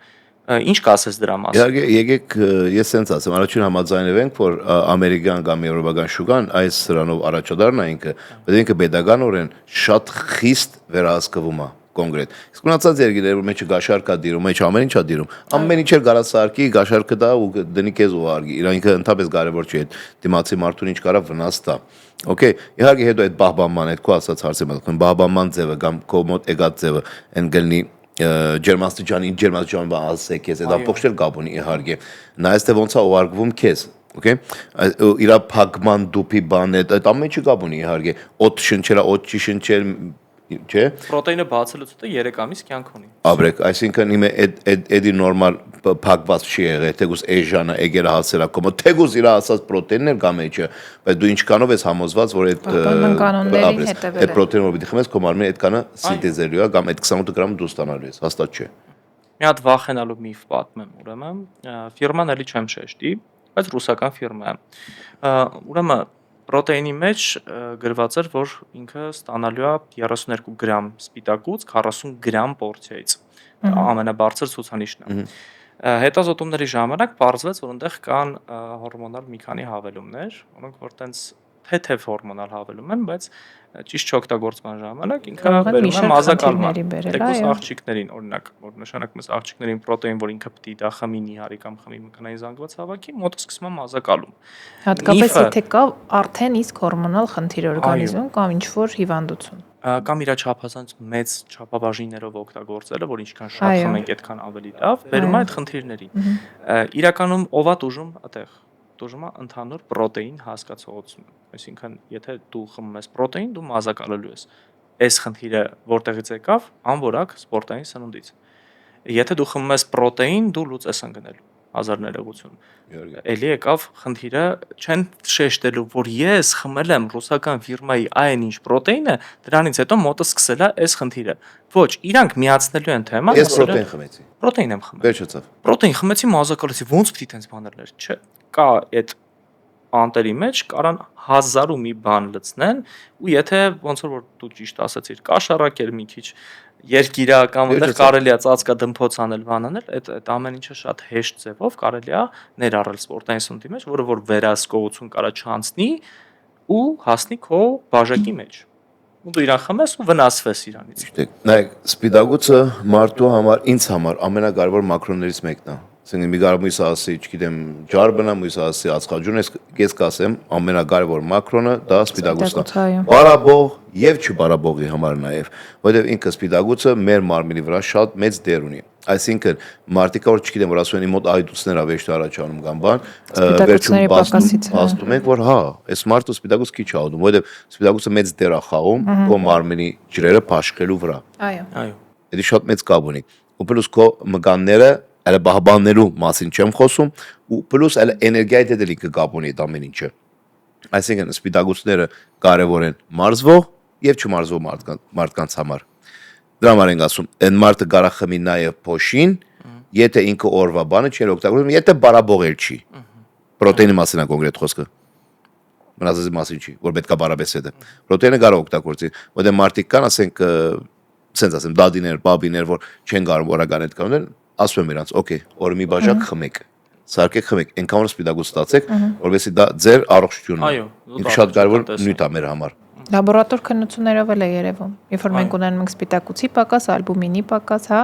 Ինչ կասես դրա մասին։ Իհարկե, եկեք ես sense ասեմ, առաջին համաձայնվենք, որ ամերիկյան կամ եվրոպական շուկան այս սրանով առաջադառն է ինքը, բայց ինքը pedagogan շատ խիստ վերահսկվում է կոնկրետ։ Իսկ մնացած երկրները, որ մեջը գաշարկ է դիրում, մեջ ամեն ինչ է դիրում, ամեն ինչ էլ գարասարկի, գաշարկը դա ու դնի քեզ ու արգի։ Իրա ինքը ընդհանրապես կարևոր չի, այդ դիմացի մարդուն ինչ կարա վնաս տա։ Okay, իհարկե հետո այդ բահբանման, այդ քո ասած հարցը մտքում, բահբանման ձևը կամ քո մոտ եկած ձևը այն գլնի ջերմաստիճանի բան ասեք քեզ, դա փոխել կապ ունի իհարկե։ Նայես թե ոնց է ուղարկվում քեզ, okay։ Իրա փակման դուփի բան է, այդ ամեն ինչը կապ ունի իհարկե։ Օդ շնչելա, օդ չի շնչել, չէ։ Պրոտեինը բացելուց հետո 3 ամիս կյանք ունի։ Ապրեք, այսինքն իմը էդի նորմալ փակված չի եղել, թեկուզ էժանը եկել հասելա կոմո, թեկուզ իր ասած պրոտեինն էլ կա մեջը, բայց դու ինչքանով ես համոզված, որ այդ պրոտեինը որ պիտի խմես, քո մարմինը այդքանը սինտեզելու է կամ այդ 28 գրամ դու ստանալու ես, հաստատ չէ։ Մի հատ վախենալու միֆ պատմեմ, ուրեմն, ֆիրման էլի չեմ շեշտի, բայց ռուսական ֆիրմա է։ Ուրեմն պրոտեինի մեջ գրված էր, որ ինքը ստանալու է 32 գրամ սպիտակուց 40 գրամ պորցիայից։ Ամենաբարձր ցուցանիշն է։ Հետազոտումների ժամանակ պարզվեց, որ այնտեղ կան հորմոնալ մի քանի հավելումներ, որոնք որ տենց թեթև հորմոնալ հավելում են, բայց ճիշտ չօգտագործման ժամանակ ինքը բերում է մազակալման, թեկուզ աղջիկներին, օրինակ, որ նշանակում է աղջիկներին պրոտեին, որ ինքը պիտի դա խմի նիհարի կամ խմի մկանային զանգված հավաքի, մոտը սկսում է մազակալում։ Հատկապես եթե կա արդեն իսկ հորմոնալ խնդիր օրգանիզմում կամ ինչ-որ հիվանդություն։ Կամ իր չափազանց մեծ չափաբաժիններով օգտագործելը, որ ինչքան շատ խմենք, այդքան ավելի լավ, բերում է այդ խնդիրներին։ Իրականում ով է տուժում այդտեղ դուժում է ընդհանուր պրոտեին հասկացողությունը։ Այսինքն, եթե դու խմում ես պրոտեին, դու մազակալելու ես։ Այս խնդիրը որտեղից եկավ, անորակ սպորտային սնունդից։ Եթե դու խմում ես պրոտեին, դու լուծ ես ընկնել, հազար ներողություն։ Էլի եկավ խնդիրը, չեն շեշտելու, որ ես խմել եմ ռուսական ֆիրմայի այն ինչ պրոտեինը, դրանից հետո մոտը սկսել է այս խնդիրը։ Ոչ, իրանք միացնելու են թեման։ Ես պրոտեին խմեցի։ Պրոտեին եմ խմել։ Վերջացավ։ Պրոտեին խմեցի, մազակալեցի, ոնց պիտի տենց բաներ լեր, չէ։ Կա այդ անտերի մեջ կարան 1000 ու մի բան լցնեն ու եթե ոնց որ դու ճիշտ ասացիր, կաշառակեր մի քիչ երկիրա կամ այնտեղ կարելի է ծածկա դմփոց անել, բան անել, այդ ամեն ինչը շատ հեշտ ձևով կարելի է ներառել սպորտային սնունդի մեջ, որը որ վերահսկողություն կարա չանցնի ու հասնի քո բաժակի մեջ։ Ու դու իրան խմես ու վնասվես իրանից։ Նայեք, սպիտակուցը մարդու համար, ինձ համար ամենակարևոր մակրոներից մեկն է։ Ասենք մի կարող մույս ասի, չգիտեմ, ջարբնա, մույս ասի, ածխաջուն, ես կասեմ, ամենակարևոր մակրոնը դա սպիտակուցն է։ Բարաբող եւ չբարաբողի համար նաեւ, որովհետեւ ինքը սպիտակուցը մեր մարմնի վրա շատ մեծ դեր ունի։ Այսինքն մարդիկա որ չգիտեմ, որ ասում են մոտ այդուցներ ավեշտ առաջանում կամ բան, վերջում փաստում ենք, որ հա, այս մարդը սպիտակուց քիչ է անում, որովհետեւ սպիտակուցը մեծ դեր է խաղում քո մարմնի ջրերը փաշխելու վրա։ Այո։ Դա շատ մեծ կապ ունի։ Ու պլյուս քո մկանները այլ բահբաններու մասին չեմ խոսում ու պլյուս այլ էներգիայի հետ էլ կապ ունի այդ ամեն ինչը։ Այսինքն սպիտակուցները կարևոր են մարզվող եւ չմարզվող մարդկանց համար։ Դրա համար ենք ասում, այն մարդը կարա խմի նաեւ փոշին, եթե ինքը օրվա բանը չի օգտագործում, եթե բարաբողել չի։ Պրոտեինի մասին է կոնկրետ խոսքը։ Մնացածի մասին չի, որ պետքա բարաբեսեդը։ Պրոտեինը կարող օգտագործի, որտեղ մարդիկ կան, ասենք, սենց ասեմ, դադիներ, բաբիներ, որ չեն կարող օրական այդ կանոնել, ասում եմ իրանց, օքեյ, օրը մի բաժակ խմեք, սարքեք խմեք, այնքան որ սպիտակուց ստացեք, որովհետեւ դա ձեր առողջությունն է։ Ինքը շատ կարևոր նյութ է մեր համար։ Լաբորատոր քննություններով էլ է երևում։ Երբ որ մենք ունենում ենք սպիտակուցի պակաս, ալբումինի պակաս, հա,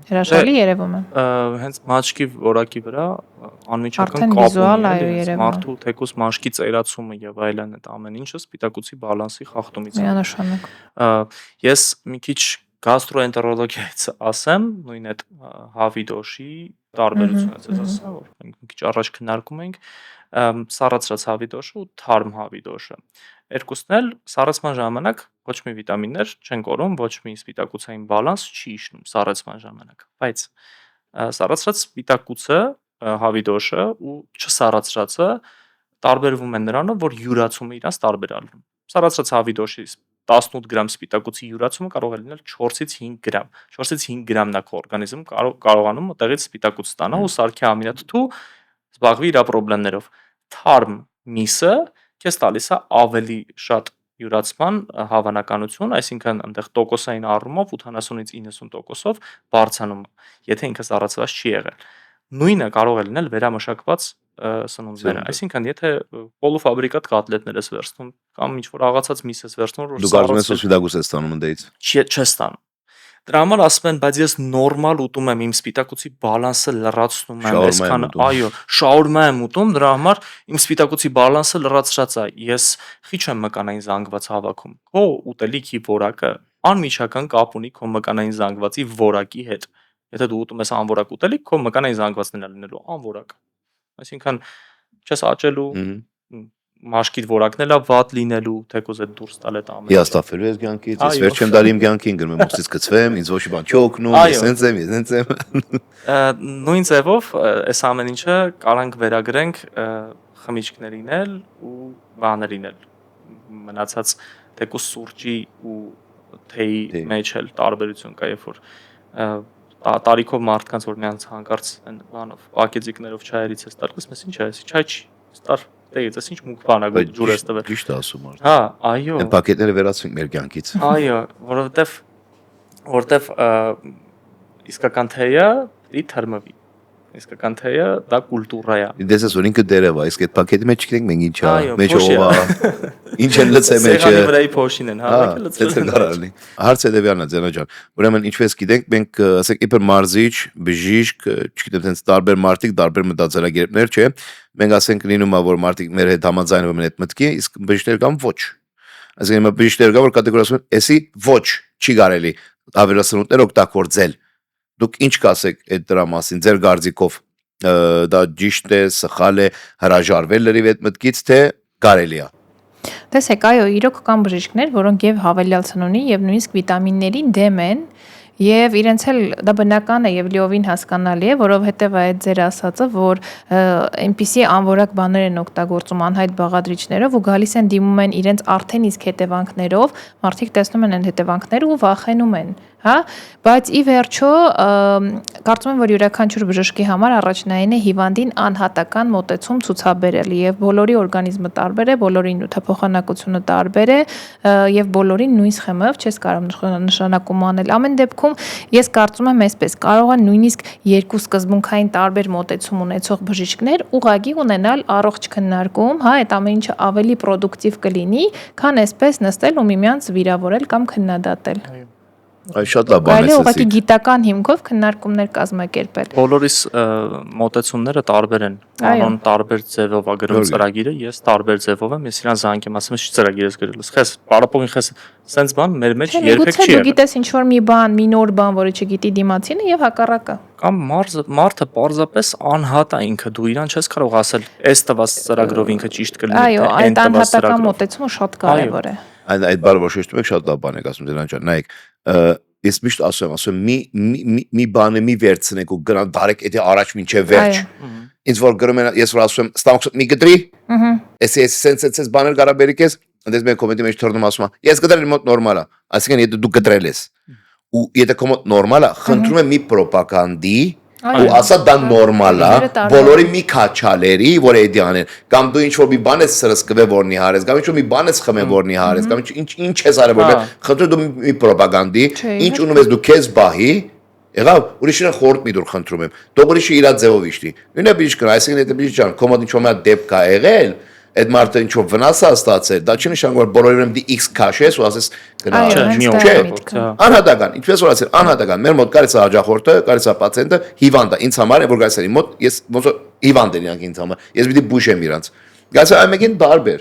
հրաշալի երևում է։ Հենց մաշկի որակի վրա անմիջական կապ ունի, մարդու թեկուզ մաշկի ծերացումը եւ այլն այդ ամեն ինչը սպիտակուցի բալանսի խախտումից է։ Միանշանակ։ Ես մի քիչ գաստրոենտերոլոգիայից ասեմ, նույն այդ հավիդոշի տարբերությունը ցած ասա, որ մենք մի քիչ առաջ քննարկում ենք սառացրած հավիդոշը ու թարմ հավիդոշը։ Երկուսն էլ սառեցման ժամանակ ոչ մի վիտամիններ չեն կորում, ոչ մի սպիտակուցային բալանս չի իջնում սառեցման ժամանակ, բայց սառացրած սպիտակուցը, հավիդոշը ու չսառացրածը տարբերվում են նրանով, որ յուրացումը իրանց տարբերալու։ սառացած հավիդոշի 18 գրամ սպիտակուցի յուրացումը կարող է լինել 4-ից 5 գրամ։ 4-ից 5 գրամն է քո օրգանիզմը կարողանում այդտեղից սպիտակուց ստանա ու սարքի ամինաթթու զբաղվի իր պրոբլեմներով։ Թարմ միսը քեզ տալիս է ավելի շատ յուրացման հավանականություն, այսինքն այնտեղ տոկոսային առումով 80-ից 90%-ով բարձրանում, եթե ինքը սառացված չի եղել։ Նույնը կարող է լինել վերամշակված սնունդները, այսինքն եթե պոլուֆաբրիկատ կոտլետներ ես վերցնում կամ ինչ-որ աղացած միս ես վերցնում, որ Դու կարծում ես սպիտակուց ես ստանում ընդդից։ չես ստանում։ Դրա համար ասում են, բայց ես նորմալ ուտում եմ, իմ սպիտակուցի բալանսը լրացնում եմ, այսքան, այո, շաուրմա եմ ուտում, դրա համար իմ սպիտակուցի բալանսը լրացրած է։ Ես քիչ եմ մկանային զանգված հավաքում։ Քո ուտելիքի որակը անմիջական կապ ունի քո մկանային զանգվածի որակի հետ։ Եթե դու ուտում ես անորակ ուտելիք, քո մկանային զանգվածն է լինելու անորակ։ Այսինքն չես աճելու, մաշկիդ որակն էլ է վատ լինելու, թեկուզ այդ դուրս տալ այդ ամենը։ Հիաստափելու ես կյանքից, ես վերջ չեմ դարի իմ կյանքին, գնում եմ ուսից գցվեմ, ինձ ոչ մի բան չի օգնում, ես հենց եմ։ Նույն ձևով այս ամեն ինչը կարանք վերագրենք խմիչքներին էլ ու բաներին էլ։ Մնացած թեկուզ սուրճի ու թեյի մեջ էլ տարբերություն կա, երբ որ տարիքով մարդկանց որ նրանց հանկարծ այն բանով պակեջիկներով չայերից է ստարկես, մեզ ինչ է, չայ չի, ստար դեից, այս ինչ մուկ բան է, ջուր է ստվել։ Ճիշտ է ասում արդ։ Հա, այո։ Այն պակետները վերացվենք մեր կյանքից։ Այո, որովհետև իսկական թեյը ի թարմվի։ Իսկական թեյը դա կուլտուրա է։ Դες ես որ ինքը դերև է, իսկ այդ պակետի մեջ չգիտենք մենք ինչ է, մեջ փոշի ով է, ինչ են լցե մեջը։ Սեղանի վրայի փոշին են, հա, լցել կարալի։ Հարց հետևյալն է, Ձենա ջան։ Ուրեմն ինչպես գիտենք, մենք ասենք իբր մարզիչ, բժիշկ, չգիտեմ, տենց տարբեր մարդիկ, տարբեր մտածելակերպներ, չէ։ Մենք ասենք լինում է որ մարդիկ մեր հետ համաձայնվում են այդ մտքի, իսկ բժիշկներ կամ ոչ։ Այսինքն բժիշկներ կա որ կատեգորիզացում են, էսի ոչ, չի կարելի ավելասնունդներ օգտագործել։ Դուք ինչ կասեք այդ դրա մասին, ձեր գարձիկով դա ճիշտ է, սխալ է, հրաժարվել լրիվ այդ մտքից, թե կարելի է։ Տեսեք, այո, իրոք կան բժիշկներ, որոնք եւ հավելյալ ցնունի եւ նույնիսկ վիտամինների դեմ են, եւ իրենց էլ դա բնական է եւ լիովին հասկանալի է, որովհետեւ այդ ձեր ասածը, որ այնպիսի անորակ բաներ են օգտագործում անհայտ բաղադրիչներով ու գալիս են դիմում են իրենց արդեն իսկ հետևանքներով, մարդիկ տեսնում են այն հետևանքները ու վախենում են, հա, բայց ի վերջո կարծում եմ, որ յուրաքանչյուր բժշկի համար առաջնային է հիվանդին անհատական մոտեցում ցուցաբերել եւ բոլորի օրգանիզմը տարբեր է, բոլորի նյութափոխանակությունը տարբեր է եւ բոլորին նույն սխեմայով չես կարող նշանակում անել։ Ամեն դեպքում ես կարծում եմ այսպես կարող են նույնիսկ երկու սկզբունքային տարբեր մոտեցում ունեցող բժիշկներ ուղղակի ունենալ առողջ քննարկում, հա, այդ ամեն ինչը ավելի պրոդուկտիվ կլինի, քան այսպես նստել ու միմյանց վիրավորել կամ քննադատել։ Այ շատ լավ բան է ասեցիք։ Ուղղակի գիտական հիմքով քննարկումներ կազմակերպել։ Բոլորիս մոտեցումները տարբեր են։ Կանոն տարբեր ձևով է գրում ծրագիրը, ես տարբեր ձևով եմ, ես իրան զանգեմ, ասում եմ, ծրագիր ես գրել։ Խես, պարապողին խես, սենց բան մեր մեջ երբեք չի եղել։ Դու գիտես ինչ որ մի բան, մի նոր բան, որը չգիտի դիմացինը եւ հակառակը։ Կամ մարդը պարզապես անհատ է ինքը, դու իրան չես կարող ասել, այս տված ծրագրով ինքը ճիշտ կլինի, այո, այդ անհատական մոտեցումը շատ կարևոր է։ Այդ բառը որ շեշտում եք շատ լավ բան եք ասում Ձենա ջան, նայեք, ես միշտ ասում եմ, մի բանը մի վերցնեք ու գնան դարեք եթե առաջ մինչև վերջ։ Ինձ որ գրում են, ես որ ասում եմ, ստամոքս մի գտրի, ես սենց բաներ կարա բերիկես, այնպես մեկ կոմենտի մեջ թռնում ասում եմ, ես գտրել մոտ նորմալ է, այսինքն եթե դու գտրել ես, ու եթե քո մոտ նորմալ է, խնդրում եմ մի պրոպագանդի ու ասա դա նորմալ է, բոլորի մի քաչալերի, որ էդի անեն, կամ դու ինչ որ մի բան ես սրսկվել որնի հարես, կամ ինչ որ մի բան ես խմել որնի հարես, կամ ինչ ես արել որ խնդրում դու մի պրոպագանդի, ինչ ունում ես դու քեզ բահի, եղավ, ուրիշին խորտ մի դուր խնդրում եմ, թող ուրիշը իր ձևով իշտի։ Նույնն է բիժիշկը, այսինքն եթե բիժիշկ ջան, քո մոտ ինչ որ մի դեպք կա եղել, այդ մարդը ինչ որ վնաս է ստացել, դա չի նշանակում որ բոլորին դի X քաշես ու ասես գնա, չէ։ Անհատական, ինչպես որ ասել, անհատական, մեր մոտ կարից է հաջախորդը, կարից է պացիենտը, հիվանդը, ինձ համար է որ գալիս է իմ մոտ, ես ոնց որ հիվանդ եմ ինձ համար, ես պիտի բուժեմ իրանց։ Գալիս է այն մեկին տարբեր։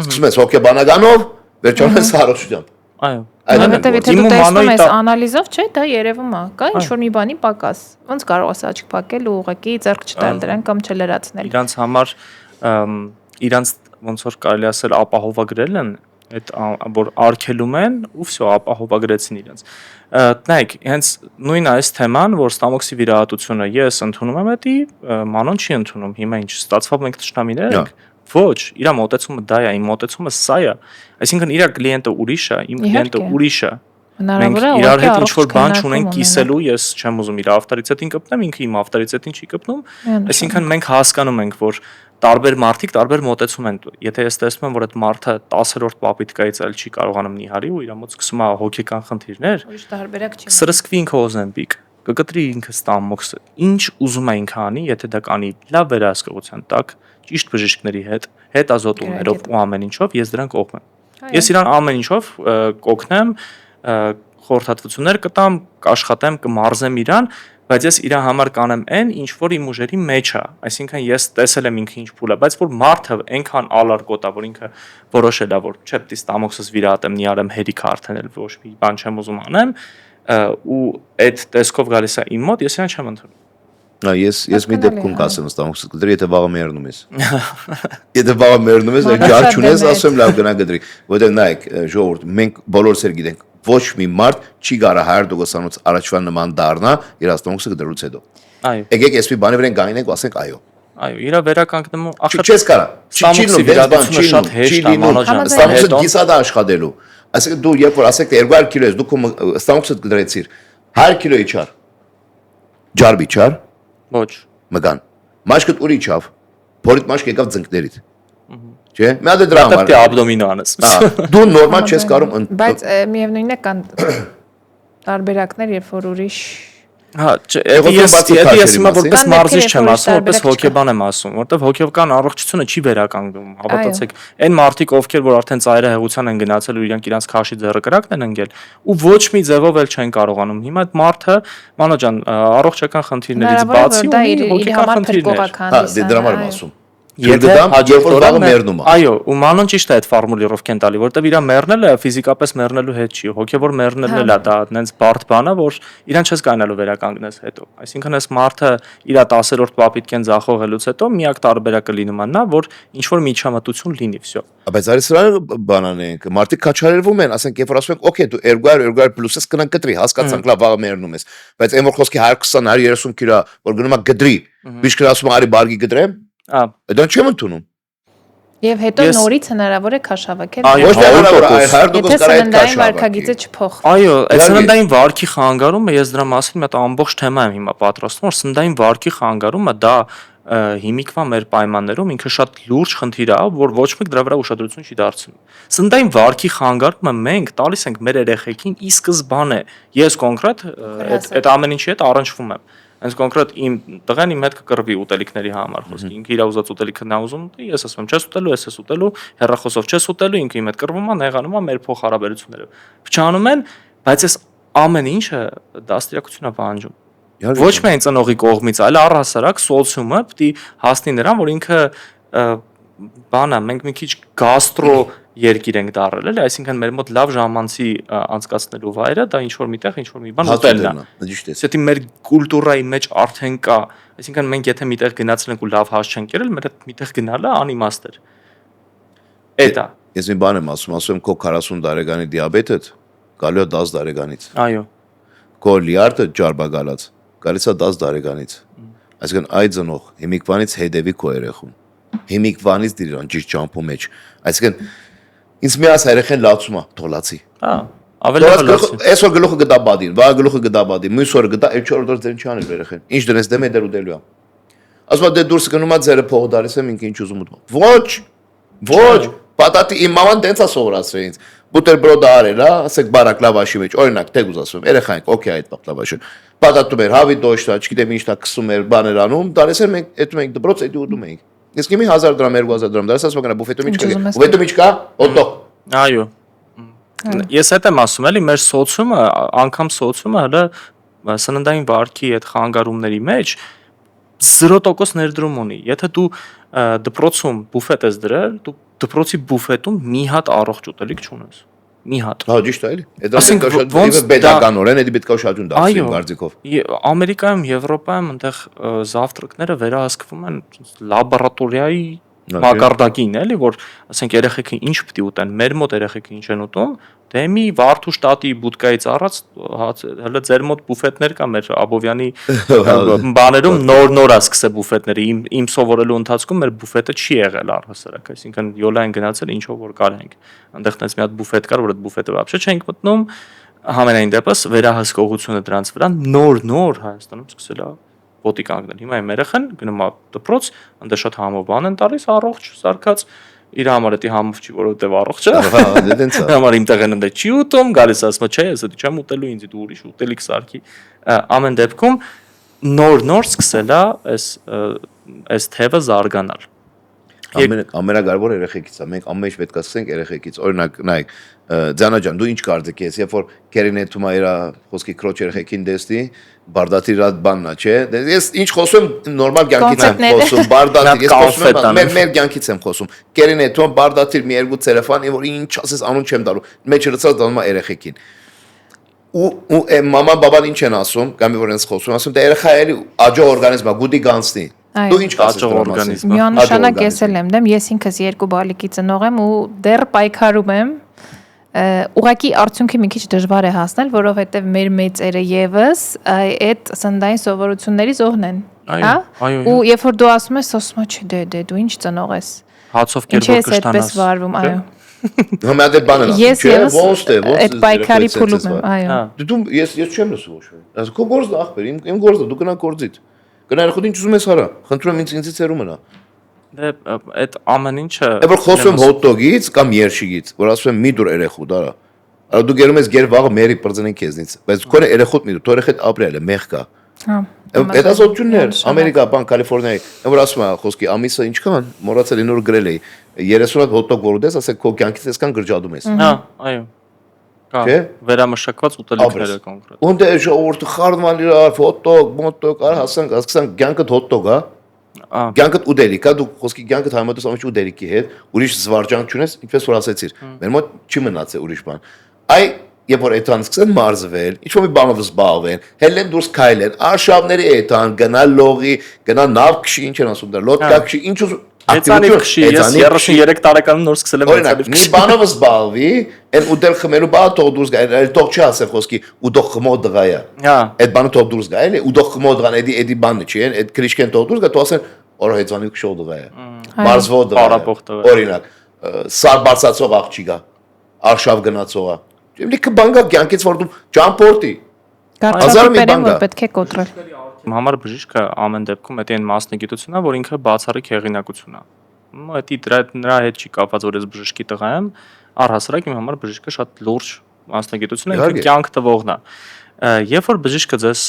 Սկսում ես հոգեբանականով, վերջանում ես առողջությամբ։ Այո։ Որովհետև եթե դու տեսնում ես անալիզով, չէ, դա երևում է, կա ինչ որ մի բանի պակաս։ Ոնց կարող ես աչք փակել ու ուղղակի ձեռք չտալ դրան կամ չլրացնել։ Իրանց համար իրանց ոնց որ կարելի ասել ապահովագրել են այդ որ արգելում են ու վсё ապահովագրեցին իրենց։ Նայեք, հենց նույն այս թեման, որ ստամոքսի վիրահատությունը ես ընդունում եմ, դա մանոն չի ընդունում։ Հիմա ինչ ստացվա մենք ճշտամիներ ենք, Ոչ, իր մոտեցումը դա է, իմ մոտեցումը սա է։ Այսինքն իր կլիենտը ուրիշ է, իմ կլիենտը ուրիշ է։ Մենք իրար հետ ինչ որ բան չունենք կիսելու, ես չեմ ուզում իր ավտորիտետին կպնեմ, ինքը իմ ավտորիտետին չի կպնում։ Այսինքն մենք հասկանում ենք, որ տարբեր մարդիկ տարբեր մոտեցում են։ Եթե ես տեսնում եմ, որ այդ մարդը 10-րդ պապիտկայից այլ չի կարողանում նիհարի ու իր մոտ սկսում է հոգեկան խնդիրներ, ուրիշ տարբերակ չի։ սրսկվի ինքը Օզեմպիկ, կկտրի ինքը Ստամոքսը։ Ինչ ուզում է ինքը անի, եթե դա կանի լավ վերահսկողության տակ, ճիշտ բժիշկների հետ ազոտումներով ու ամեն ինչով, ես դրան կողմ եմ։ Ես իրան ամեն ինչով կօգնեմ, խորհրդատվություններ կտամ, կաշխատեմ, կմարզեմ իրան, բայց ես իր համար կանեմ այն, ինչ որ իմ ուժերի մեջ է, այսինքն ես տեսել եմ ինքը ինչ փուլ է, բայց որ մարդը այնքան ալարկոտ է, որ ինքը որոշել է, որ չէ, պիտի Ստամոքսս վիրահատեմ, նիարեմ հերիքը արդեն էլ ոչ մի բան չեմ ուզում անեմ, ու այդ տեսքով գալիս է իմ մոտ, ես իրան չեմ ընդունում։ Ես մի դեպքում կասեմ Ստամոքսը գդրի, եթե վաղը մեռնում ես։ Եթե վաղը մեռնում ես, ջար չունես, ասում լավ գնա գդրի, որտեղ նայեք, ժողովուրդ, մենք բոլորս էլ գիտենք, ոչ մի մարդ չի գարա 100%-անոց առաջվա նման դառնա իր Ստամոքսը գդրուց հետո։ Այո։ Եկեք այսպես բանի վրա գայինենք ու ասենք այո։ Այո, իրա վերականգնումը Չես կարա։ Ստամոքսի վիրահատությունը շատ հեշտ է, մանոջան։ Ստամոքսը գիսա դա աշխատելու։ Այսինքն դու երբ որ ասեք 200 կիլո ես, դու Ստամոքսը գդրեցիր 100 կիլոյի չար։ Ջարբի չար։ Ոչ։ Մգան։ Մաշկդ ուրի չավ։ Փորիդ մաշկ եկավ ծնկներիդ։ Չէ՞։ Մի հատ դրա համար։ Դե աբդոմինո անես։ Դու նորմալ չես կարող բայց միևնույնն է կան տարբերակներ, երբ որ ուրիշ Հա, ես հիմա որպես մարզիչ չեմ ասում, որպես հոգեբան եմ ասում, որտեվ հոգեբան առողջությունը չի վերականգնում, հավատացեք։ Այն մարդիկ, ովքեր որ արդեն ծայրահեղության են գնացել ու իրանք իրանց քաշի ձեռը կրակն են ընկել, ու ոչ մի ձևով էլ չեն կարողանում։ Հիմա այդ մարդը, մանոջան, առողջական խնդիրներից բացի ունի հոգեկան խնդիրներ։ Հա, դե դրա համար եմ ասում։ Եթե հաջորդորը մեռնում է։ Այո, ու մանոն ճիշտ է այդ ֆորմուլիրով կեն տալի, որտեվ իրա մեռնելը ֆիզիկապես մեռնելու հետ չի, հոգևոր մեռնելն էլ է, դա այնց բարդ բան է, որ իրան չես կանալու վերականգնես հետո։ Այսինքն այս մարդը իր 10-րդ պապիտկեն ձախողելուց հետո միակ տարբերակը լինում է նա, որ ինչ որ միջամտություն լինի, վсё։ Բայց արի սրանը բանանենք, մարդիկ քաչարերվում են, ասենք երբ որ ասում ենք, օքեյ, դու 200 պլյուս ես կնան գտրի, հասկացանք լավ վաղը մեռնում ես, բայց այն որ խոսքի 120-130 կիլո, որ գնում է գդրի, բիշկը ասում արի բարգի գդրեմ, դա չեմ ընդունում։ Եվ հետո նորից հնարավոր է քաշավակել։ Ոչ թե հնարավոր է, 100% կարա այդ քաշավակել։ Վարքագիծը չփոխ։ Այո, այդ սննդային վարքի խանգարումը, ես դրա մասին մի հատ ամբողջ թեմա եմ հիմա պատրաստում, որ սննդային վարքի խանգարումը դա հիմիկվա մեր պայմաններում ինքը շատ լուրջ խնդիր է, որ ոչ մեկ դրա վրա ուշադրություն չի դարձնում։ Սննդային վարքի խանգարումը մենք տալիս ենք մեր երեխեքին ի սկզբանե։ Ես կոնկրետ այդ ամեն ինչի հետ առնչվում եմ։ Հենց կոնկրետ իմ տղեն իմ հետ կկռվի ուտելիքների համար խոսքի։ Ինքը իր ուզած ուտելիքը նա ուզում ուտի, ես ասում եմ չես ուտելու, ես ես ուտելու, հեռախոսով չես ուտելու, ինքը իմ հետ կռվում է, նեղանում է մեր փոխհարաբերություններով։ Փչանում են, բայց այս ամեն ինչը դաստիարակություն է պահանջում։ Ոչ միայն ծնողի կողմից, այլ առհասարակ սոցիումը պիտի հասնի նրան, որ ինքը բանա, մենք մի քիչ գաստրո երկիր ենք դարել, էլի, այսինքն մեր մոտ լավ ժամանցի անցկացնելու վայրը դա ինչ որ միտեղ, ինչ որ մի բան ուտելն է։ Դե մեր կուլտուրայի մեջ արդեն կա, այսինքն մենք եթե միտեղ գնացել ենք ու լավ հաշ չենք կերել, մեր այդ միտեղ գնալը անիմաստ էր։ Էդ է։ Ես մի բան եմ ասում քո 40 տարեկանի դիաբետը գալու է 10 տարեկանից։ Այո։ Քո լիարդը ջարբա գալած, գալիս է 10 տարեկանից։ Այսինքն այդ ծնող հիմիկվանից հետևի քո երեխուն։ Հիմիկվանից դիրան ճիշտ ճամփու մեջ։ Այսինքն ինձ մի աս երեխեն լացում է, թողլացի։ Հա, ավելի լավ։ Այսօր գլուխը գտա բադին, վաղ գլուխը գտա բադին, մյուս օրը գտա, այդ 4 օր ձեր չի անել երեխեն։ Ինչ դրես դեմ է դեր ուտելու է։ Ասում դե դուրս գնում է ձերը փողը դարիս եմ ինքը ինչ ուզում ուտում։ Ոչ։ Ոչ, պատատի իմ մաման տենց է սովորացրել ինձ։ Բուտերբրոդը արել, հա, ասեք բարակլավաշի մեջ, օրինակ, թեգուզ ասում, երեխայինք, օքեյ այդ բակլավաշը։ Պատատում էր հավի դոշտա, չգիտեմ ինչ դա կսում էր, բաներ անում, դարես էր մենք այդում ենք դպրոց, այդի ուտում էինք։ Իսկ իմի 1000 դրամ, 2000 դրամ, դարես ասում կնա բուֆետում ինչ կա։ Բուֆետում ինչ կա, օտո։ Այո։ Ես այդ եմ ասում, էլի մեր սոցիումը, անգամ սոցիումը հələ սննդային վարքի այդ խանգարումների մեջ 0% ներդրում ունի։ Եթե դու դպրոցում բուֆետ ես դրել, դու դպրոցի բուֆետում մի հատ առողջ ուտելիք չունես։ Մի հատ։ Հա, ճիշտ է, էլի։ Դա պետականորեն, դա պետք է ուշադրություն դարձնել գարձիկով։ Ամերիկայում, Եվրոպայում այնտեղ զավտրկները վերահսկվում են լաբորատորիայի մակարդակին էլի, որ ասենք երեխեքը ինչ պետք է ուտեն, մեր մոտ երեխեքը ինչ են ուտում, դե մի վարդու շտատի բուդկայից առաջ հələ ձեր մոտ բուֆետներ կա մեր Աբովյանի բաներում նոր է սկսե բուֆետները, իմ սովորելու ընթացքում մեր բուֆետը չի եղել առհասարակ, այսինքն յոլա են գնացել ինչով որ կարենք, այնտեղ տես մի հատ բուֆետ կար, որ այդ բուֆետը вообще չենք մտնում, համենայն դեպս վերահսկողությունը դրանց վրա նոր Հայաստանում սկսել է ոտի կանգնել։ Հիմա իմ երեխան գնում է դպրոց, այնտեղ շատ համով բան են տալիս, առողջ, սարքած, իր համար էդի համով չի, որովհետև առողջ է։ Դե համար իմ տեղն ընդ չի ուտում, գալիս ասում է, չէ, ես դա չեմ ուտելու, ինձ դու ուրիշ ուտելիք սարքի։ Ամեն դեպքում նոր սկսել է այս թևը զարգանալ։ Ամենակարևորը երեխեքից է, մենք ամեն ինչ պետք է սկսենք երեխեքից, օրինակ նայեք, Ձանա ջան, դու ինչ կարծիք ես, երբ որ կերինետում է իր խոսքի քրոջ երեխեքին դեստի, բարդատիր այդ բաննա, չէ։ Ես ինչ խոսում նորմալ կյանքից եմ խոսում, բարդատիր, ես խոսում եմ մեր կյանքից եմ խոսում։ Կերինետում բարդատիր մի երկու տելեֆոն, որ ինչ ասես անուն չեմ տալու, մեջ լցած դառնում է երեխեքին։ Ու մաման բաբան ինչ են ասում, կամ որ ինձ խոսում, ասում դե երեխա էլի աջող օրգանիզմ է, գուտի գանցնի։ Դու ինչ ասես օրգանիզմ։ Միանշանակ ես եմ դեմ, ես ինքս 2 բալիկի ծնող եմ ու դեռ պայքարում եմ։ Ուղղակի արդյունքի մի քիչ դժվար է հասնել, որովհետև մեր մեծերը եւս այդ սննդային սովորությունների զոհն են, հա? Ու երբ որ դու ասում ես, ասում ես, դե դու ինչ ծնող ես։ Հացով կերպով կշտանաս։ Ինչ ես այդպես վարվում, այո։ Հիմա դե բանը ասում, չէ, ոնց է, ոնց է։ Այդ պայքարի փուլում եմ, այո։ Դու ես չեմ լսում ոչ ոք։ Ասա քո գործը ախպեր, իմ գործը, դու գնա գործից։ Գնա երախոտ ինչ ուզում ես արա։ Խնդրում եմ ինձից հեռու մնա։ Դե այդ ամեն ինչը Որ խոսում հոտ-դոգից կամ երշիկից, որ ասում եմ մի դուր երեխու դարա։ Դու գերում ես գեր վաղը մերի բրձնեն քեզնից, բայց քո երեխոտ մի դու, թո երեխեդ ապրել է մեղքա։ Հա։ Այդ ասոցություններ, Ամերիկա, բան Կալիֆոռնիայի, որ ասում է խոսքի ամիսը ինչքան, մոռացել ինոր գրել էի, 30 հատ հոտ-դոգ որ ուտես, ասեք քո կյանքից այսքան գրջադում ես։ Հա, այո։ Չէ, վերամշակված ուտելիքները կոնկրետ։ Ունդ է ժողովուրդը խառնվել իրար, հոտ-դոգ, մոտ-դոգ, արա հասանք, ասենք կյանքդ հոտ-դոգ է։ Կյանքդ ուտելիք է, դու խոսքի կյանքդ հայմատես ամեն ինչ ուտելիքի հետ, ուրիշ զվարճանք չունես, ինչպես որ ասեցիր։ Մեր մոտ չի մնացել ուրիշ բան։ Այ երբ որ այդան սկսեն մարզվել, ինչ-որ մի բանով զբաղվեն, հելեն դուրս քայլեն, արշավների այդան, գնա լողի, գնա նավ քշի, ինչ են ասում դեռ, լոդկա քշի, ինչ ուզում Հեծանի քշի, ես 33 տարեկանում նոր սկսել եմ հեծանի քշի։ Մի բանով զբաղվի, այն ուտել խմելու բա թող դուրս գա, այլ թող չի ասել խոսքի, ու դող խմող դղա է։ Հա։ Այդ բանը թող դուրս գա, էլի, ու դող խմող դղան, էդի բանը չի, այդ քրիշկեն թող դուրս գա, թող ասեն, օր հեծանի քշող դղա է։ Մարզվող դղա։ Օրինակ, սար բացածող աղջիկա, արշավ գնացողա։ Լիքը բան կա կյանքից որ դու ճամփորդի։ Կարծրատիպերին որ պետք է կոտրել։ Իմ համար բժիշկը ամեն դեպքում դա այն մասնագիտությունն է, որ ինքը բացառիկ հեղինակություն է։ Դա նրա հետ չի կապված, որ ես բժշկի տղա եմ, առհասարակ իմ համար բժիշկը շատ լուրջ մասնագիտություն է, ինքը կյանք տվողն է։ Երբ որ բժիշկը ձեզ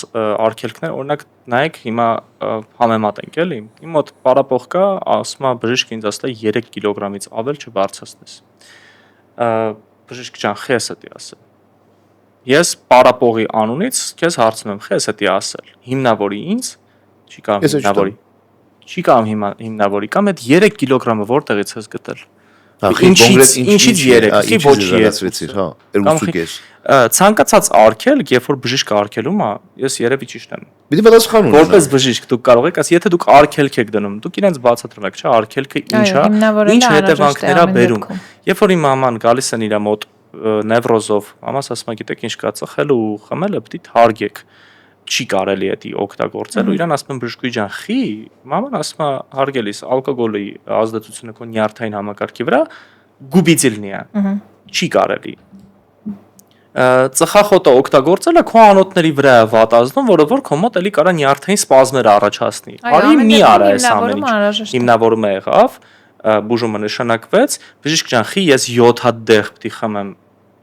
արգելքներ, օրինակ նայեք հիմա համեմատ ենք էլի։ Իմ մոտ պարապող կա, ասում է բժիշկը ինձ ասել է 3 կիլոգրամից ավել չբարձրացնես։ Բժիշկ ջան, խես էդի ասել։ Ես պարապողի անունից քեզ հարցնում եմ, խես էդի ասել։ Հիմնավորի ինձ, չի կարող հիմնավորի։ Չի կարող հիմնավորի, կամ այդ 3 կիլոգրամը որտեղից ես գտել։ Ինչից 3, ոչ 3, հա, 2.5։ Ցանկացած արգելք, երբ որ բժիշկը արգելում է, ես երևի ճիշտ եմ։ Պիտի պատասխան ունենա։ Որպես բժիշկ դուք կարող եք, եթե դուք արգելք եք դնում, դուք իրենց բացատրում եք, չէ՞, արգելքը ինչ է, ինչ հետևանքներ է բերում։ Երբ որ իմ մաման գալիս են իր մոտ նևրոզով, մամաս ասում է, գիտեք ինչ կա, ծխել ու խմելը պիտի հարգեք։ Չի կարելի էդի օգտագործել ու իրան ասում են բժշկուի ջան, խի, մաման ասում է հարգելիս ալկոգոլի ազդեցությունը քո նյարդային համակարգի վրա գուբիձիլնի է։ Չի կարելի։ Ծխախոտը օգտագործելը քո անոթների վրա է վատազդում, որը որ քո մոտ էլի կարա նյարդային սպազմեր առաջացնի։ Արի մի արա այս ամեն ինչ։ Հիմնավորումը եղավ, բուժումը նշանակվեց, բժիշկ ջան, խի ես 7 հատ դեղ պիտի խմեմ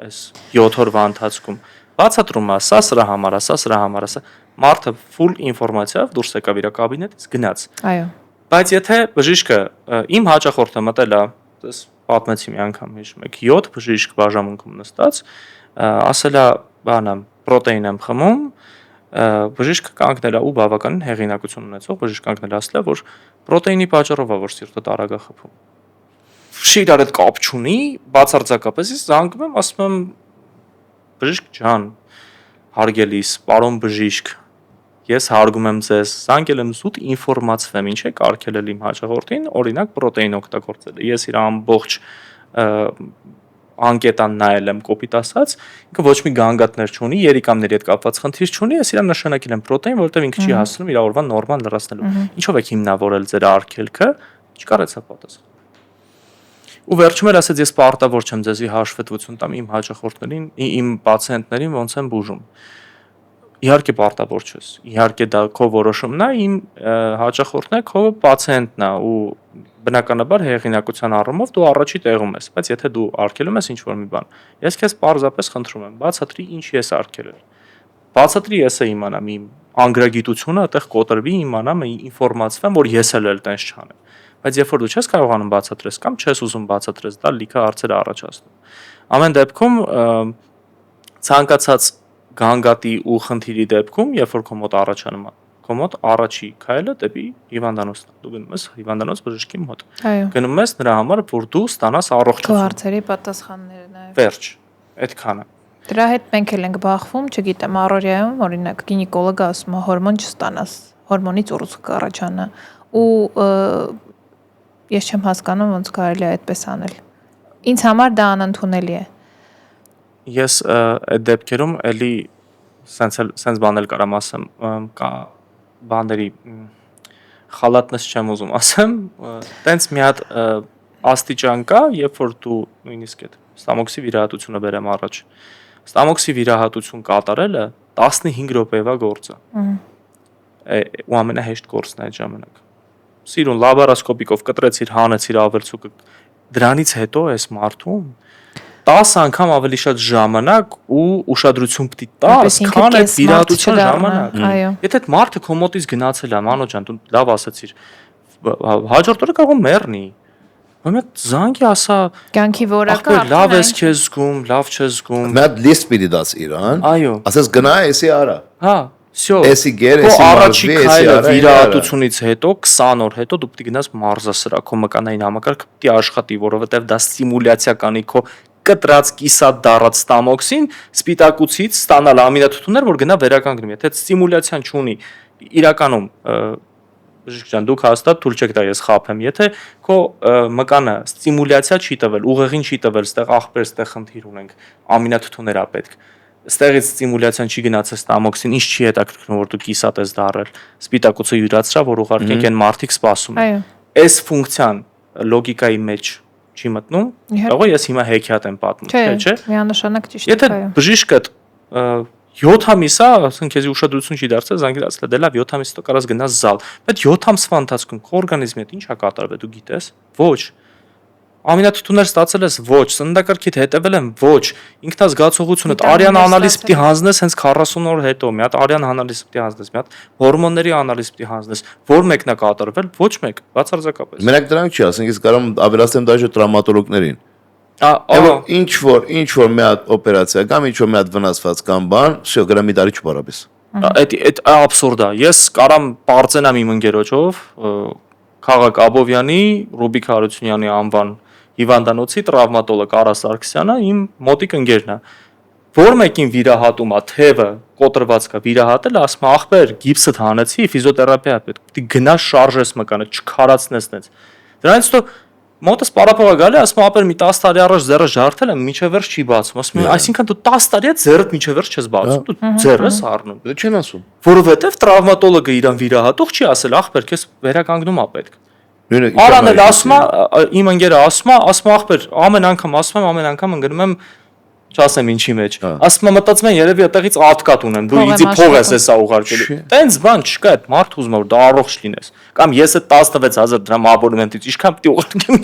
այս 7 օրվա ընթացքում։ Բացատրում է, սա սրա համար է, սա սրա համար է, մարդը full ինֆորմացիայով դուրս եկավ իր կաբինետից գնաց։ Այո։ Բայց եթե բժիշկը իմ հաճախորդը մտել է, ես պատմեցի մի անգամ հիշում եք, 7 բժիշկ բաժանմունքում նստած, ասել է, բանա, պրոտեին եմ խմում, բժիշկը կանգնել է ու բավականին հեղինակություն ունեցող բժիշկ կանգնել ասել է, որ պրոտեինի պատճառով է, որ սիրտը տարագ է խփում։ Շիրար այդ կապ չունի, բացարձակապես ես զանգում եմ, ասում եմ բժիշկ ջան, հարգելիս, պարոն բժիշկ, ես հարգում եմ ձեզ, զանգել եմ զուտ ինֆորմացվեմ, ինչ է կարգելել իմ հաջողորդին, օրինակ պրոտեին օգտագործել։ Ես իր ամբողջ անկետան նայել եմ կոպիտ ասած, ինքը ոչ մի գանգատներ չունի, երիկամների հետ կապված խնդիր չունի, ես իրան նշանակել եմ պրոտեին, որովհետև ինքը չի հասնում իր օրվան նորմալ լրացնելու։ Ինչով եք հիմնավորել ձեր արգելքը, չկարեցա պատասխան։ Ու վերջում էլ ասեց, ես պարտավոր չեմ ձեզի հաշվետվություն տամ իմ հաջողորդներին, իմ պացիենտներին ոնց են բուժում։ Իհարկե պարտավոր չես։ Իհարկե դա քո որոշումն է, իմ հաջողորդն է, քո պացիենտն է ու բնականաբար հեղինակության առումով դու առաջի տեղում ես, բայց եթե դու արգելում ես ինչ-որ մի բան, ես քեզ պարզապես խնդրում եմ, բացատրի ինչ ես արգելել։ Բացատրի ես իմանամ իմ անգրագիտությունը, այդտեղ կոտրվի, իմանամ, ինֆորմացվեմ, որ ես էլ տենց չանեմ։ Բայց երբ որ դու չես կարողանում բացատրես կամ չես ուզում բացատրես, դա լիքը հարցեր է առաջացնում։ Ամեն դեպքում ցանկացած գանգատի ու խնդիրի դեպքում, երբ որ քո մոտ առաջանում է, քո մոտ առաջի քայլը դեպի հիվանդանոցն է։ Դու գնում ես հիվանդանոց բժշկի մոտ։ Գնում ես նրա համար, որ դու ստանաս առողջություն։ Քո հարցերի պատասխանները նաև։ Վերջ, այդքանը։ Դրա հետ մենք էլ ենք բախվում, չգիտեմ, առօրյայում, օրինակ, գինեկոլոգը ասում է հորմոն չստանաս, հորմոնից ուռուցք կառաջանա ու ես չեմ հասկանում ոնց կարելի է այդպես անել։ Ինձ համար դա անընդունելի է։ Ես այդ դեպքերում էլի սենց բանել կարամ ասեմ, կա բաների խալատնես չեմ ուզում ասեմ, տենց մի հատ աստիճան կա, երբ որ դու նույնիսկ այդ ստամոքսի վիրահատությունը բերեմ առաջ։ Ստամոքսի վիրահատություն կատարելը 15 րոպեվա գործ է։ Ու ամենահեշտ գործն է այդ ժամանակ։ Սիրուն լաբորասկոպիկով կտրեցիր, հանեցիր ավելցուկը։ Դրանից հետո այս մարդում 10 անգամ ավելի շատ ժամանակ ու ուշադրություն պիտի տաս, քան այդ վիրահատության ժամանակ։ Եթե այդ մարդը քո մոտից գնացել է, մանո ջան, դու լավ ասացիր, հաջորդ օրը կարող մեռնի։ Ոմյա զանգի ասա, կյանքի որակը լավ ես քեզ զգում, լավ չես զգում։ Մի հատ լիստ պիտի դաս իրան։ Այո։ Ասես գնա, էսի արա։ Հա, всё։ Էսի գեր, էսի առաջի մարզվի, էսի քայլը արա։ վիրահատությունից հետո 20 օր հետո դու պիտի գնաս մարզասրահ, քո մկանային համակարգը պիտի աշխատի, որովհետև դա ստիմուլյացիա կանի քո կտրած կիսատ դառած ստամոքսին սպիտակուցից ստանալ ամինաթթուներ, որ գնա վերականգնի։ Եթե ստիմուլյացիան չունի, իրականում բժիշկ ջան, դուք հաստատ թույլ չեք տա ես խափեմ, եթե քո մկանը ստիմուլյացիա չի տվել, ուղեղին չի տվել, ստեղ ախպեր, ստեղ խնդիր ունենք, ամինաթթուներ է պետք։ Ստեղից ստիմուլյացիան չի գնացել ստամոքսին, ինչ չի հետաքրքրում, որ դու կիսատ ես դառել։ Սպիտակուցը յուրացրա, որ ուղարկենք են մարդիկ սպասում են։ Այս ֆունկցիան լոգիկայի մեջ չի մտնում, կարող ես հիմա հեքիաթ եմ պատմում, չէ՞։ Միանշանակ ճիշտ է։ Եթե բժիշկը 7 ամիս է, ասենք քեզի ուշադրություն չի դարձել, զանգել, դե լավ 7 ամիս հետո կարաս գնաս զալ, բայց 7 ամսվա ընթացքում քո օրգանիզմի հետ ինչ է կատարվել, դու գիտես։ Ոչ։ Ամինաթթուներ ստացել ես, ոչ, սննդակարգիդ հետևել եմ, ոչ, ինքնազգացողությունը արյան անալիզ պիտի հանձնես հենց 40 օր հետո, մի հատ արյան անալիզ պիտի հանձնես, մի հատ հորմոնների անալիզ պիտի հանձնես, որ մեկն է կատարվել, ոչ մեկ, բացարձակապես։ Մենակ դրանք չի, ասենք ես կարող եմ ավելացնեմ դաժե տրավմատոլոգներին։ Ինչ որ մի հատ օպերացիա կամ ինչ որ մի հատ վնասված կամ բան, всё, գրա մի տարի չբարաբես։ Այդ աբսուրդ է։ Ես կարամ բարձենամ իմ ընկերոջով Խաղաղ Աբովյանի, Ռուբիկ Հարությունյանի անվան հիվանդանոցի տրավմատոլոգ Արա Սարգսյանը իմ մոտիկ ընկերն է։ Որ մեկին վիրահատում է, թևը կոտրված կա, վիրահատել, ասում է, ախպեր, գիպսդ հանեցի, ֆիզիոթերապիա պետք, պիտի գնաս շարժես մկանը, չքարացնես նենց։ Դրանից հետո մոտս պարապողա գալի, ասում է, ապեր մի 10 տարի առաջ ձեռը ջարդել եմ, միջև վերջ չի բացում։ Ասում է, այսինքն դու 10 տարի է ձեռդ միջև վերջ չես բացում, դու ձեռ ես առնում։ Դա չեն ասում։ Որովհետև տրավմատոլոգը իրան վիրահատող չի ասել, ախպեր, քեզ վերականգնում է պետք։ Նույնը Արան էլ ասում է, իմ ընկերը ասում է, ախպեր, ամեն անգամ ընկնում եմ չասեմ ինչի մեջ։ Ասում եմ մտածում եմ երևի այդտեղից ատկատ ունեմ, դու իցի փող ես հեսա ուղարկելու։ Տենց բան չկա, այդ մարդ ուզում է որ դա առողջ լինես։ Կամ ես այդ 16000 դրամ աբոնեմենտից ինչքան պիտի ուղարկեմ։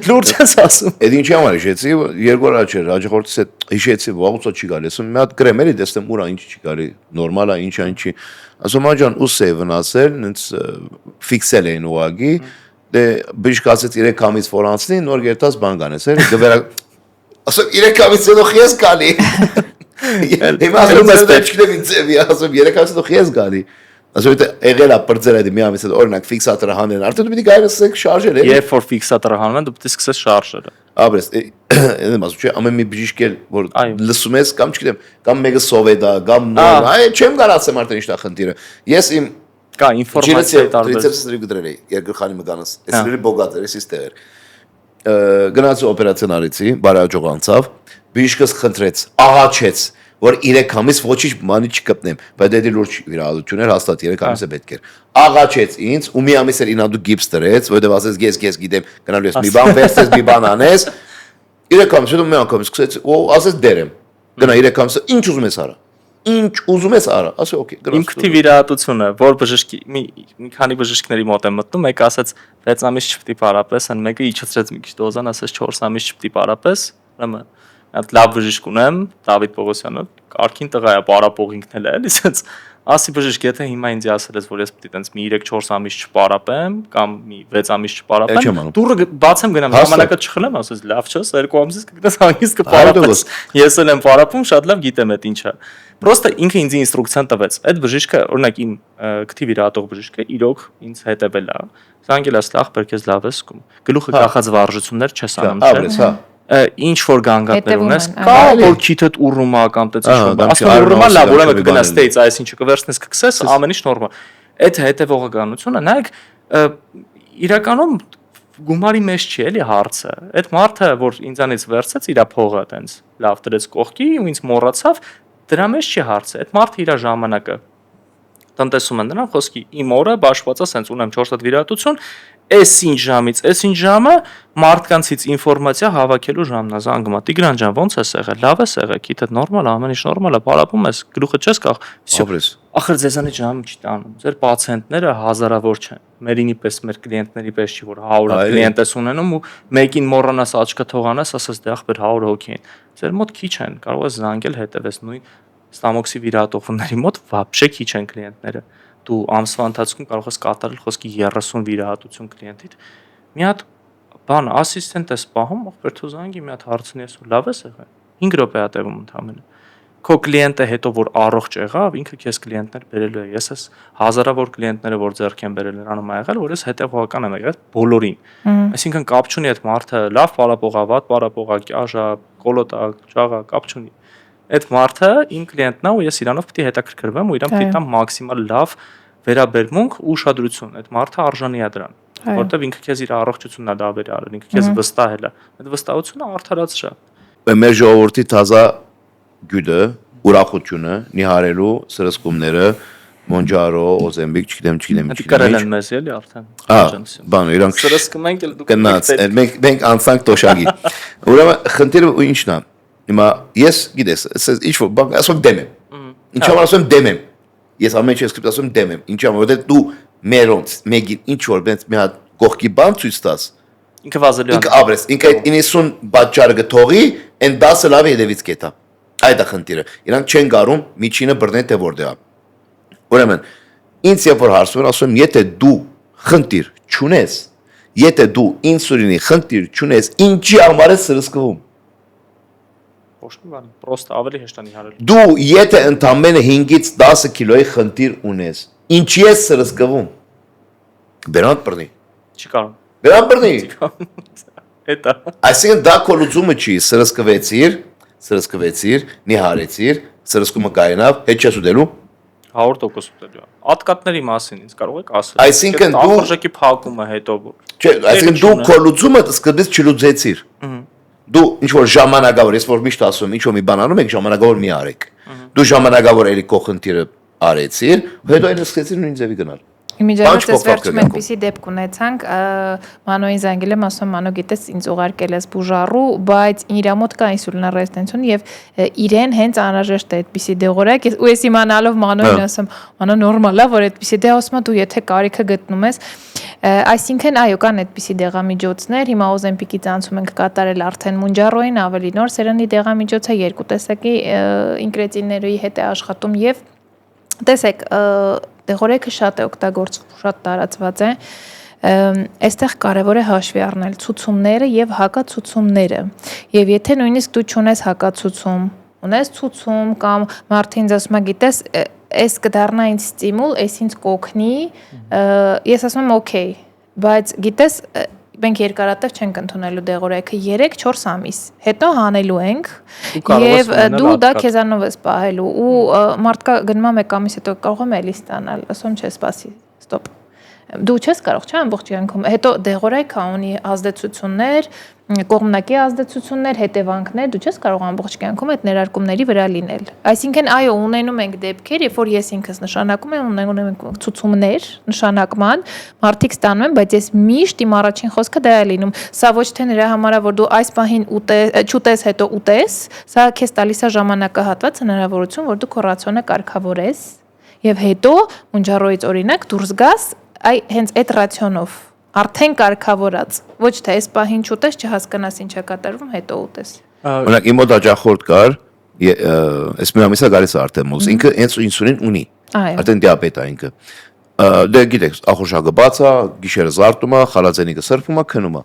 Լուրջ ես ասում։ Այդ ինչի համար հիշեցի, երկու օր առաջ էր հաջողորդից հետ հիշեցի, վաղուց չի գալի, ասում մի հատ կրեմ էլի, տեսնեմ ուրա ինչ չի գալի, նորմալ է, ինչ այն չի։ Ասում աջան ուս է վնասել, ինձ ֆիքսել էին ուղագի, դե բժիշկ ասեց 3 ամիս որ անցնի, նոր գերտած բան կանես, էլի, գվերա ասում 3 ամիս հետո ես գալի։ Հիմա ասում ես դեպքն ինձ, ասում 3 ամիս հետո ես գալի։ Ասում եմ եղել է բրձել այդ մի ամիս հետ օրինակ ֆիքսատորը հանեն արդեն դու պիտի գայրս շարժել է Երբ որ ֆիքսատորը հանում են, դու պետք է սկսես շարժելը։ Աբրես եմ ասում չէ ամեն մի բժիշկ էլ որ Այո։ լսում ես կամ չգիտեմ կամ մեկը սովետ է կամ նոր այ չեմ կարացեմ արդեն ինչ է խնդիրը ես իմ Կա ինֆորմացիայի տարբեր։ տրիցեպսը դրել էի երկրխանի մկանս ես լրի բոգատ էր ես տեղեր գնացի օպերացիան արեցի բարեհաջող անցավ բժիշկս խնդրեց աղաչեց որ 3 ամիս ոչինչ բանի չկպնեմ բայց դա լուրջ վիրահատություն էր հաստատ 3 ամիսը պետք էր աղաչեց ինձ ու մի ամիս էր ինադու գիպս դրեց որովհետև ասեց ես գիտեմ գնալու ես մի բան վերցես մի բան անես 3 ամիս հետո մի անգամ սկսեց ու ասեց դերեմ գնա 3 ամիսը ինչ ուզում ես արա ինչ ուզում ես արա ասի օքեյ դրած Ինքնի վիրահատությունը, որ բժշկի մի քանի բժիշկների մոտ եմ մտնում, մեկը ասաց 6 ամիս չպետք է պարապես, այն մեկը իջեցրեց մի քիչ դոզան, ասաց 4 ամիս չպետք է պարապես, ուրեմն այդ լավ բժիշկ ունեմ, Դավիթ Պողոսյանը, կարքին տղա է, պարապողինքն էլ է, էլի, ասաց ասի բժիշկ, եթե հիմա ինձ ասել ես, որ ես պետք է տենց մի 3-4 ամիս չպարապեմ կամ մի 6 ամիս չպարապեմ, դուրը բացեմ գնամ, ժամանակը չխլեմ, ասես լավ չես, 2 ամսից կգնաս հանգիստ կպարապես։ Ես էլ եմ պարապում, շատ լավ գիտեմ այդ ինչա։ Պրոստը ինքը ինձ ինստրուկցիան տվեց։ Այդ բժիշկը, օրինակ իմ քթի վիրահատող բժիշկը իրոք ինձ հետևել է։ Զանգել ասել ախպեր քեզ լավ ես զգում։ Գլուխը կախած վարժություններ չես անում, չէ՞։ Ինչ որ գանգատներ ունես, կա որ քիթդ ուռում է կամ տես ինչ-որ բան։ Ասում եմ ուռում է լավ, ուրեմն կգնաս տեից, այս ինչը կվերցնես կքսես, ամեն ինչ նորմալ։ Այդ հետևողականությունը, նայեք, իրականում գումարի մեջ չի էլի հարցը։ Այդ մարդը, որ ինձանից վերցեց իր փողը այտենց լավ դրեց կողքի ու ինձ մոռացավ, դրա մեջ չի հարցը։ Այդ մարդը իր ժամանակը տնտեսում են նրան խոսքի իմ օրը բաշխված է, սենց ունեմ 4 հատ վիրահատություն, այսինչ ժամից, այսինչ ժամը մարդկանցից ինֆորմացիա հավաքելու ժամն է, զանգում է, Տիգրան ջան, ո՞նց ես եղել, լավ ես եղել, քիթդ նորմալ է, ամեն ինչ նորմալ է, պարապում ես, գլուխը չես կախ, Սովորես։ Ախր ձեզանից ժամը չի տանում, ձեր պացիենտները հազարավոր չեն, մերինի պես, մեր կլիենտների պես չի, որ 100 կլիենտ ես ունենում ու մեկին մոռանաս աչքը թողանաս, ասես դե ախպեր 100 հոգի են, ձեր մոտ քիչ են, կարող ես զանգել հետևես նույն ստամոքսի վիրահատողների մոտ վաբշե քիչ են կլիենտները դու ամսվա ընթացքում կարող ես կատարել խոսքի 30 վիրահատություն կլիենտիդ մի հատ բան ասիստենտ ես պահում ախպեր թու զանգի մի հատ հարցնի ես ու լավ ես եղել 5 րոպե է տևում ընդամենը քո կլիենտը հետո որ առողջ եղավ ինքը քեզ կլիենտներ բերելու է ես ես հազարավոր կլիենտները որ ձեռք են բերել նրանում ա եղել որ ես հետևողական եմ եղել բոլորին այսինքն կապ չունի այդ մարդը լավ պարապողա վատ պարապողա կյաժա կոլոտա ճաղա կապ չունի Այդ մարդը իմ կլիենտն է ու ես իրանով պետք է հետաքրքրվեմ ու իրան պետք է տամ մաքսիմալ լավ վերաբերմունք ու ուշադրություն։ Այդ մարդը արժանի է դրան, որովհետև ինքը քեզ իր առողջությունն է դավեր արել, ինքը քեզ վստահել է։ Այդ վստահությունը արդարացրա։ Մեր ժողովրդի թազա գյուտը, ուրախությունը, նիհարելու սրսկումները, Մոնջարո, Օզեմբիկ, չգիտեմ։ Դա կարել են մեզ էլի արդեն։ Բան, իրանք սրսկում ենք էլ դուք գնաց, մենք անցանք տոշագի։ Ուրեմն խնդիրը ինչն է։ Հիմա ես գիտես, ինչ որ բան ասում դեմ եմ։ Ինչ որ ասում դեմ եմ։ Ես ամեն ինչ սկսեմ ասում դեմ եմ։ Ինչ որ որտեղ դու մերոնց մեկին ինչ որ բենց մի հատ գողքի բան ցույց տաս։ Ինքը վազելու է։ Ինքը աբրես, ինքը այդ 90 բաճարը գթողի, այն 10 լավ հետևից կետա։ Այդ է խնդիրը։ Իրանք չեն գարում միջինը բռնեն թե որտեղ է։ Ուրեմն ինձ երբ որ հարցում են ասում եմ եթե դու խնդիր չունես, եթե դու ինսուլինի խնդիր չունես, ինչի համար ես սրսկվում։ Ոչ մի բան, պրոստը ավելի հեշտ է նիհարել։ Դու եթե ընդամենը 5-ից 10 կիլոյի խնդիր ունես, ինչի ես սրսկվում։ Բերանտ բռնի։ Չի կարող։ Բերանտ բռնի։ Էտա։ Այսինքն դա քո լուծումը չի, սրսկվեցիր, նիհարեցիր, սրսկումը կայնավ, հետ չես ուտելու։ 100% ուտելու է։ Ատկատների մասին ինձ կարող եք ասել։ Այսինքն դու արժեքի փակումը հետո։ Չէ, այսինքն դու քո լուծումը սկզբից չլուծեցիր։ Դու ինչ որ ժամանակավոր, ես որ միշտ ասում եմ, ինչ որ մի բան անում եք, ժամանակավոր մի արեք։ Դու ժամանակավոր էլի քո խնդիրը արեցիր, հետո այն սկսեցիր նույն ձևի գնալ։ Իմիջիայլոց ես վերջում այնպիսի դեպք ունեցանք, Մանոյին զանգել եմ, ասում Մանո գիտես ինձ ուղարկել ես բուժառու, բայց իր մոտ կա ինսուլինառեզիստենցիոն եւ իրեն հենց անհրաժեշտ է այդպիսի դեղորայք, ու ես իմանալով Մանոյին ասում, Մանո նորմալ է, որ այդպիսի դե ասում դու եթե կարիքը գտնում ես, այսինքն այո կան այդպիսի դեղամիջոցներ, հիմա Օզեմպիկից անցում ենք կատարել արդեն Մունջարոին ավելի նոր սերանի դեղամիջոցը երկու տեսակի ինկրետինների հետ է աշխատում եւ տեսեք դեղորայքը շատ է օգտագործվում, շատ տարածված է։ Այստեղ կարևոր է հաշվի առնել ցուցումները եւ հակացուցումները։ Եվ եթե նույնիսկ դու չունես հակացուցում, ունես ցուցում կամ մարդը ինձ ասում է, գիտես, այս կդառնա ինձ ստիմուլ, այս ինձ կօգնի, ես ասում եմ օքեյ, բայց գիտես մենք երկարատև չենք ընդունելու դեղորայքը 3-4 ամիս, հետո հանելու ենք եւ դու դա քեզանով ես պահելու ու մարդկա գնում է 1 ամիս հետո կարող եմ էլի ստանալ, ասում չէ, սպասի, ստոպ։ Դու չես կարող, չէ՞, ամբողջ կյանքում։ Հետո դեղորայքը ունի ազդեցություններ, կողմնակի ազդեցություններ, հետևանքներ, դու չես կարող ամբողջ կյանքում այդ ներարկումների վրա լինել։ Այսինքն, այո, ունենում ենք դեպքեր, երբ որ ես ինքս նշանակում եմ, ունենում ենք ցուցումներ, նշանակման, մարդիկ ստանում են, բայց ես միշտ իմ առաջին խոսքը դա է լինում։ Սա ոչ թե նրա համար է, որ դու այս պահին չուտես, հետո ուտես, սա քեզ տալիս է ժամանակահատված հնարավորություն, որ դու քո ռացիոնը կարգավորես եւ հետո ունջարոից օրինակ դուրս գաս հենց այդ ռացիոնով արդեն կարգավորած ոչ թե այս պահին չուտես չհասկանաս ինչ է կատարվում հետո ուտես օրինակ իմ մոտ աջախորդ կար այս մի ամիսա գալիս է արդեն մոս ինքը հենց ինսուլին ունի արդեն դիաբետ է ինքը դե գիտեք ախորժակը բաց է գիշերը զարտում է խալացենիկը սրբում է քնում է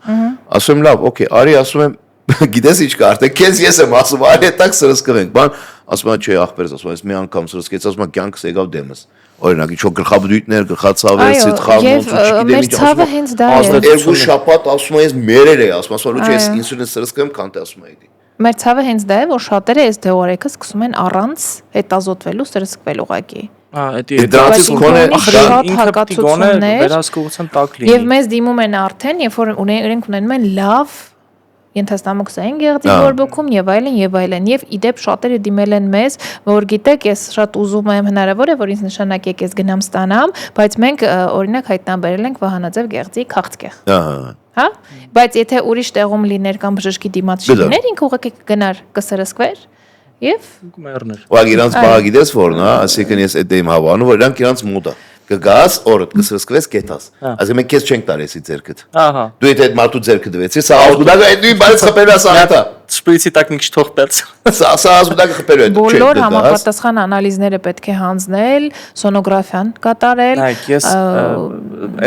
ասում եմ լավ օքեյ արի ասում եմ գիտես ինչ կա արդեն քեզ ես եմ ասում արի այդտեղ սրսկվենք բան ասում եմ չէ ախպերս ասում եմ մի անգամ սրսկեց ասում եմ կյանքս եկավ դեմս օրինակ ինչ-որ գլխաբդույթներ, գլխացավեր, սիթխարմոնց, չգիտեմ ինչ ասում։ Երկու շաբաթ ասում եմ ես մերեր էի ասում, ասում լուչի ես ինսուլին սրսկեմ, քան թե ասում էի։ Մեր ցավը հենց դա է, որ շատերը այս դեղորայքը սկսում են առանց հետազոտվելու սրսկվել ուղղակի։ Դրանից քոնե շատ հակացություններ վերահսկողության տակ լինի։ Եվ մեզ դիմում են արդեն, երբ որ իրենք ունենում են լավ ենթաստամոքսային գեղձի բորբոքում եւ այլն եւ իդեպ շատերը դիմել են մեզ որ գիտեք ես շատ ուզում եմ հնարավոր է որ ինձ նշանակեք ես գնամ ստանամ բայց մենք օրինակ հայտնաբերել ենք վահանաձև գեղձի քաղցկեղ հա բայց եթե ուրիշ տեղում լիներ կամ բժշկի դիմաց լիներ ինքը ուղղակի կգնար կսրսկվեր եւ կմեռներ ուղղակի իրանց բաղ գիտես որն է ասիկն ես այդ եմ հավանում որ իրանք իրանց մոտ է կգաս օրդ կսրսկվես կետաս ասում եմ քեզ չենք տարեցի ձերքդ ահա դու այդ մարդու ձերքը դվեցի սա ազգուդակը այդ նույն բանը խփելու է սա սպրիցի տակ մի քիչ թող պերց սա ազգուդակը խփելու է բոլոր համապատասխան անալիզները պետք է հանձնել սոնոգրաֆիան կատարել այ ես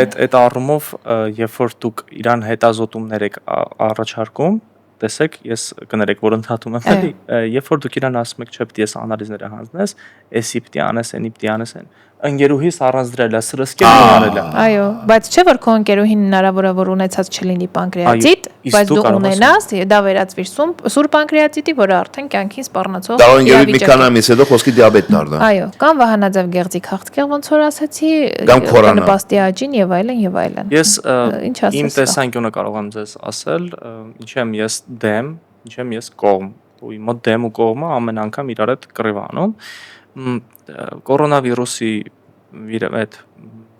այդ առումով երբ որ դուք իրան հետազոտումներ եք առաջարկում տեսեք ես կներեք որ ընդհատում եմ էլի երբ որ դուք իրան ասում եք չէ պիտի ես անալիզները հանձնես էսի պիտի անես էնի պիտի անես են ընկերուհիս առանձնրել է սրսկել արել է այո բայց չէ որ քո ընկերուհին հնարավոր է որ ունեցած չլինի պանկրեատիտ բայց դու ունենաս դա վերածվիր սուր պանկրեատիտի որը արդեն կյանքին սպառնացող դա ընկերուհի մի քանի ամիս հետո խոսքի դիաբետ դառնա այո կամ վահանաձև գեղձի քաղցկեղ ոնց որ ասացի նպաստի աճին եւ այլն ես իմ տեսանկյունը կարող եմ ձեզ ասել ինչ եմ ես դեմ ինչ եմ ես կողմ ու իմ մոտ դեմ ու կողմը ամեն անգամ իրար հետ կռիվ անում կորոնավիրուսի այդ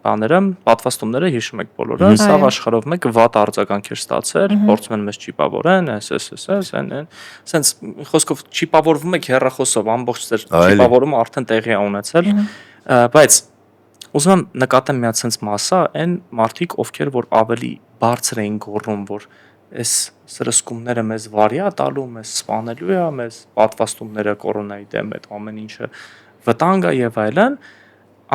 բաները պատվաստումները հիշում եք բոլորը սա աշխարհով մեկ վատ արձագանք էր ստացել փորձում են մեզ չիպավորեն այն սենց խոսքով չիպավորվում եք հեռախոսով ամբողջ ձեր չիպավորումը արդեն տեղի է ունեցել բայց ուզում եմ նկատեմ մի հատ սենց մասա այն մարդիկ ովքեր որ ավելի բարձր էին գոռում որ այս սրսկումները մեզ վարի է տալու մեզ սպանելու է մեզ պատվաստումները կորոնայի դեմ այդ ամեն ինչը վտանգ է եւ այլն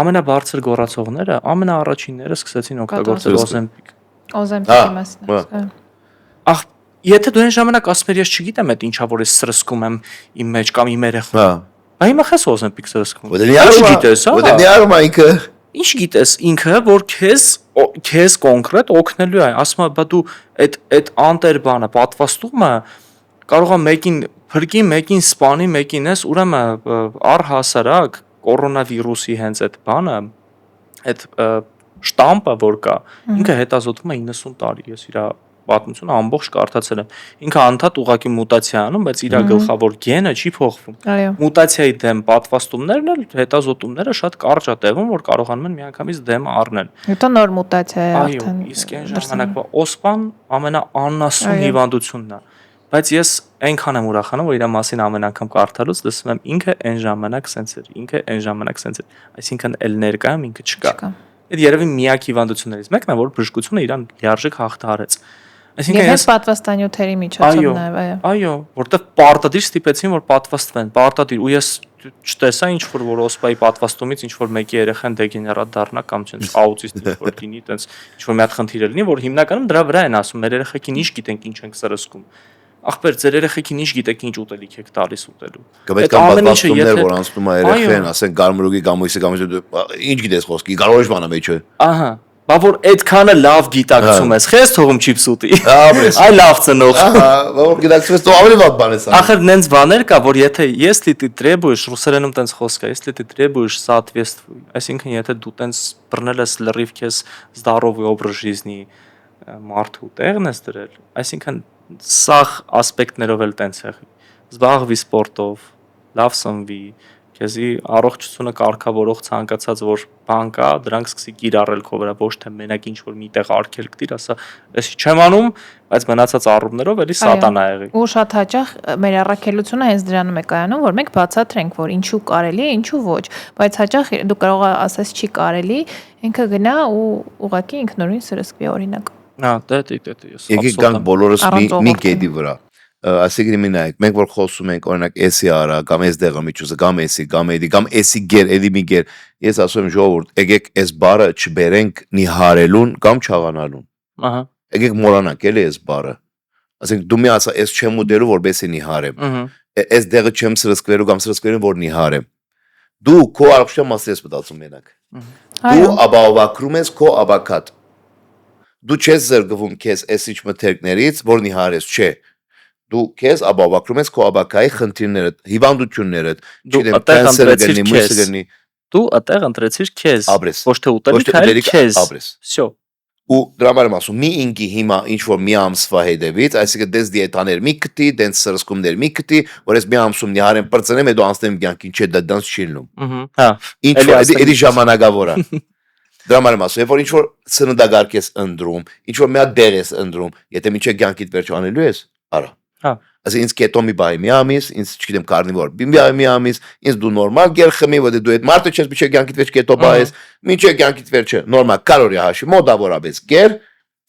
ամենաբարձր գոռացողները ամենաառաջինները սկսեցին օգտագործել Օզեմպիկի մասն ախ եթե դու այն ժամանակ ասում ես ես չգիտեմ այդ ինչա որ ես սրսկում եմ իմ մեջ կամ իմ երեխան այ հիմա խես օզեմպիկ սրսկում Ոդենի արում ինքը ինչ գիտես ինքը որ քեզ կոնկրետ օգնելու է ասում է բա դու այդ անտեր բանը պատվաստումը կարող է մեկին փրկի մեկին սպանի մեկին էս ուրեմն առհասարակ կորոնավիրուսի հենց այդ բանը այդ շտամպը որ կա ինքը հետազոտվում է 90 տարի ես իր պատմությունը ամբողջ կարդացել եմ ինքը անդադ ուղղակի մուտացիա անում բայց իր գլխավոր գենը չի փոխվում մուտացիայի դեմ պատվաստումներն էլ հետազոտումները շատ կարճ է տևում որ կարողանում են միանգամից դեմ առնել հետո նոր մուտացիա է արդեն այո իսկ այն ժամանակվա օսպան ամենաաննասուն հիվանդությունն է բայց ես այնքան եմ ուրախանում որ իր մասին ամեն անգամ կարդալուց լսում եմ ինքը այն ժամանակ սենց էր ինքը այն ժամանակ սենց էր այսինքն էլ ներկա եմ ինքը չկա այդ երևի միակ հիվանդություններից մեկն է որ բժշկությունը իրան լիարժեք հաղթահարեց այսինքն ես պատվաստանյութերի միջոցով նաև այո որտեվ պարտադիր ստիպեցին որ պատվաստվեն պարտադիր ու ես չտեսա ինչ որ օսպայի պատվաստումից ինչ որ մեկի երեխան դեգեներատ դառնա կամ ինչ աուտիստ ինչ որ լինի տենց ինչ որ մի հատ խնդիր լինի որ հիմնականում դրա վրա են ասում մեր երեխեքին ինչ գիտենք ինչ ենք սրսկում ախպեր ձեր երեխեքին ինչ գիտեք ինչ ուտելիք եք տալիս ուտելու։ Կմետ կան պատվաստումներ, որ անցնում է երեխեն, ասեն գարմրուկի գամույսի ինչ գիտես խոսքի, կարողеш բանը մեջը։ Ահա, բա որ այդքանը լավ գիտակցում ես, խես թողում չիպս ուտի։ Այ լավ ծնող։ Ահա, որ գիտակցում ես, դու ավելի վատ բան ես անում։ Ախր նենց բաներ կա, որ եթե если ты требуешь, ռուսերենում տենց խոսք է, если ты требуешь соответствуй, այսինքն եթե դու տենց բռնել ես լրիվ քեզ здоровый образ жизни մարդու տեղն ես դրել, այսինքն սաղ ասպեկտներով էլ տենց եղի։ Զբաղվի սպորտով, լավ սնվի, քեզի առողջությունը կարգավորող ցանկացած որ բան կա, դրանք սկսի կիրառել քո վրա, ոչ թե մենակ ինչ որ միտեղ արգելք դիր, ասա, էսի չեմ անում, բայց մնացած առումներով էլի սատանա եղի։ Ու շատ հաճախ մեր առաքելությունը հենց դրանում է կայանում, որ մենք բացատրենք, որ ինչու կարելի է, ինչու ոչ, բայց հաճախ դու կարող ասես չի կարելի, ինքը գնա ու ուղղակի ինքնուրույն սրսկվի օրինակ։ Հա, դե ես։ Եկեք գանք բոլորս մի կետի վրա։ Այսինքն մի նայեք, մենք որ խոսում ենք օրինակ էսի արա, կամ էս դեղը միջուզը, կամ էսի, կամ էդի, կամ էսի գեր, էդի մի գեր։ Ես ասում եմ ժողովուրդ, եկեք այս բառը չբերենք նիհարելուն կամ չաղանալուն։ Ահա։ Եկեք մոռանանք էլի այս բառը։ Ասենք դու մի ասա, այս չեմ ուտելու որբեսի նիհարեմ։ Այս դեղը չեմ սրսկվելու կամ սրսկվելու որ նիհարեմ։ Դու քո առողջության մասին ես մտածում մենակ։ Դու ապահովակրում ես քո աբակատ։ Դու չես զրկվում քեզ այս ինչ մթերքներից, որ նիհարես, չէ։ Դու քեզ ապահովակրում ես քո աբակայի խնդիրները, հիվանդությունները, չգիտեմ, կենսերը գտնի, մույսը գտնի։ Դու այդտեղ ընտրեցիր քեզ, Աբրես։ ոչ թե ուտելիք, այլ քեզ։ Աբրես։ Всё։ Ու դրա համար եմ ասում, մի ինքի հիմա ինչ որ մի ամսվա հետևից, այսինքն դες դիետաներ մի գտի, դենց սրսկումներ մի գտի, որ ես մի ամսում նիհարեմ բրծնեմ, հետո անցնեմ կյանքին, չէ, դա դանց չի լինում։ Հա։ Ինչ որ էդի ժամանակավոր է։ Դրա համար եմ ասում, երբ որ ինչ որ սննդագարկ ես ընտրում, ինչ որ մի հատ դեղ ես ընտրում, եթե միջի կյանքիդ վերջ անելու ես, արա։ Հա։ Ասի ինձ կետո մի բայ մի ամիս, ինձ չգիտեմ կարնիվոր մի ամիս, ինձ դու նորմալ գեր խմի, որ դու այդ մարդը չես միջի կյանքիդ վերջ կետո բայես, միջի կյանքիդ վերջը նորմալ կալորիա հաշի, մոդավորապես գեր,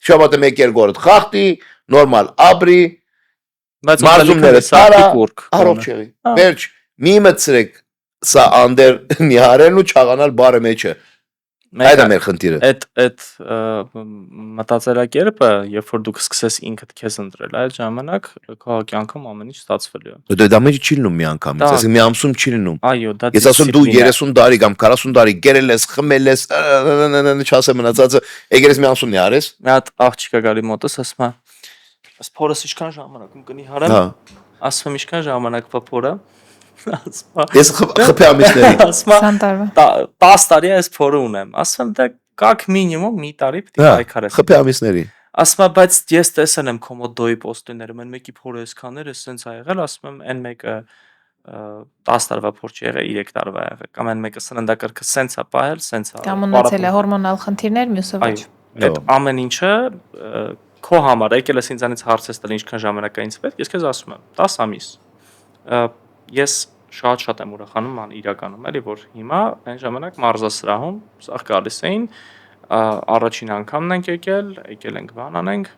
շաբաթը մեկ երգորդ խախտի, նորմալ աբրի, բայց մարզումները տարա, առողջ եղի։ Վերջ մի մտցրեք սա անդեր նիհարելն ու չաղանալ բարը մեջը։ Այդ է մեր խնդիրը։ Այդ մտածելակերպը, երբ որ դու կսկսես ինքդ քեզ ընտրել, այդ ժամանակ քո կյանքում ամեն ինչ ստացվելու է։ Դա մեջը չի լինում մի անգամից, այսինքն մի ամսում չի լինում։ Այո, դա Ես ասում դու 30 տարի կամ 40 տարի գերել ես, խմել ես, չասեմ մնացածը, եկել ես մի ամսում նիհարես։ Մի հատ աղջիկա գալի մոտս, ասում է, «Ըս փորս ինչքան ժամանակում կնիհարեմ»։ Ասում եմ ինչքան ժամանակ պա փորը։ Ես խփի ամիսների։ Ասում 10 տարի այս փորը ունեմ։ Ասում եմ դա կակ մինիմում մի տարի պետք է պայքարես։ Խփի ամիսների։ Ասում եմ բայց ես տեսել եմ Commodore-ի պոստերներում, այն մեկի փորը այսքաններ է, սենց ա եղել, ասում եմ այն մեկը 10 տարվա փոր չի եղել, 3 տարվա եղել, կամ այն մեկը սննդակարգը սենց ա պահել, սենց ա։ Կամ ունեցել է հորմոնալ խնդիրներ, մյուսը ոչ։ Այդ ամեն ինչը քո համար եկել ես ինձանից հարցես տալ ինչքան ժամանակ է ինձ պետք, ես քեզ ասում եմ 10 ամիս։ Ես շատ եմ ուրախանում ման իրականում, էլի որ հիմա այն ժամանակ մարզասրահում սաղ գալիս էին, առաջին անգամն ենք եկել ենք բան անենք,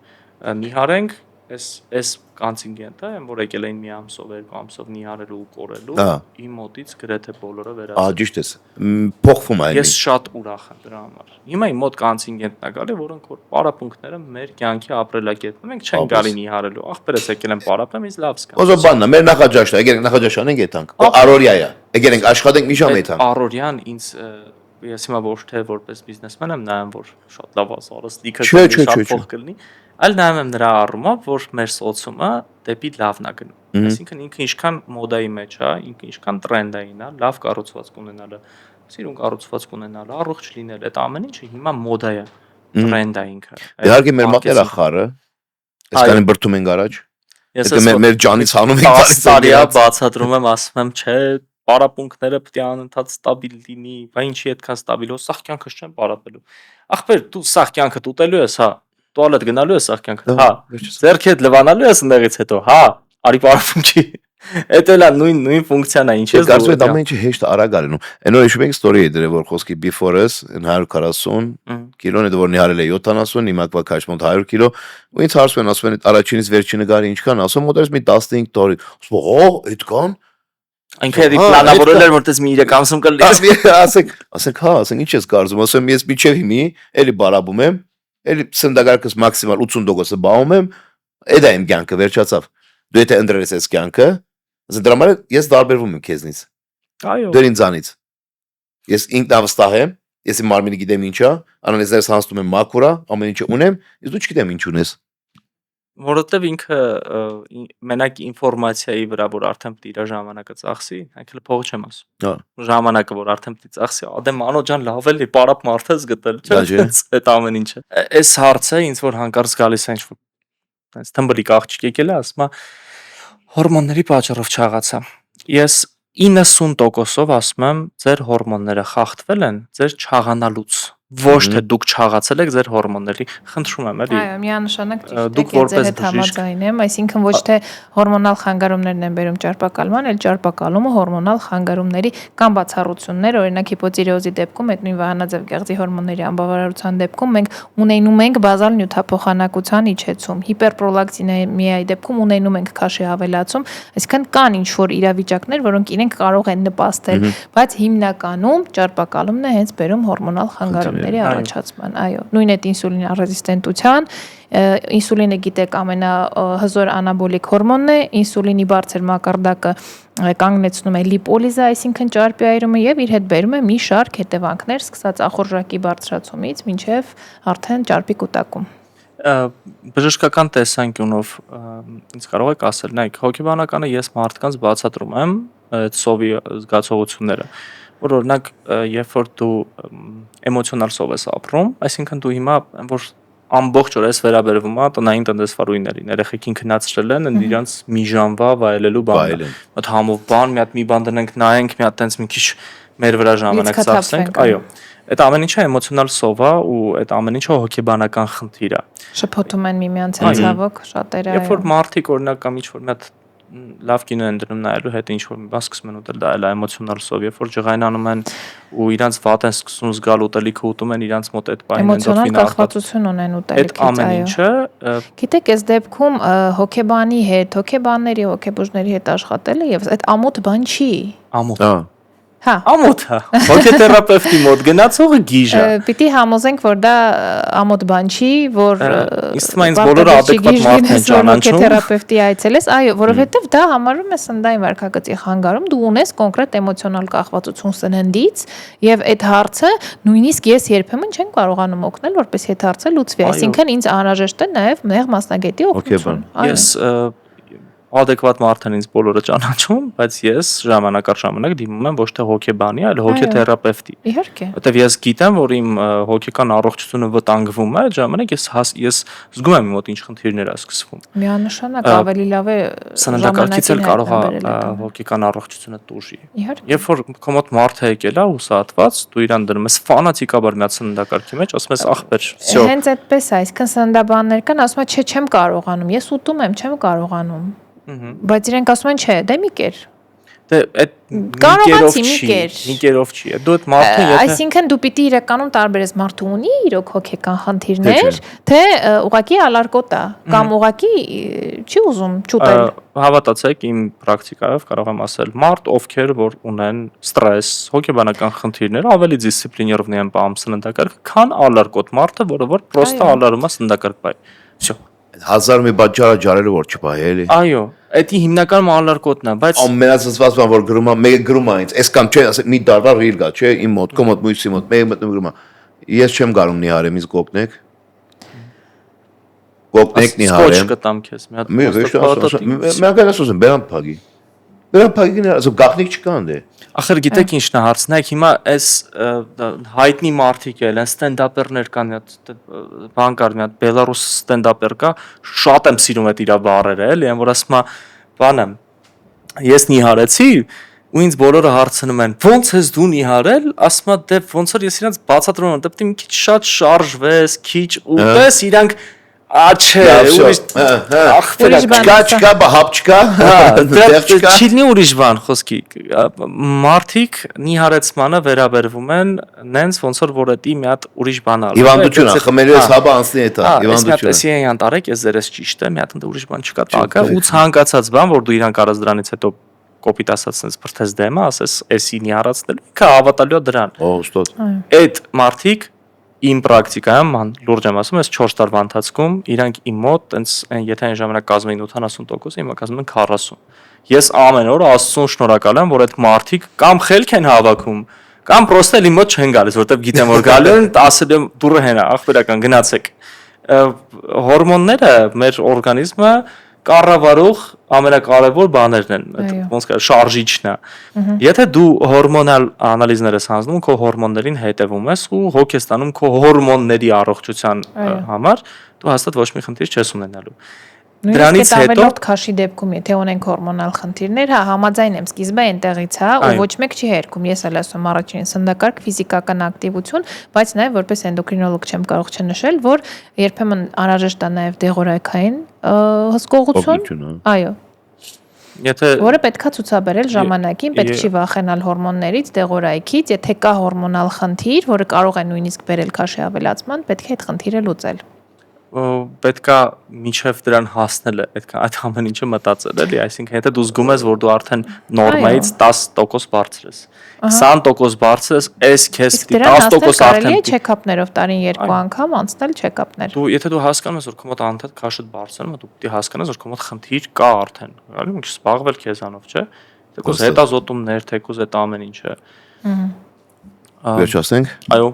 նիհարենք, այս կոնտինգենտը, որ եկել էին մի ամսով, երկու ամսով նիհարելու ու կորելու, իմ մոտից գրեթե բոլորը վերացել։ Ահա ճիշտ ես։ Փոխվում է այն։ Ես շատ ուրախ եմ դրա համար։ Հիմա իմ մոտ կոնտինգենտն է գալի, որոնք որ պարապմունքները մեր կյանքի ապրելակերպն են, մենք չենք գալի նիհարելու։ Ախպերս եկել են պարապեմ, ինձ լավ զգամ։ Ոզո բանն է, մեր նախաճաշն է, եկել ենք նախաճաշ անենք եթանք։ Արորիա է։ Եկել ենք աշխատենք մի ժամ եթանք։ Արորիան ինձ ես հիմա ոչ թե որպես բիզնեսմեն եմ նայում, որ շատ լավ ասարս լիքը շատ փող կլինի, այլ նայում եմ նրա առումով, որ մեր սոցիումը դեպի լավն է գնում։ Այսինքն ինքը ինչքան մոդայի մեջ է, ինքը ինչքան տրենդային է, լավ կառուցվածք ունենալը, սիրուն կառուցվածք ունենալը, առողջ լինելը, այդ ամեն ինչը հիմա մոդա է, տրենդ է ինքը։ Իհարկե մեր մատները խառը, այսքան բրթում ենք առաջ։ Ես մեր ջանից հանում ենք տարի տարիա բացատրում եմ, ասում եմ, չէ, պարապմունքները պետք է անընդհատ ստաբիլ լինի, բա ինչի այդքան ստաբիլ, սաղ կյանքս չեմ պարապելու։ Ախպեր, դու սաղ կյանքդ ուտելու ես, հա, տուալետ գնալու ես սաղ կյանքդ, հա, ձեռքդ լվանալու ես ընդեղից հետո, հա, արի պարապում չի։ Էդ էլ է նույն ֆունկցիան է, ինչ ես դու։ Կարծում եմ ամեն ինչը հեշտ արագ ալնում։ Այնօր հիշում եք ստորի է դրել, որ խոսքի before-ս 140 կիլոն է, որ նիհարել է 70, հիմա կվա քաշմոնտ 100 կիլո, ու ինձ հարցում են, ասում են առաջինից վերջինը գարի ինչքան, ասում մոտերս մի 15 տարի։ Ասում ո՞, այդքան։ Այնքան էդի պլանավորել էր, որտես մի 3 ամսում կլինի։ Ասենք, հա, ասենք ինչ ես կարծում, ասում եմ ես միջև հիմի, էլի բարաբում եմ, էլի սնդագարկս մաքսիմալ 80%-ը բաղում եմ, այդ է իմ կյանքը վերջացավ։ Դու եթե ընդրես այս կյանքը, ասես դրա համար ես տարբերվում եմ քեզնից։ Այո։ Դու ինձանից։ Ես ինքնավստահ եմ, ես իմ մարմինը գիտեմ ինչա, անալիզերս հանձնում եմ մաքուրա, ամեն ինչը ունեմ, իսկ դու չգիտեմ ինչ ունես։ Որովհետև ինքը մենակ ինֆորմացիայի վրա, որ արդեն պետք է իր ժամանակը ծախսի, այլ փող չեմ ասում։ Հա։ Ժամանակը, որ արդեն պետք է ծախսի, ադե մանո ջան, լավ էլի, պարապ մարդ ես գտել, չէ՞։ Այդ ամեն ինչը։ Այս հարցը ինձ որ հանկարծ գալիս է ինչ-որ այնց թմբլիկ աղջիկ եկել է, ասում է հորմոնների պատճառով չաղացա։ Ես 90%-ով ասում եմ, ձեր հորմոնները խախտվել են ձեր չաղանալուց։ Ոչ թե դուք չաղացել եք ձեր հորմոնների, խնդրում եմ էլի։ Այո, միանշանակ Դուք ճիշտ եք, որպես ձեր հետ համաձայն եմ, այսինքն ոչ թե հորմոնալ խանգարումներն են բերում ճարպակալման, այլ ճարպակալումը հորմոնալ խանգարումների կամ բացառություններ, օրինակ հիպոթիրեոզի դեպքում, այդ նույն վահանաձև գեղձի հորմոնների անբավարարության դեպքում մենք ունենում ենք բազալ նյութափոխանակության իջեցում, հիպերպրոլակտինեմիայի դեպքում ունենում ենք քաշի ավելացում, այսինքն կան ինչ որ իրավիճակներ, որոնք իրենք կարող են նպաստել, բայց հիմնականում ճարպակալումն է հենց բերում հորմոնալ խանգարումների առաջացման, այո, նույն այդ ինսուլին ռեզիստենտության, ինսուլինը գիտեք ամենահզոր անաբոլիկ հորմոնն է, ինսուլինի բարձր մակարդակը կանգնեցնում է լիպոլիզը, այսինքն ճարպի այրումը եւ իր հետ բերում է մի շարք հետևանքներ, սկսած ախորժակի բարձրացումից մինչեւ արդեն ճարպի կուտակում։ Բժշկական տեսանկյունով ինձ կարող եք ասել, նայեք, հոգեբանականը ես մարդկանց բացատրում եմ այդ սովի զգացողությունները, որ օրինակ երբ որ դու էմոցիոնալ սով ես ապրում, այսինքն դու հիմա որ ամբողջ օր ես վերաբերվում է տնային տնտեսվարույներին, երեխեքին քնացրել են, իրանց մի ժամվա վայելելու բան։ Այդ համով բան, մի բան դնենք, նայենք, մի հատ տենց մի քիչ մեր վրա ժամանակ ծախսենք, այո։ Այդ ամեն ինչը էմոցիոնալ սով է ու այդ ամեն ինչը հոգեբանական խնդիր է։ Շփոթում են միմյանց հետ ցավոք շատերը։ Երբ որ մարդիկ օրինակ կամ ինչ որ մի հատ լավ կինո են դնում նայելու հետ ինչ որ մի բան սկսում են ուտել, դա էլ է էմոցիոնալ սով, երբ որ ջղայնանում են ու իրանց վատ են սկսում զգալ ուտելիքը ուտում են իրանց մոտ այդ բանը էմոցիոնալ կախվածություն ունեն ուտելիքից, այո։ Այդ ամեն ինչը գիտեք, այս դեպքում հոգեբանի հետ, հոգեբանների, հոգեբուժների հետ աշխատելը եւ այդ ամոթ բան չի։ Ամոթ։ Հա։ Ամոթ է։ Հոգեթերապևտի մոտ գնացողը գիժ է։ Պիտի համոզենք, որ դա ամոթ բան չի, որ իսկ ինձ բոլորը adekvat մարդ են ճանաչում։ Հոգեթերապևտի այցելես, այո, որովհետեւ դա համարվում է սննդային վարքագծի խանգարում, դու ունես կոնկրետ էմոցիոնալ կախվածություն սննդից, եւ այդ հարցը նույնիսկ ես երբեմն չեմ կարողանում օգնել, որպես այդ հարցը լուծվի, այսինքն ինձ անհրաժեշտ է նաեւ մեղ մասնագետի օգնություն։ Ես adekvat մարդ են ինձ բոլորը ճանաչում, բայց ես ժամանակ առ ժամանակ դիմում եմ ոչ թե հոգեբանի, այլ հոգեթերապևտի։ Իհարկե։ Որտեվ ես գիտեմ, որ իմ հոգեկան առողջությունը վտանգվում է, այդ ժամանակ ես զգում եմ մոտ ինչ խնդիրներ է սկսվում։ Միանշանակ ավելի լավ է սննդակարգից էլ կարող է հոգեկան առողջությունը տուժի։ Երբ որ քո մոտ մարդ է եկել է ուսացված, դու իրան դնում ես ֆանատիկաբար մի հատ սննդակարգի մեջ, ասում ես ախպեր, всё։ Հենց այդպես է, այսքան սննդաբաններ կան, ասում են, չէ, չեմ կարողանում, ես ուտում եմ, չեմ կարողանում։ Բայց իրենք ասում են, չէ, դե մի կեր։ Դե այդ մի կերով չի։ Դու այդ մարդուն եթե այսինքն դու պիտի իրականում տարբերես մարդու ունի իրոք հոգեկան խնդիրներ, թե ուղղակի ալարկոտ է կամ ուղղակի չի ուզում չուտել։ Հավատացեք, իմ պրակտիկայով կարող եմ ասել, մարդ ովքեր որ ունեն ստրես, հոգեբանական խնդիրներ, ավելի դիսցիպլիներով են պահում սննդակարգը, քան ալարկոտ մարդը, որը որ պրոստը ալարում է սննդակարգ բայ։ Всё։ Հազար մի բաժարը ջարերը որ չպահի էլի։ Այո, դա հիմնական ալարկոտն է, բայց ամենածածված բան որ գրում է, մեկը գրում է ինձ, այսքան չէ, ասել մի դարվա ռիլ գա, չէ, իմ մոտ, քո մոտ, մույսի մոտ, մեկը մտնում գրում է։ Ես չեմ գարում նիհարեմ, ինձ կօգնեք։ Կօգնեք նիհարեմ։ Սկոչ կտամ քեզ, մի հատ։ Մի հատ ասում, բերան փագի։ Բերան փագին, ասում գախնիկ չկա ընդ։ Ախր գիտեք ինչն է հարցն, այք հիմա այս հայտնի մարդիկ էլ են, ստենդափերներ կան, բան կար, մի հատ բելարուս ստենդափեր կա, շատ եմ սիրում այդ իր բառերը, էլի, որ ասում է, բանը, ես նիհարեցի, ու ինձ բոլորը հարցնում են, ո՞նց ես դու նիհարել, ասում է, դե ոնց որ ես իրանց բացատրում եմ, դեպի մի քիչ շատ շարժվես, քիչ ուտես, իրանք Աչե, ուրիշ չկա, հապ չկա, չիլնի ուրիշ բան խոսքի, մարդիկ նիհարեցմանը վերաբերվում են նենց ոնց որ էդի մի հատ ուրիշ բան ալու։ Հիվանդություն է, խմելու ես հաբը անցնի հետա, հիվանդություն է։ Ես մի հատ տարեք, ես ձերս ճիշտ է, մի հատ ուրիշ բան չկա տակը, ու ցանկացած բան, որ դու իրան կարաս դրանից հետո կոպիտ ասած sense բրթես դեմը, ասես էսի նիհարացնելու, ինքը հավատալու է դրան։ Օ, ստոտ։ Այդ մարդիկ իմ պրակտիկայում լուրջ եմ ասում, այս 4 տարվա ընթացքում իրանք իմ մոտ տենց եթե այն ժամանակ կազմում էին 80%, հիմա կազմում են 40%։ Ես ամեն օր Աստծուն շնորհակալ եմ, որ այդ մարդիկ կամ խելք են հավաքում, կամ պրոստը իմ մոտ չեն գալիս, որովհետև գիտեմ որ գալու են, ասել եմ դուրը հենա, ախպերական գնացեք։ Հորմոնները մեր օրգանիզմը կառավարող ամենակարևոր բաներն են, ոնց կա շարժիչն է։ Եթե դու հորմոնալ անալիզներ ես հանձնում, քո հորմոններին հետևում ես ու հոգ ես տանում քո հորմոնների առողջության համար, դու հաստատ ոչ մի խնդիր չես ունենալու։ Դրանից հետո քաշի դեպքում եթե ունենք հորմոնալ խնդիրներ, հա, համաձայն եմ, սկիզբը այնտեղից է ու ոչ մեկ չի հերքում։ Ես էլ ասում առաջին սննդակարգ, ֆիզիկական ակտիվություն, բայց նաև որպես էնդոկրինոլոգ չեմ կարող չնշել, որ երբեմն անհրաժեշտ է նաև դեղորայքային հսկողություն, այո, որը պետքա ցուցաբերել ժամանակին, պետք չի վախենալ հորմոններից, դեղորայքից, եթե կա հորմոնալ խնդիր, որը կարող է նույնիսկ բերել քաշի ավելացման, պետք է այդ խնդիրը լուծել։ Պետքա միջև դրան հասնելը, պետքա այդ ամեն ինչը մտածել էլի, այսինքն եթե դու զգում ես, որ դու արդեն նորմայից 10% բարձր ես, 20% բարձր ես, այս քեզ 10% արդեն չեկափներով տարին 2 անգամ անցնել չեկափներ։ Դու եթե դու հասկանում ես, որ քո մոտ անդադ քաշը բարձրանում է, դու պետք է հասկանաս, որ քո մոտ խնդիր կա արդեն, գալի ինչ զբաղվել քեզանով, չէ՞։ Թեկուզ հետազոտումներ, թեկուզ այդ ամեն ինչը։ Վերջացնենք։ Այո։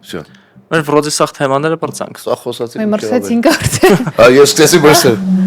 Всё. Մեր վրոդի սախ թեմաները բրցանք։ Սա խոսացինք։ Մրսեցինք արդեն։ Ես տեսի բրսել։